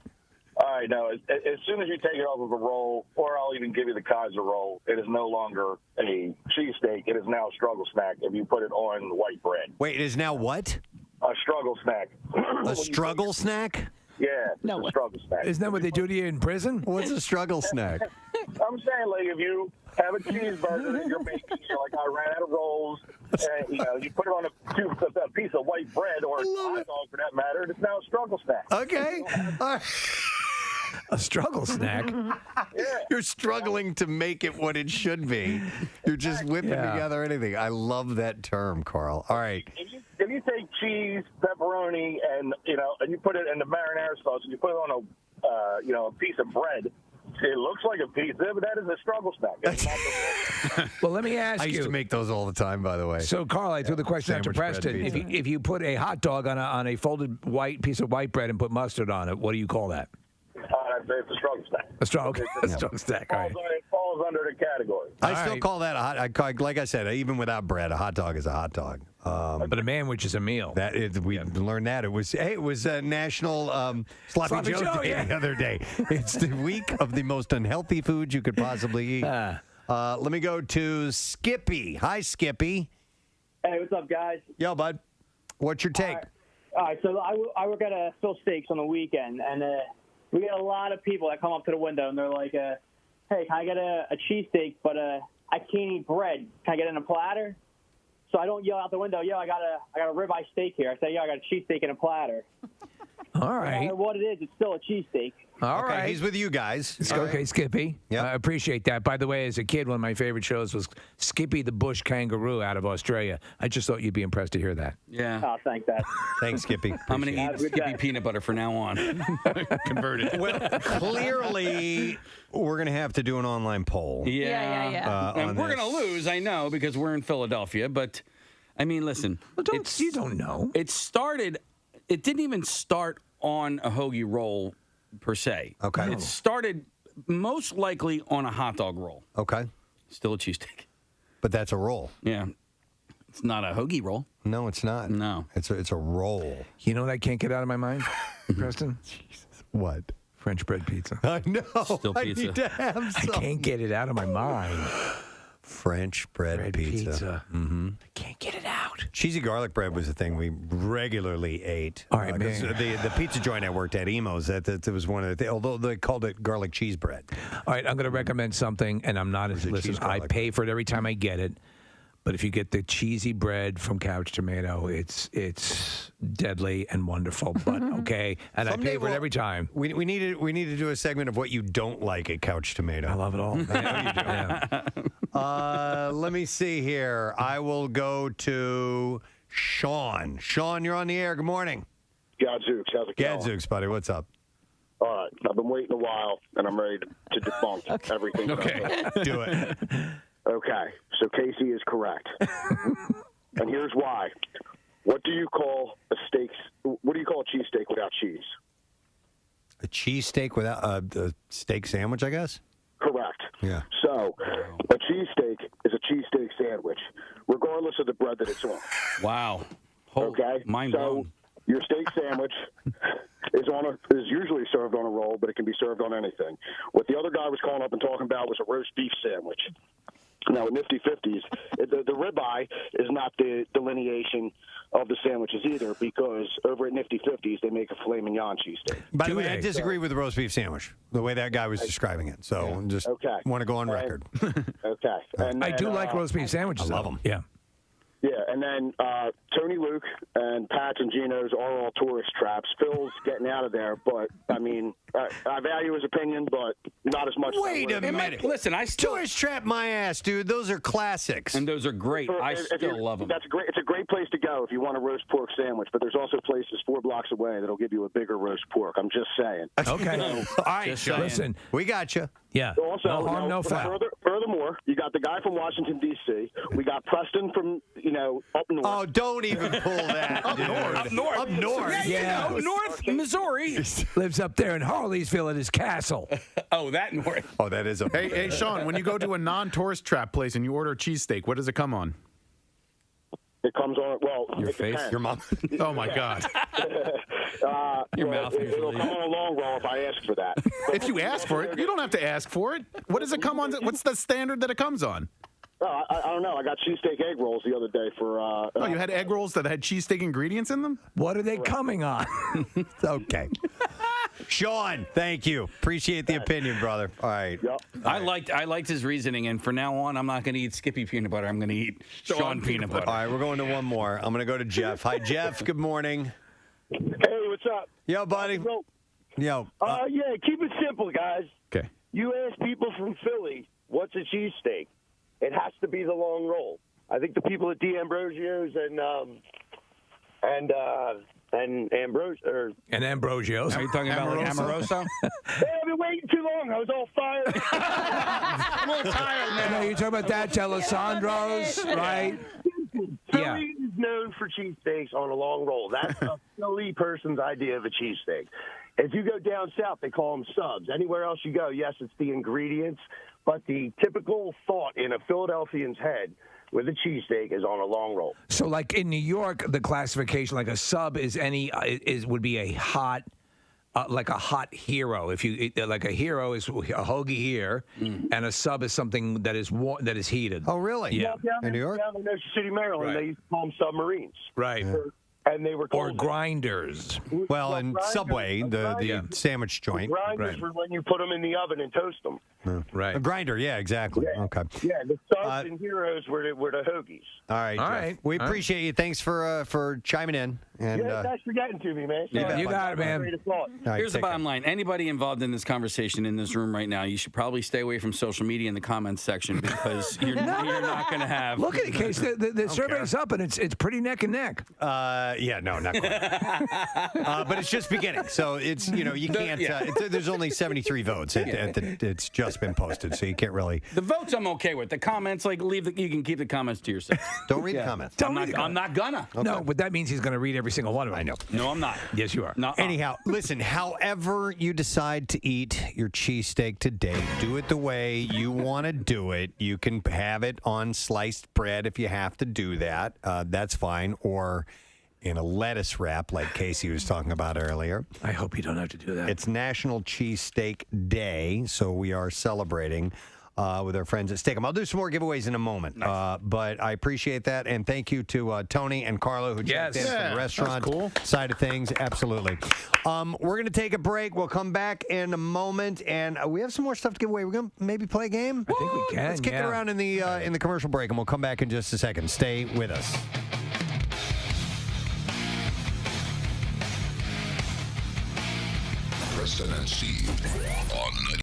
All right, no. As soon as you take it off of a roll, or I'll even give you the Kaiser roll, it is no longer a cheesesteak. It is now a struggle snack if you put it on white bread. Wait, it is now what? A struggle snack. A struggle snack? Yeah, it's a struggle snack. Isn't that what they do to you in prison? What's a struggle snack? I'm saying, like, if you have a cheeseburger that you're making, you're like, I ran out of rolls, and, you put it on a piece of white bread or a hot dog for that matter, and it's now a struggle snack. Okay. A struggle snack? Yeah. You're struggling to make it what it should be. You're just whipping together anything. I love that term, Carl. All right. If you take cheese, pepperoni, and you put it in the marinara sauce, and you put it on a piece of bread, it looks like a pizza, but that is a struggle snack. It's not the Well, let me ask I you. used to make those all the time, by the way. So, Carl, I threw the question out to Sandwich bread Preston. pizza. If you put a hot dog on a folded white piece of white bread and put mustard on it, what do you call that? it's a struggle snack. A strong snack. All right. It falls under the category. I still call that a hot. Like I said, even without bread, a hot dog is a hot dog. But a manwich is a meal. That is, we learned that. It was National Sloppy Joe Day the other day. It's the week of the most unhealthy foods you could possibly eat. Let me go to Skippy. Hi, Skippy. Hey, what's up, guys? Yo, bud. What's your take? All right, so I work at Phil Steaks on the weekend, and we get a lot of people that come up to the window, and they're like, hey, can I get a cheesesteak, but I can't eat bread. Can I get it in a platter? So I don't yell out the window, "Yo, I got a ribeye steak here." I say, "Yo, I got a cheesesteak in a platter." All No right. matter what it is, it's still a cheesesteak. All Okay, right. he's with you guys. Okay, Skippy. Yep. I appreciate that. By the way, as a kid, one of my favorite shows was Skippy the Bush Kangaroo out of Australia. I just thought you'd be impressed to hear that. Yeah. Oh, thank that. Thanks, Skippy. I'm going to Have eat a good Skippy day. peanut butter from now on. Converted. Well, clearly, we're going to have to do an online poll. Yeah. And we're this. going to lose, I know, because we're in Philadelphia. But, I mean, listen. Well, you don't know. It didn't even start on a hoagie roll, per se. Okay. It started most likely on a hot dog roll. Okay. Still a cheesesteak. But that's a roll. Yeah. It's not a hoagie roll. No, it's not. No. It's a roll. You know what I can't get out of my mind, Preston? What? French bread pizza. I know. Still I pizza. need to have I some. can't get it out of my mind. French bread pizza. Mm-hmm. I can't get it out. Cheesy garlic bread was a thing we regularly ate. All right, 'cause man. The pizza joint I worked at, Emo's, that was one of the although they called it garlic cheese bread. All right, I'm going to recommend something, and I'm not as it listen. cheese I garlic pay for it every time I get it, but if you get the cheesy bread from Couch Tomato, it's deadly and wonderful. But okay, and I Someday pay for it every time. We need to do a segment of what you don't like at Couch Tomato. I love it all. I know you do. Yeah. Let me see here. I will go to Sean. Sean, you're on the air. Good morning. Gadzooks, how's it going? Gadzooks, buddy. What's up? All right, I've been waiting a while, and I'm ready to debunk everything. Okay. Do it. Okay, so Casey is correct. And here's why. What do you call a cheesesteak without cheese? A cheesesteak without a steak sandwich, I guess? Correct. Yeah. So, a cheesesteak is a cheesesteak sandwich, regardless of the bread that it's on. Wow. Okay? Mind so, blown. your steak sandwich is usually served on a roll, but it can be served on anything. What the other guy was calling up and talking about was a roast beef sandwich. Now, with Nifty 50s, the ribeye is not the delineation of the sandwiches either, because over at Nifty 50s, they make a filet mignon cheesesteak. By the way, I disagree with the roast beef sandwich, the way that guy was describing it. So just want to go on record. Okay. And I then, do like roast beef sandwiches. I love though. them. Yeah. Yeah, and then Tony Luke and Pat's and Gino's are all tourist traps. Phil's getting out of there, but, I mean, I value his opinion, but not as much. Wait a minute. Listen, I still... Tourist trap my ass, dude. Those are classics. And those are great. I still love them. It's a great place to go if you want a roast pork sandwich, but there's also places 4 blocks away that'll give you a bigger roast pork. I'm just saying. Okay. All right. Listen, we got you. Yeah. Also, no harm, no foul. Furthermore, you got the guy from Washington, D.C. We got Preston from, up north. Oh, don't even pull that. Up north. Up north. Yeah. North Missouri. Lives up there in Harleysville at his castle. Oh, that north. Oh, that is a... Hey, Sean, when you go to a non-tourist trap place and you order a cheesesteak, what does it come on? It comes on, your face? depends. Your mom. Oh, my God. Your mouth It'll usually. come on a long roll if I ask for that. If you ask for it, you don't have to ask for it. What does it come on? What's the standard that it comes on? I don't know. I got cheesesteak egg rolls the other day for... Oh, you had egg rolls that had cheesesteak ingredients in them? What are they coming on? Okay. Sean, thank you. Appreciate the opinion, brother. All right. Yep. I liked his reasoning, and from now on, I'm not going to eat Skippy peanut butter. I'm going to eat Sean peanut butter. All right, we're going to one more. I'm going to go to Jeff. Hi, Jeff. Good morning. Hey, what's up? Yo, buddy. Yo. Yeah, keep it simple, guys. Okay. You ask people from Philly, what's a cheesesteak? It has to be the long roll. I think the people at D'Ambrosio's and Ambrosio's. Are you talking about like Amoroso? Hey, I've been waiting too long. I was all fired. I'm all tired now. No, you're talking about that Alessandro's, right? Yeah. Philly is known for cheesesteaks on a long roll. That's a Philly person's idea of a cheesesteak. If you go down south, they call them subs. Anywhere else you go, yes, it's the ingredients, but the typical thought in a Philadelphian's head with a cheesesteak is on a long roll. So, like in New York, the classification, like a sub, would be a hot, like a hot hero. If you like a hero is a hoagie here, and a sub is something that is that is heated. Oh, really? Yeah. Down In New York? Down in Ocean City, Maryland, Right. they used to call them submarines. Right. and they were Or closing. grinders. Well, and grinders- Subway, the sandwich joint. Grinders were when you put them in the oven and toast them. Right. A grinder, yeah, exactly. Okay. Yeah, the subs and heroes were the hoagies. All right, Jeff. We appreciate you. Thanks for chiming in. And yeah, thanks for getting to me, man. You got it, man. Here's the bottom line. Anybody involved in this conversation in this room right now, you should probably stay away from social media in the comments section because you're not going to have... Look at it, Case. The survey's up, and it's pretty neck and neck. Yeah, no, not quite. But it's just beginning. So it's, you can't... there's only 73 votes. It's just been posted, so you can't really... The votes I'm okay with. The comments, you can keep the comments to yourself. Don't read the comments. I'm not gonna. Okay. No, but that means he's going to read every single one of them. I know. No, I'm not. Yes, you are. No. Anyhow, listen, however you decide to eat your cheesesteak today, do it the way you want to do it. You can have it on sliced bread if you have to do that. That's fine. Or in a lettuce wrap like Casey was talking about earlier. I hope you don't have to do that. It's National Cheesesteak Day, so we are celebrating with our friends at Steakum. I'll do some more giveaways in a moment, but I appreciate that, and thank you to Tony and Carlo who checked in from the restaurant side of things. Absolutely. We're going to take a break. We'll come back in a moment, and we have some more stuff to give away. We're going to maybe play a game. I think we can. Let's kick it around in the commercial break, and we'll come back in just a second. Stay with us. Preston and Steve on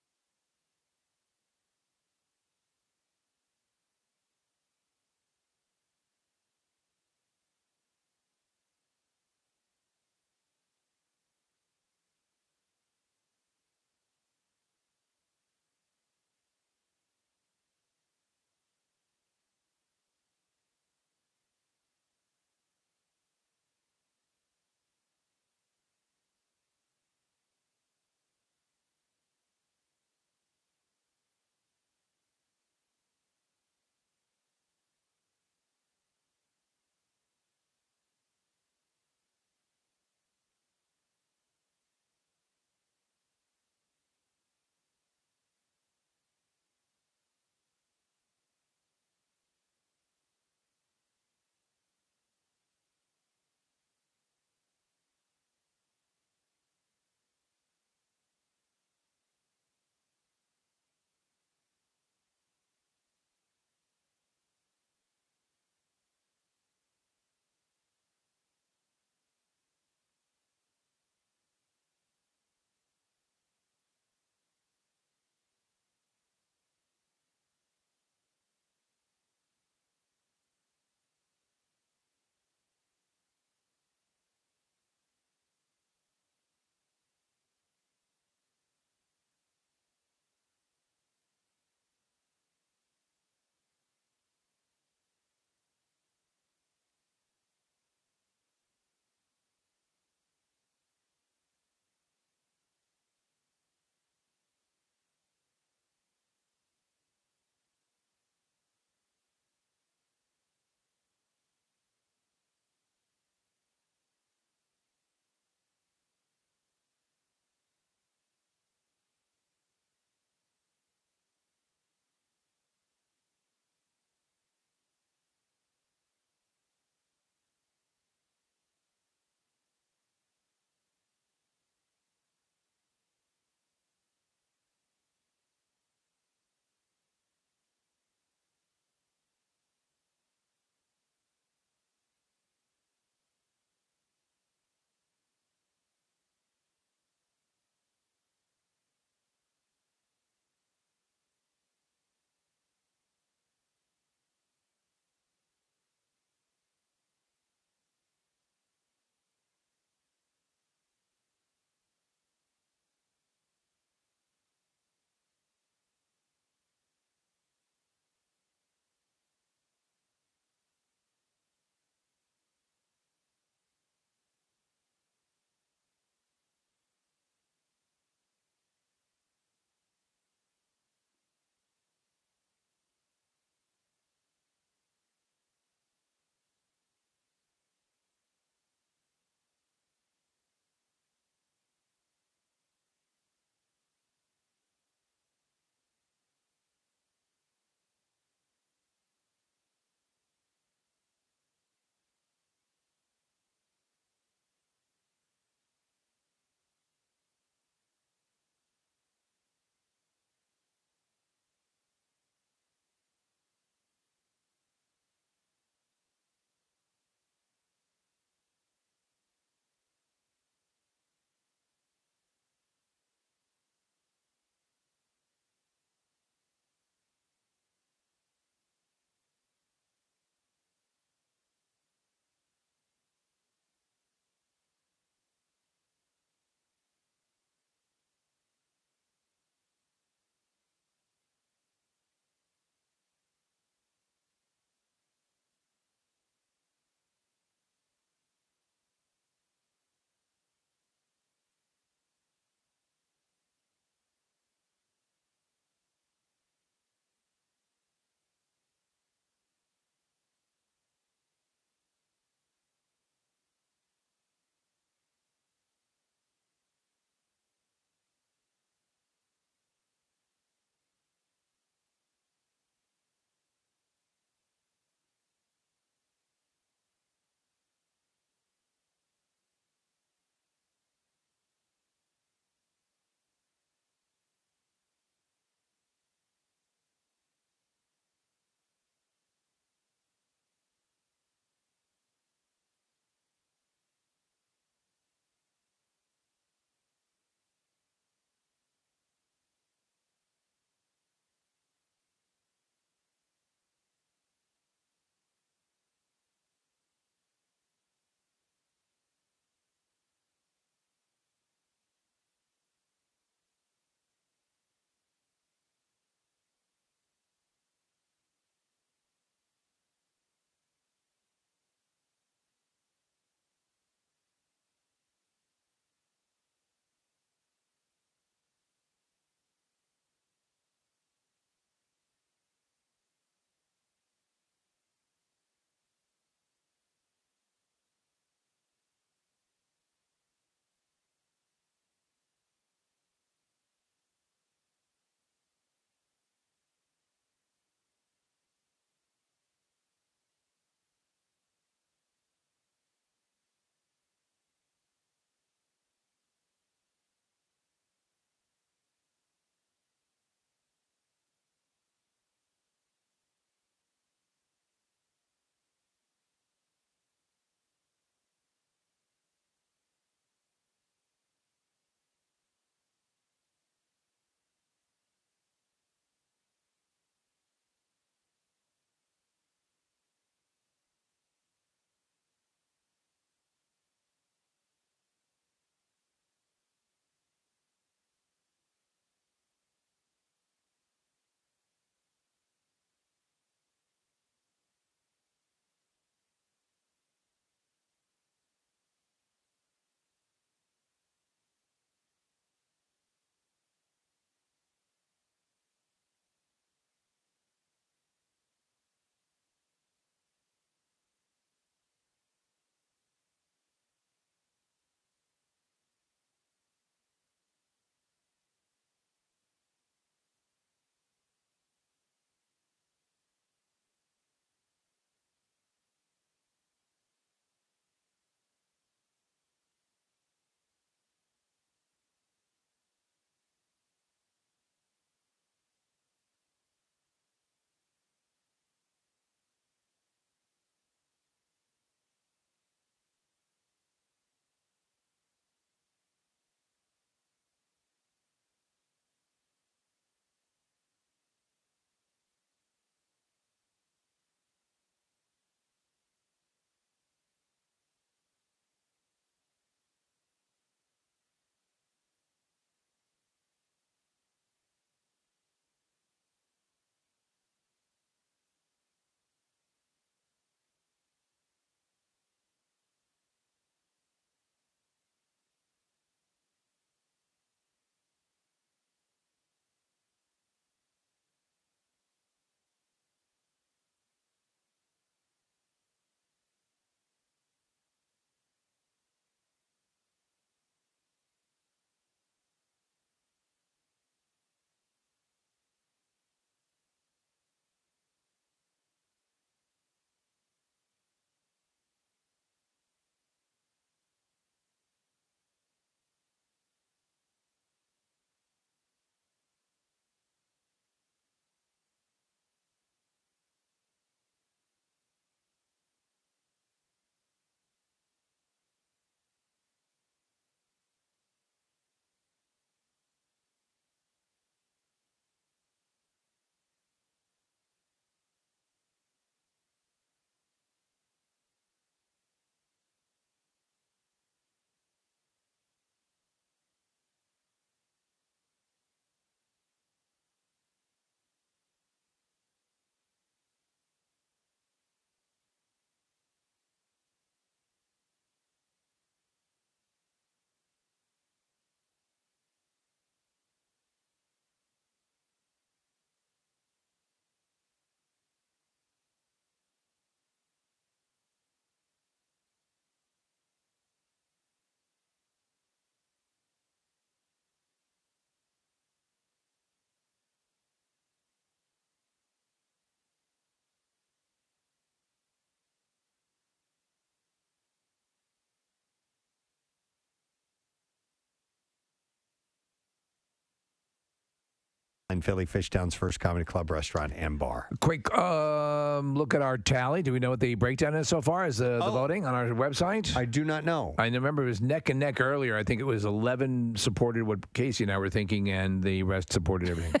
in Philly, Fishtown's first comedy club, restaurant, and bar. Quick look at our tally. Do we know what the breakdown is so far? Is the voting on our website? I do not know. I remember it was neck and neck earlier. I think it was 11 supported what Casey and I were thinking, and the rest supported everything.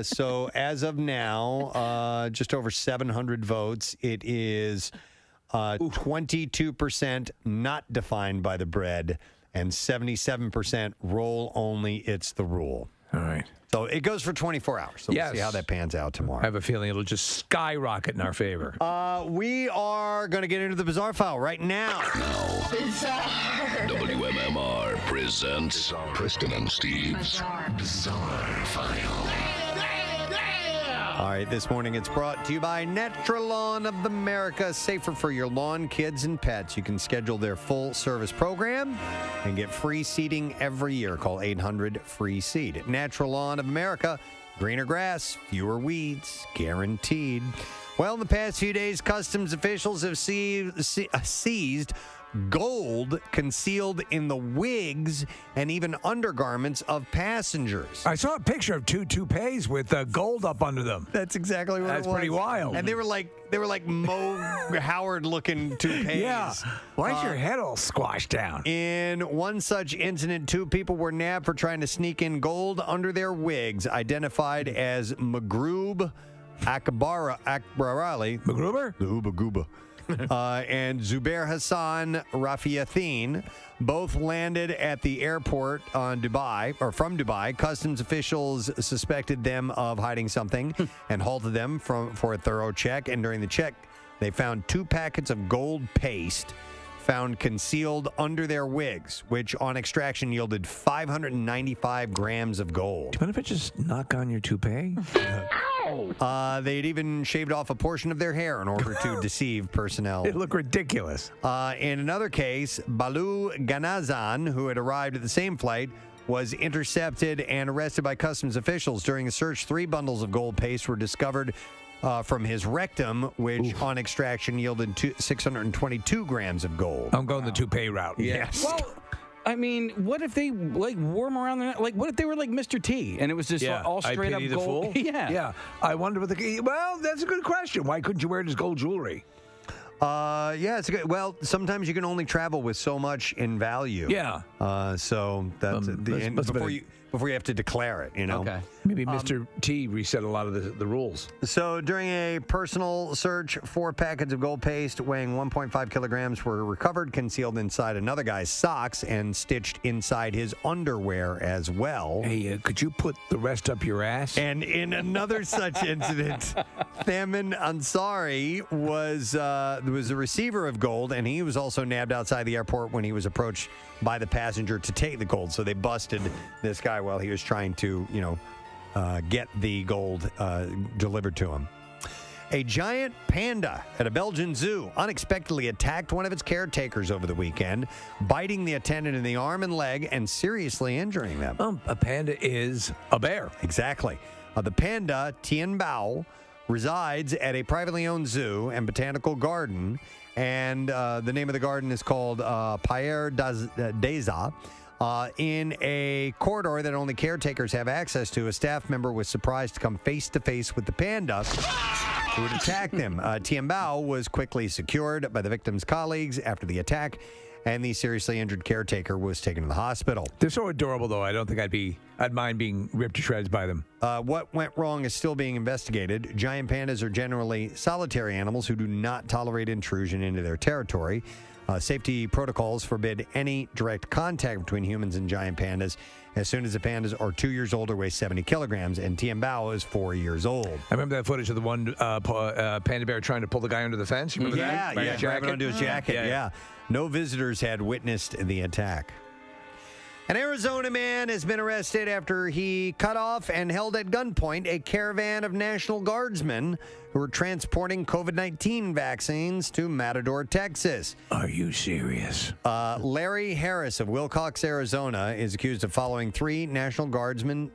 So as of now, just over 700 votes. It is 22% not defined by the bread, and 77% roll only. It's the rule. All right. So it goes for 24 hours. So Yes. we'll see how that pans out tomorrow. I have a feeling it'll just skyrocket in our favor. We are going to get into the Bizarre File right now. WMMR presents Preston and Steve's Bizarre File. All right, this morning it's brought to you by Natural Lawn of America. Safer for your lawn, kids, and pets. You can schedule their full service program and get free seeding every year. Call 800-FREE-SEED. Natural Lawn of America. Greener grass, fewer weeds, guaranteed. Well, in the past few days, customs officials have seized gold concealed in the wigs and even undergarments of passengers. I saw a picture of two toupees with gold up under them. That's exactly what it was. That's pretty wild. And they were like Mo Howard looking toupees. Yeah. Why's your head all squashed down? In one such incident, 2 people were nabbed for trying to sneak in gold under their wigs, identified as Magroob Akbarali. Magruber? The Uba Gooba. And Zubair Hassan Rafiathin both landed at the airport from Dubai. Customs officials suspected them of hiding something and halted them for a thorough check. And during the check, they found 2 packets of gold paste found concealed under their wigs, which on extraction yielded 595 grams of gold. Do you mind if I just knock on your toupee? They'd even shaved off a portion of their hair in order to deceive personnel. It looked ridiculous. In another case, Balu Ganazan, who had arrived at the same flight, was intercepted and arrested by customs officials. During a search, 3 bundles of gold paste were discovered from his rectum, which on extraction yielded 622 grams of gold. I'm going the toupee route. Yes. Well, I mean, what if they wore them around their neck? Like, what if they were like Mr. T and it was just all straight up gold? Yeah. I wonder what well, that's a good question. Why couldn't you wear it as gold jewelry? Yeah, it's good. Well, sometimes you can only travel with so much in value. Yeah. So that's before you have to declare it, you know. Okay. Maybe Mr. T reset a lot of the rules. So during a personal search, 4 packets of gold paste weighing 1.5 kilograms were recovered, concealed inside another guy's socks and stitched inside his underwear as well. Hey, could you put the rest up your ass? And in another such incident, Thamin Ansari was a receiver of gold, and he was also nabbed outside the airport when he was approached by the passenger to take the gold. So they busted this guy while he was trying to, get the gold delivered to him. A giant panda at a Belgian zoo unexpectedly attacked one of its caretakers over the weekend, biting the attendant in the arm and leg and seriously injuring them. A panda is a bear. Exactly. The panda, Tien Bao, resides at a privately owned zoo and botanical garden, and the name of the garden is called Pierre Deza. In a corridor that only caretakers have access to, a staff member was surprised to come face-to-face with the panda who had attacked them. Tien Bao was quickly secured by the victim's colleagues after the attack, and the seriously injured caretaker was taken to the hospital. They're so adorable, though. I don't think I'd mind being ripped to shreds by them. What went wrong is still being investigated. Giant pandas are generally solitary animals who do not tolerate intrusion into their territory. Safety protocols forbid any direct contact between humans and giant pandas as soon as the pandas are 2 years old or weigh 70 kilograms, and Tien Bao is 4 years old. I remember that footage of the one panda bear trying to pull the guy under the fence. You remember that? Yeah, grabbing onto his jacket, yeah. No visitors had witnessed the attack. An Arizona man has been arrested after he cut off and held at gunpoint a caravan of National Guardsmen who were transporting COVID-19 vaccines to Matador, Texas. Are you serious? Larry Harris of Wilcox, Arizona, is accused of following 3 National Guardsmen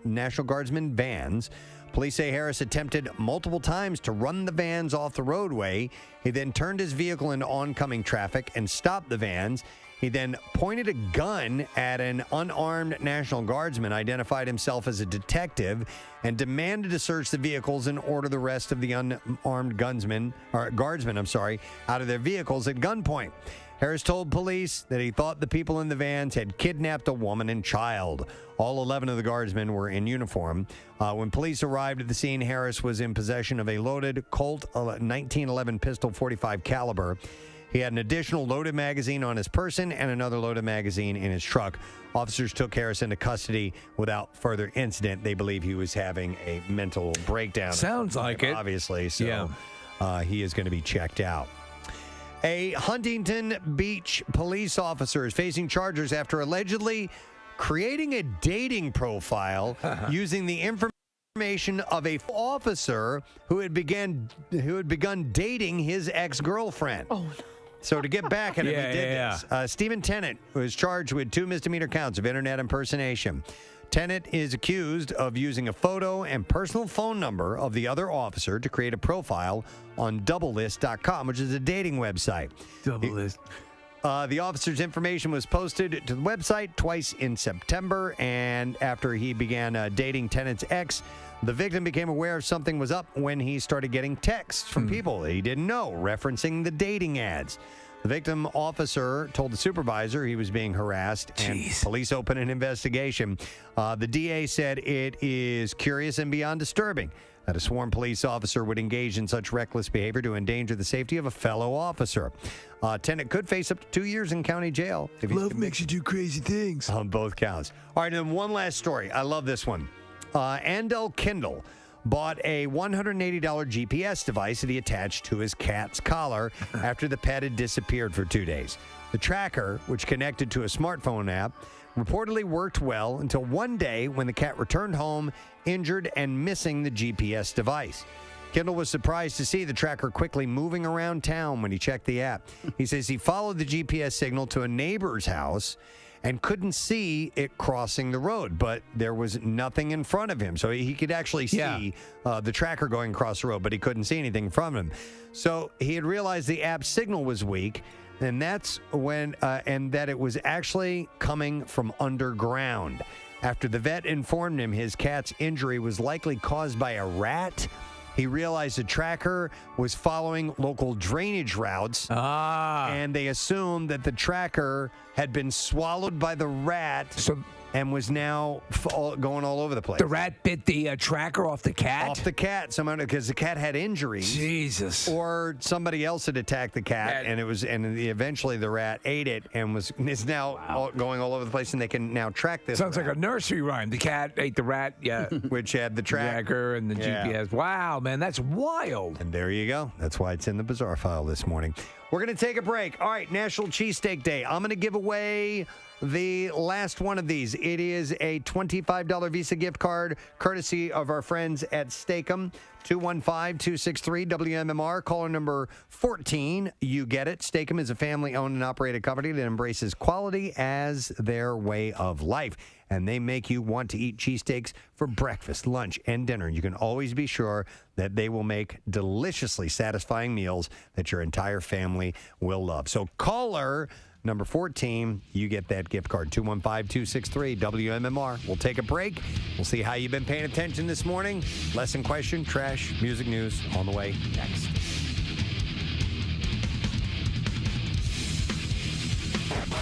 vans. Police say Harris attempted multiple times to run the vans off the roadway. He then turned his vehicle into oncoming traffic and stopped the vans. He then pointed a gun at an unarmed National Guardsman, identified himself as a detective, and demanded to search the vehicles and order the rest of the unarmed guardsmen out of their vehicles at gunpoint. Harris told police that he thought the people in the vans had kidnapped a woman and child. All 11 of the guardsmen were in uniform. When police arrived at the scene, Harris was in possession of a loaded Colt 1911 pistol, .45 caliber. He had an additional loaded magazine on his person and another loaded magazine in his truck. Officers took Harris into custody without further incident. They believe he was having a mental breakdown. Sounds like it. Obviously, so he is going to be checked out. A Huntington Beach police officer is facing charges after allegedly creating a dating profile using the information of a officer who had begun dating his ex-girlfriend. Oh, no. So to get back at him, he did this. Stephen Tennant was charged with 2 misdemeanor counts of internet impersonation. Tennant is accused of using a photo and personal phone number of the other officer to create a profile on Doublelist.com, which is a dating website. Doublelist. The officer's information was posted to the website twice in September, and after he began dating Tennant's ex, the victim became aware something was up when he started getting texts from people that he didn't know, referencing the dating ads. The victim officer told the supervisor he was being harassed, and police opened an investigation. The DA said it is curious and beyond disturbing that a sworn police officer would engage in such reckless behavior to endanger the safety of a fellow officer. Tennant could face up to 2 years in county jail. If Love makes you do crazy things. On both counts. All right, and then one last story. I love this one. Andel Kindle bought a $180 GPS device that he attached to his cat's collar after the pet had disappeared for 2 days. The tracker, which connected to a smartphone app, reportedly worked well until one day when the cat returned home injured and missing the GPS device. Kindle was surprised to see the tracker quickly moving around town when he checked the app. He says he followed the GPS signal to a neighbor's house and couldn't see it crossing the road, but there was nothing in front of him. So he could actually see the tracker going across the road, but he couldn't see anything from him. So he had realized the app's signal was weak, and that's when, and that it was actually coming from underground. After the vet informed him his cat's injury was likely caused by a rat, he realized the tracker was following local drainage routes, and they assumed that the tracker had been swallowed by the rat and was now going all over the place. The rat bit the tracker off the cat? Off the cat, because the cat had injuries. Jesus. Or somebody else had attacked the cat, and eventually the rat ate it and is now going all over the place, and they can now track this. Sounds like a nursery rhyme. The cat ate the rat, which had the tracker and the GPS. Wow, man, that's wild. And there you go. That's why it's in the Bizarre File this morning. We're going to take a break. All right, National Cheesesteak Day. I'm going to give away the last one of these. It is a $25 Visa gift card, courtesy of our friends at Steakum. 215-263-WMMR. Caller number 14. You get it. Steakum is a family-owned and operated company that embraces quality as their way of life. And they make you want to eat cheesesteaks for breakfast, lunch, and dinner. You can always be sure that they will make deliciously satisfying meals that your entire family will love. So caller number 14, you get that gift card. 215-263-WMMR. We'll take a break. We'll see how you've been paying attention this morning. Lesson question, trash, music news on the way next.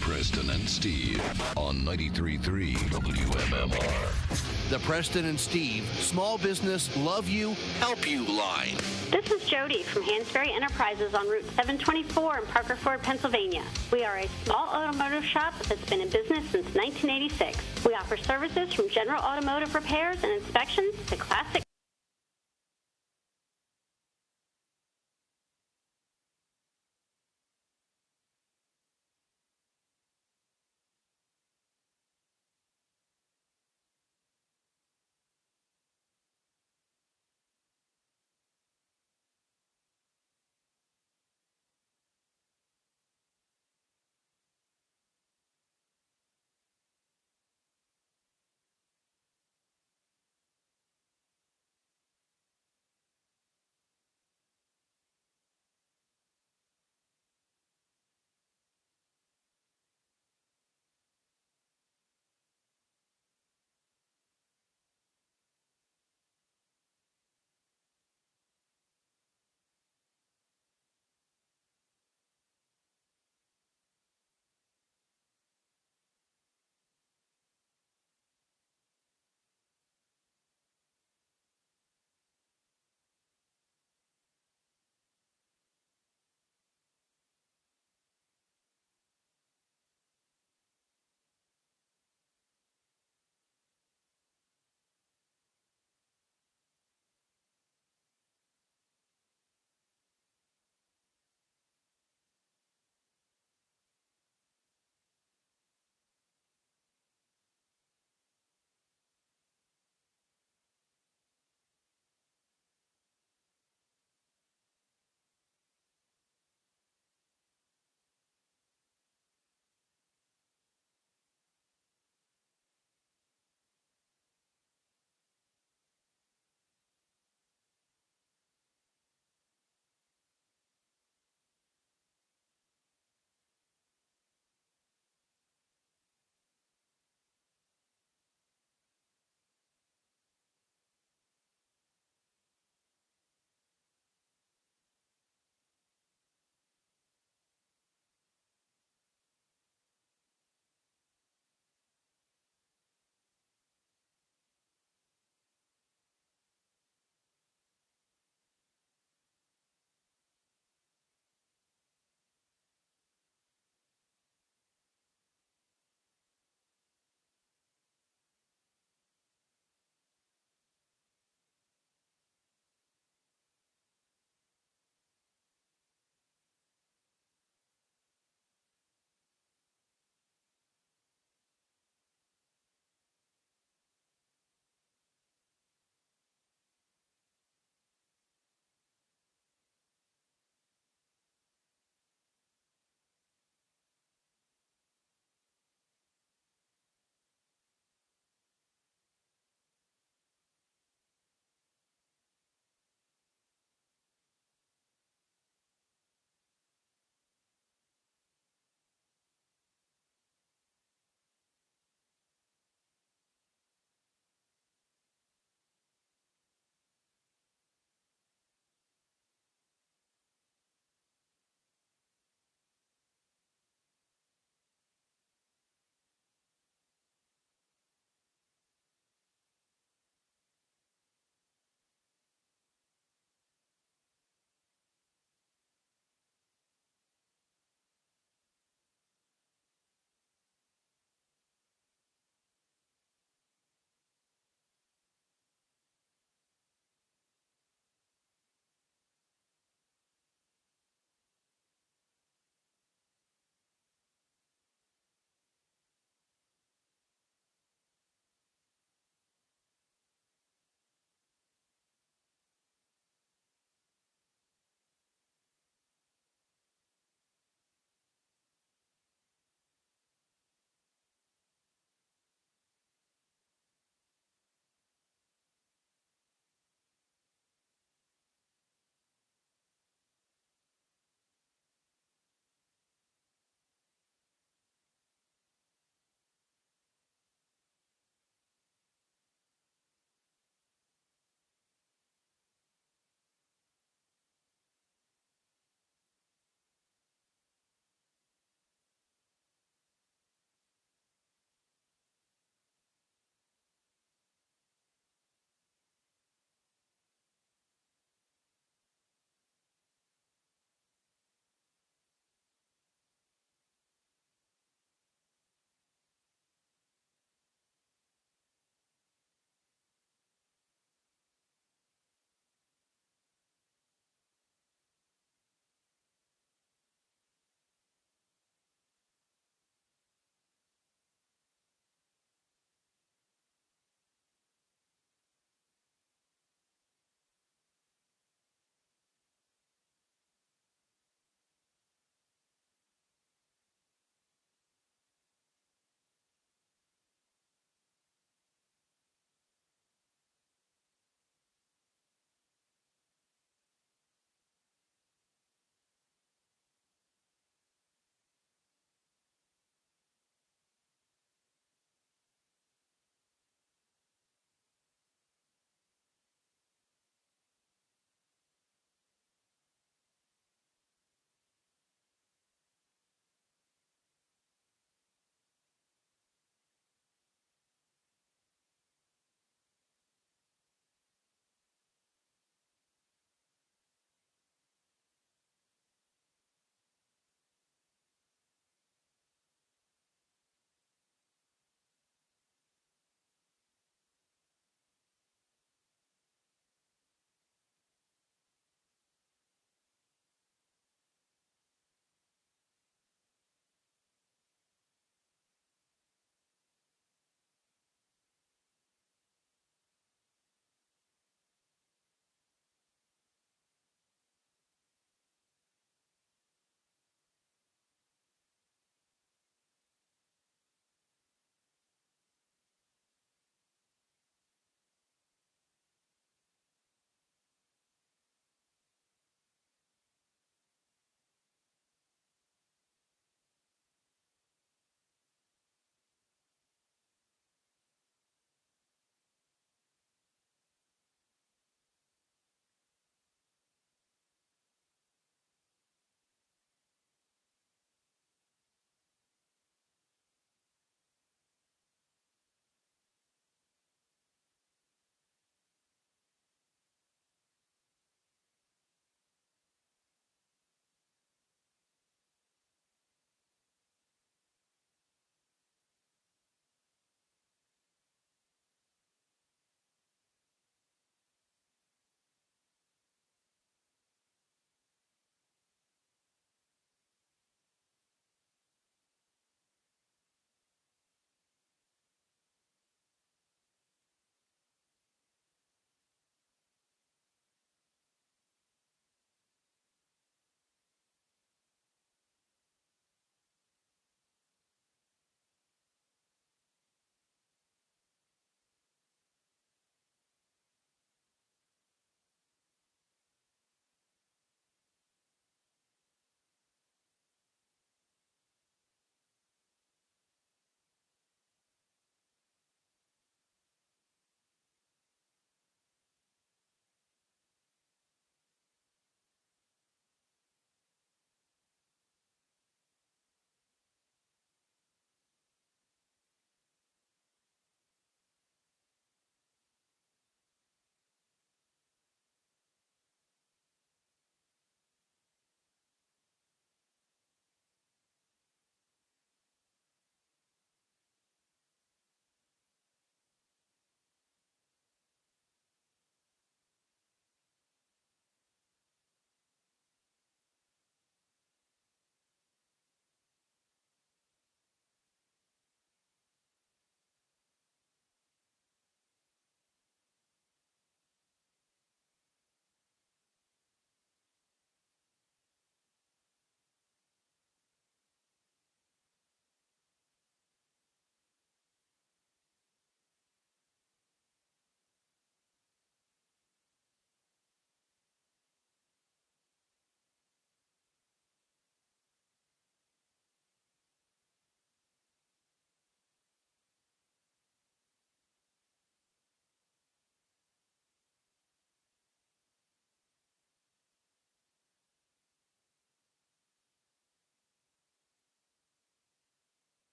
Preston and Steve on 93.3 WMMR. The Preston and Steve Small Business Love You, Help You line. This is Jody from Hansberry Enterprises on Route 724 in Parker Ford, Pennsylvania. We are a small automotive shop that's been in business since 1986. We offer services from general automotive repairs and inspections to classic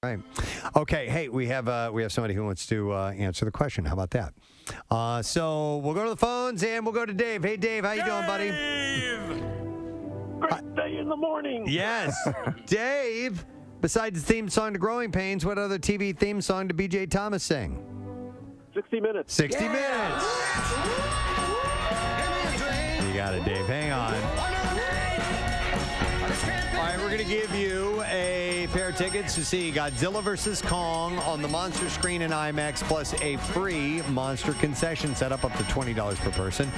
Right. Okay. Hey, we have somebody who wants to answer the question. How about that? So we'll go to the phones and we'll go to Dave. Hey, Dave, how you doing, buddy? Great day in the morning. Yes, Dave. Besides the theme song to Growing Pains, what other TV theme song did B.J. Thomas sing? 60 Minutes. 60 Minutes. You got it, Dave. Hang on. All right, we're going to give you a pair of tickets to see Godzilla vs. Kong on the Monster Screen in IMAX, plus a free Monster concession set up to $20 per person.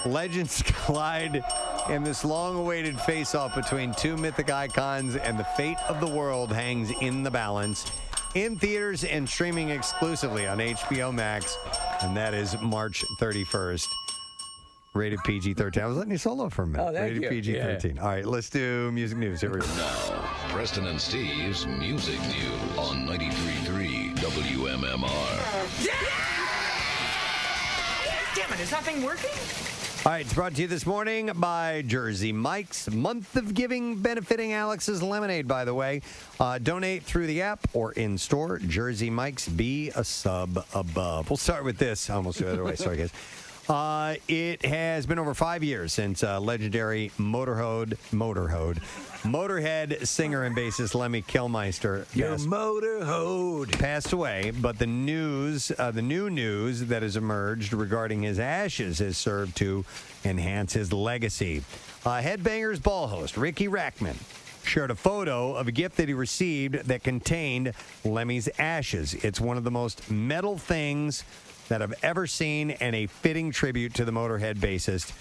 Legends collide in this long-awaited face-off between two mythic icons, and the fate of the world hangs in the balance. In theaters and streaming exclusively on HBO Max, and that is March 31st. Rated PG-13. I was letting you solo for a minute. Oh, thank Rated you. PG-13. Yeah. All right, let's do music news. Here we go. Now, Preston and Steve's Music News on 93.3 WMMR. Damn it, is that thing working? All right, it's brought to you this morning by Jersey Mike's Month of Giving, benefiting Alex's Lemonade, by the way. Donate through the app or in store. Jersey Mike's, be a sub above. We'll start with this. I almost the other way. Sorry, guys. It has been over 5 years since legendary Motorhead singer and bassist Lemmy Kilmister passed away. But the new news that has emerged regarding his ashes has served to enhance his legacy. Headbangers Ball host Ricky Rackman shared a photo of a gift that he received that contained Lemmy's ashes. It's one of the most metal things that I've ever seen, and a fitting tribute to the Motorhead bassist.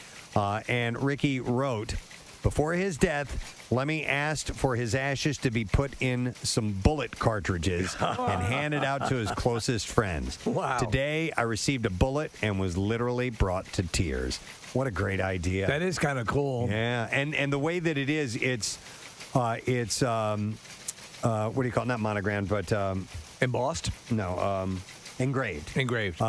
And Ricky wrote, before his death, Lemmy asked for his ashes to be put in some bullet cartridges and handed out to his closest friends. Wow. Today, I received a bullet and was literally brought to tears. What a great idea. That is kind of cool. Yeah, and the way that it is, it's what do you call it? Not monogrammed, but embossed? No, engraved.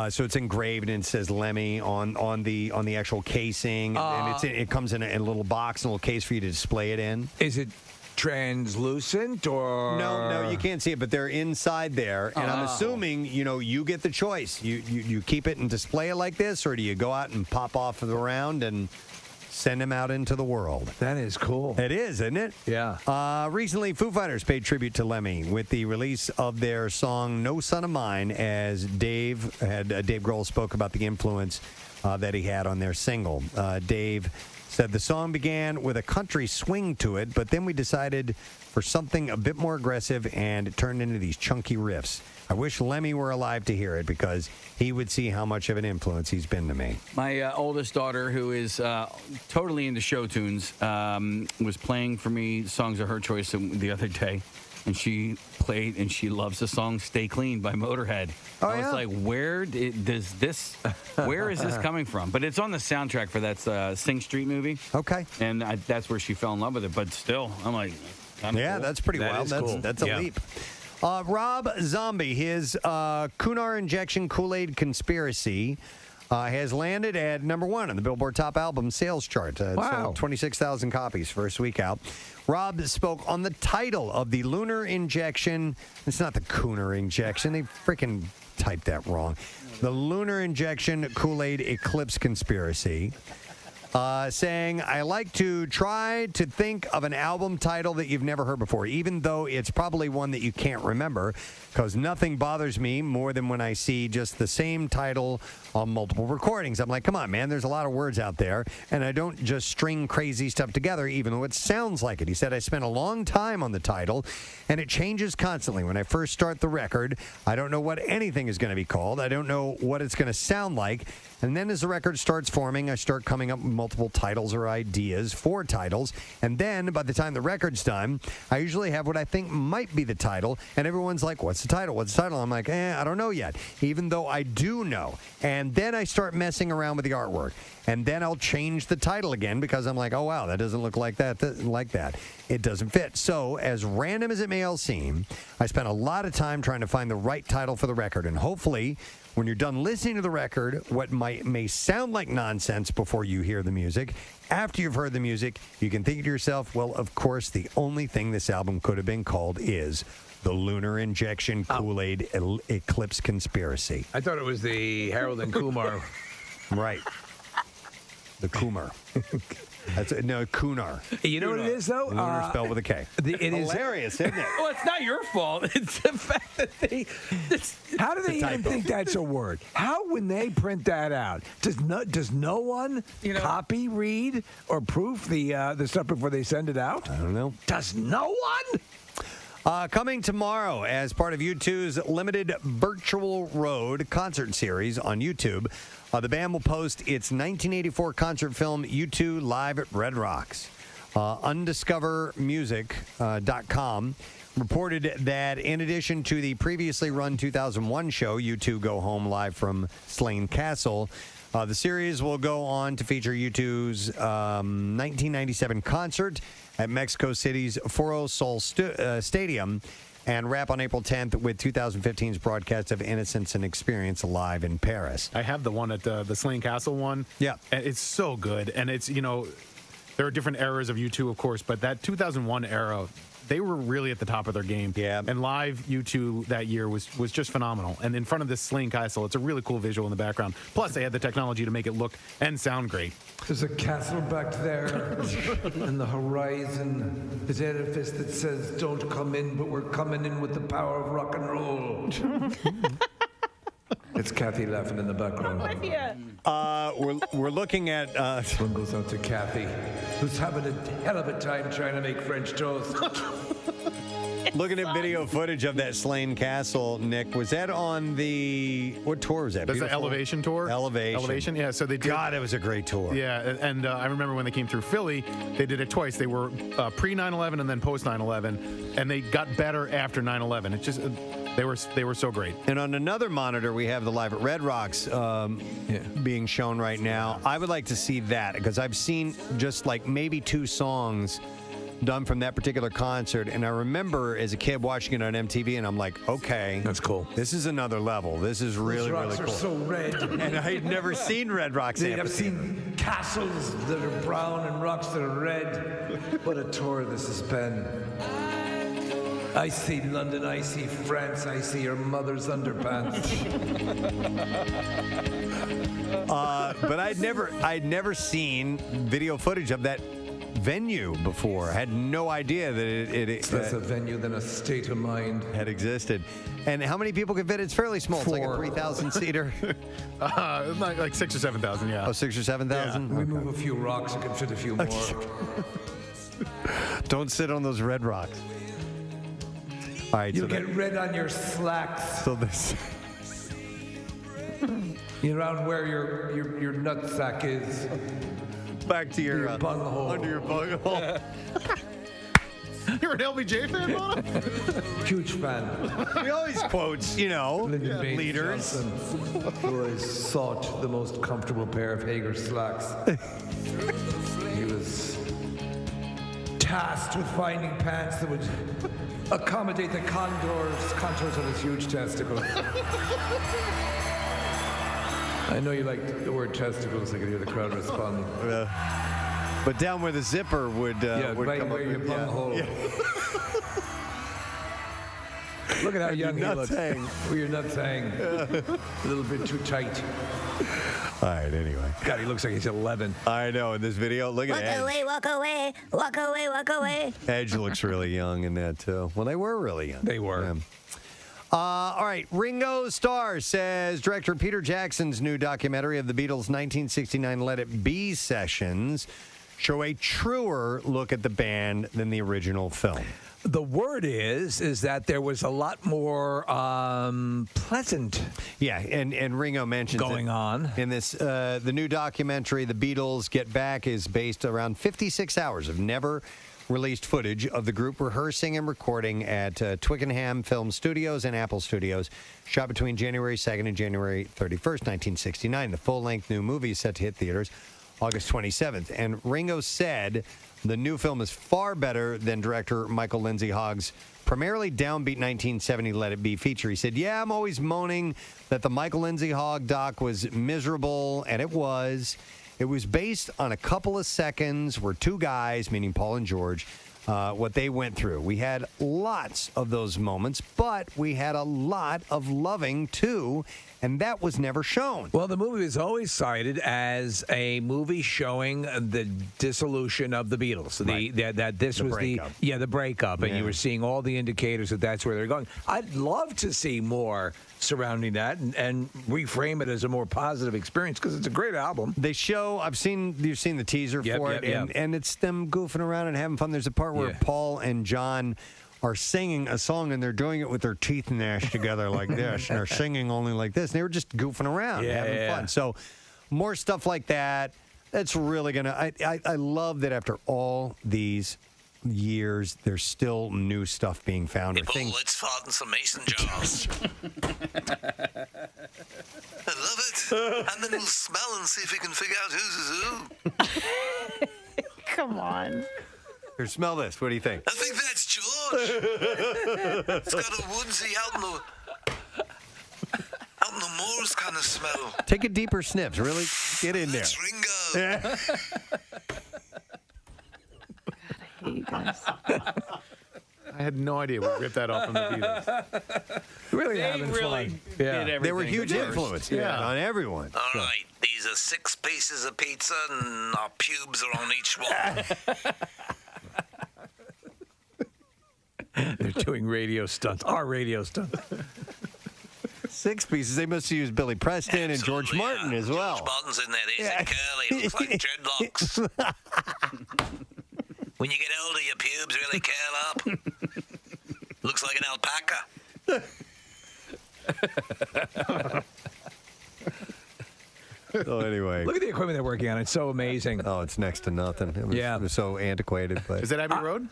So it's engraved and it says Lemmy on the actual casing, and it comes in a little box, a little case for you to display it in. Is it translucent or No, you can't see it, but they're inside there, and I'm assuming you get the choice. You keep it and display it like this, or do you go out and pop off of the round and send him out into the world? That is cool. It is, isn't it? Yeah. Recently, Foo Fighters paid tribute to Lemmy with the release of their song "No Son of Mine," as Dave Grohl spoke about the influence that he had on their single. Dave said the song began with a country swing to it, but then we decided for something a bit more aggressive, and it turned into these chunky riffs. I wish Lemmy were alive to hear it, because he would see how much of an influence he's been to me. My oldest daughter, who is totally into show tunes, was playing for me songs of her choice the other day, and she played, and she loves the song "Stay Clean" by Motorhead. I was like, where is this coming from? But it's on the soundtrack for that Sing Street movie. Okay. And that's where she fell in love with it. But still, I'm like, cool. That's pretty wild. That's a leap. Rob Zombie, his Kunar Injection Kool-Aid Conspiracy has landed at number 1 on the Billboard Top Album Sales Chart. Sold 26,000 copies first week out. Rob spoke on the title of the Lunar Injection. It's not the Kunar Injection. They freaking typed that wrong. The Lunar Injection Kool-Aid Eclipse Conspiracy. Saying, I like to try to think of an album title that you've never heard before, even though it's probably one that you can't remember, because nothing bothers me more than when I see just the same title on multiple recordings. I'm like, come on, man, there's a lot of words out there, and I don't just string crazy stuff together, even though it sounds like it. He said, I spent a long time on the title, and it changes constantly. When I first start the record, I don't know what anything is going to be called. I don't know what it's going to sound like. And then as the record starts forming, I start coming up with multiple titles or ideas for titles. And then by the time the record's done, I usually have what I think might be the title. And everyone's like, what's the title? What's the title? I'm like, I don't know yet, even though I do know. And then I start messing around with the artwork. And then I'll change the title again because I'm like, oh, wow, that doesn't look like that. It doesn't fit. So as random as it may all seem, I spent a lot of time trying to find the right title for the record. And hopefully, when you're done listening to the record, what may sound like nonsense before you hear the music, after you've heard the music, you can think to yourself, well, of course, the only thing this album could have been called is The lunar injection Kool-Aid eclipse conspiracy. I thought it was the Harold and Kumar. Right. The Kumar. No, Kunar. You know what it is, though? Lunar spelled with a K. It is hilarious, isn't it? Well, it's not your fault. It's the fact that how do they even think that's a word? How, when they print that out, does no one copy, read, or proof the stuff before they send it out? I don't know. Does no one? Coming tomorrow as part of U2's limited Virtual Road concert series on YouTube, the band will post its 1984 concert film U2 Live at Red Rocks. Undiscovermusic.com reported that in addition to the previously run 2001 show, U2 Go Home Live from Slane Castle, the series will go on to feature U2's 1997 concert at Mexico City's Foro Sol Stadium and wrap on April 10th with 2015's broadcast of Innocence and Experience live in Paris. I have the one at the Slane Castle one. Yeah. And it's so good. And it's, there are different eras of U2, of course, but that 2001 era, they were really at the top of their game. Yeah. And live U2 that year was just phenomenal. And in front of this Slane Castle, it's a really cool visual in the background. Plus, they had the technology to make it look and sound great. There's a castle back there in the horizon. This edifice that says, "Don't come in, but we're coming in with the power of rock and roll." It's Kathy laughing in the background. We're looking at... This one goes out to Kathy, who's having a hell of a time trying to make French toast. Looking at video footage of that Slane Castle, Nick, was that on the... What tour was that? That's the Elevation tour. Elevation, yeah. So they did... God, it was a great tour. Yeah, and I remember when they came through Philly, they did it twice. They were pre 9/11 and then post 9/11, and they got better after 9/11. It just they were so great. And on another monitor, we have the Live at Red Rocks being shown right now. I would like to see that because I've seen just like maybe 2 songs done from that particular concert, and I remember as a kid watching it on MTV, and I'm like, okay, that's cool. This is another level. This is really, Those rocks really cool. are so red. And I had never seen Red Rocks. I've seen castles that are brown and rocks that are red. What a tour this has been. I see London, I see France, I see your mother's underpants. But I'd never seen video footage of that venue before. I had no idea that it's less a venue than a state of mind had existed. And how many people can fit? It's fairly small. 4. It's like a 3,000 seater. Like 6,000 or 7,000. Yeah. Oh, 6,000 or 7,000. Yeah. We move a few rocks, it can fit a few more. Don't sit on those red rocks. All right. You'll get red on your slacks. So this. Around where your nutsack is. Back to your bunghole. Under your bunghole. You're an LBJ fan, Bono? Huge fan. He always quotes, Lyndon Baines leaders. Johnson, who has sought the most comfortable pair of Hager slacks. He was tasked with finding pants that would accommodate the contours of his huge testicles. I know you like the word testicles. I can hear the crowd responding. But down where the zipper would right come where up. your bunghole. Yeah. Look at how young he nuts looks. hang. Where your nuts hang. A little bit too tight. All right, anyway. God, he looks like he's 11. I know, in this video. Look at Edge. Walk away, walk away, walk away. Edge looks really young in that, too. Well, they were really young. They were. Yeah. All right, Ringo Starr says director Peter Jackson's new documentary of the Beatles' 1969 Let It Be sessions show a truer look at the band than the original film. The word is that there was a lot more pleasant. Yeah, and Ringo mentions going on in this. The new documentary, The Beatles Get Back, is based around 56 hours of never released footage of the group rehearsing and recording at Twickenham Film Studios and Apple Studios, shot between January 2nd and January 31st, 1969. The full-length new movie is set to hit theaters August 27th. And Ringo said the new film is far better than director Michael Lindsay Hogg's primarily downbeat 1970 Let It Be feature. He said, yeah, I'm always moaning that the Michael Lindsay Hogg doc was miserable, and it was. It was based on a couple of seconds where 2 guys, meaning Paul and George, what they went through. We had lots of those moments, but we had a lot of loving, too, and that was never shown. Well, the movie was always cited as a movie showing the dissolution of the Beatles. The breakup, and you were seeing all the indicators that that's where they're going. I'd love to see more surrounding that and reframe it as a more positive experience because it's a great album. They show, you've seen the teaser for it, and it's them goofing around and having fun. There's a part where Paul and John are singing a song, and they're doing it with their teeth gnashed together like this, and they're singing only like this. And they were just goofing around, having fun. So more stuff like that. That's really going to... I love that after all these years, there's still new stuff being found. Hey, Paul, let's fart in some mason jars. I love it. And then we'll smell and see if we can figure out who's who. Come on. Here, smell this. What do you think? I think that's George. It's got a woodsy out in the moors kind of smell. Take a deeper sniff. Really get in there. That's Ringo. I hate you guys. I had no idea we ripped that off from the Beatles. Really having fun. Yeah. They were huge influence on everyone. All right, these are 6 pieces of pizza, and our pubes are on each one. They're doing radio stunts. Our radio stunts. 6 pieces. They must have used Billy Preston and George Martin as well. George Martin's in there. He's curly. Looks like dreadlocks. When you get older, your pubes really curl up. Looks like an alpaca. So anyway. Look at the equipment they're working on. It's so amazing. Oh, it's next to nothing. It was so antiquated. But Is that Abbey Road?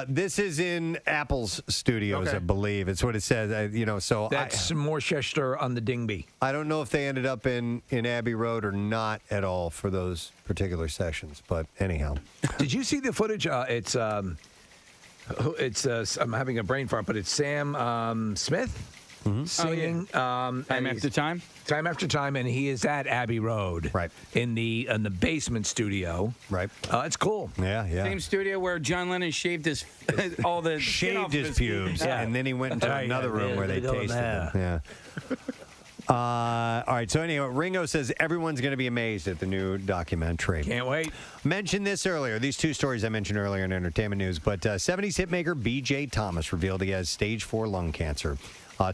This is in Apple's studios, I believe. It's what it says. So that's Worcester on the Dingby. I don't know if they ended up in Abbey Road or not at all for those particular sessions. But anyhow, did you see the footage? It's I'm having a brain fart, but it's Sam Smith. Singing Time After Time? Time After Time, and he is at Abbey Road. Right. In the basement studio. Right. It's cool. Yeah. Same studio where John Lennon shaved his all the skin off his pubes, and then he went into another room where they tasted them. Yeah. All right. So anyway, Ringo says everyone's going to be amazed at the new documentary. Can't wait. Mentioned this earlier. These 2 stories I mentioned earlier in entertainment news. But 70s hitmaker B.J. Thomas revealed he has stage 4 lung cancer.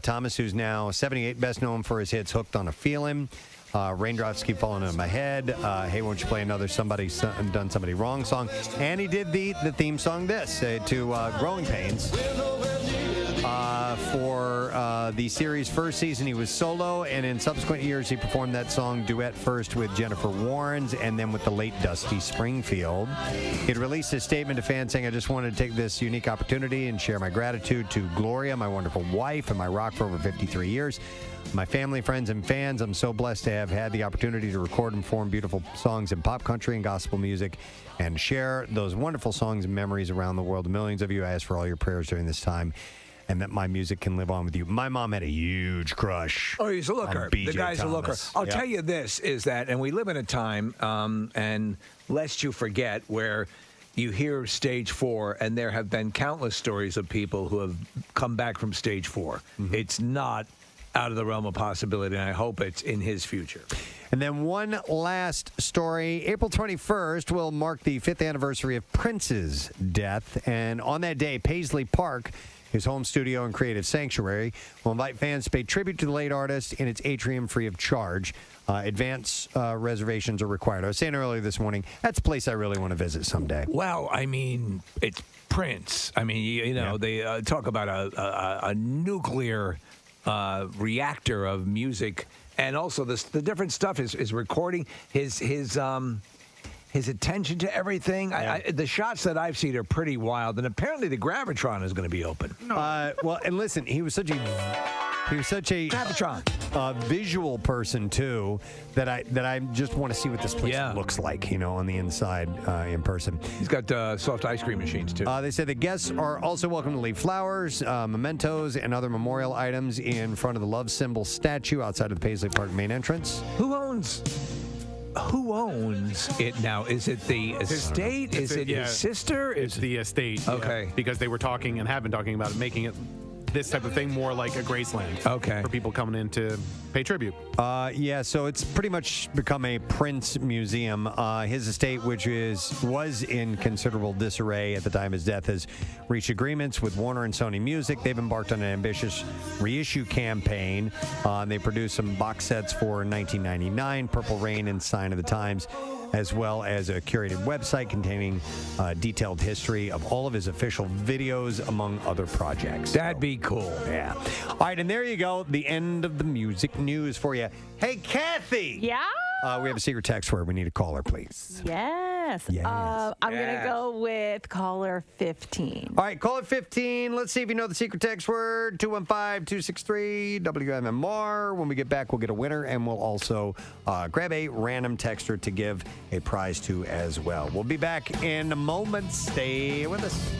Thomas, who's now 78, best known for his hits "Hooked on a Feeling," "Raindrops Keep Falling on My Head," "Hey, Won't You Play Another Done Somebody Wrong" song, and he did the theme song to Growing Pains. For the series' first season, he was solo, and in subsequent years, he performed that song duet first with Jennifer Warnes and then with the late Dusty Springfield. He'd released a statement to fans saying, "I just wanted to take this unique opportunity and share my gratitude to Gloria, my wonderful wife, and my rock for over 53 years. My family, friends, and fans, I'm so blessed to have had the opportunity to record and perform beautiful songs in pop country and gospel music and share those wonderful songs and memories around the world. Millions of you, I ask for all your prayers during this time, and that my music can live on with you." My mom had a huge crush. Oh, he's a looker. The guy's a looker. I'll tell you this, is that, and we live in a time, and lest you forget, where you hear stage 4, and there have been countless stories of people who have come back from stage 4. It's not out of the realm of possibility, and I hope it's in his future. And then one last story. April 21st will mark the 5th anniversary of Prince's death, and on that day, Paisley Park, his home studio and creative sanctuary, will invite fans to pay tribute to the late artist in its atrium free of charge. Advance reservations are required. I was saying earlier this morning, that's a place I really want to visit someday. Well, I mean, it's Prince. I mean, they talk about a nuclear reactor of music, and also the different stuff is recording his attention to everything. The shots that I've seen are pretty wild, and apparently the Gravitron is going to be open. Well, and listen, he was such a Gravitron visual person too that I just want to see what this place looks like, on the inside in person. He's got soft ice cream machines too. They said the guests are also welcome to leave flowers, mementos, and other memorial items in front of the love symbol statue outside of the Paisley Park main entrance. Who owns who owns it now? Is it the estate? Is it his sister? It's the estate. yeah, Okay. because they were talking and have been talking about making it this type of thing more like a Graceland. Okay. For people coming in to pay tribute. Yeah, so it's pretty much become a Prince museum. His estate, which was in considerable disarray at the time of his death, has reached agreements with Warner and Sony Music. They've embarked on an ambitious reissue campaign. They produced some box sets for 1999, Purple Rain and Sign of the Times, as well as a curated website containing detailed history of all of his official videos, among other projects. That'd be cool. Yeah. All right, and there you go. The end of the music news for you. Hey, Kathy. Yeah? We have a secret text word. We need a caller, please. Yes. Yes. I'm going to go with caller 15. All right, caller 15. Let's see if you know the secret text word. 215-263 WMMR. When we get back, we'll get a winner, and we'll also grab a random texter to give a prize to as well. We'll be back in a moment. Stay with us.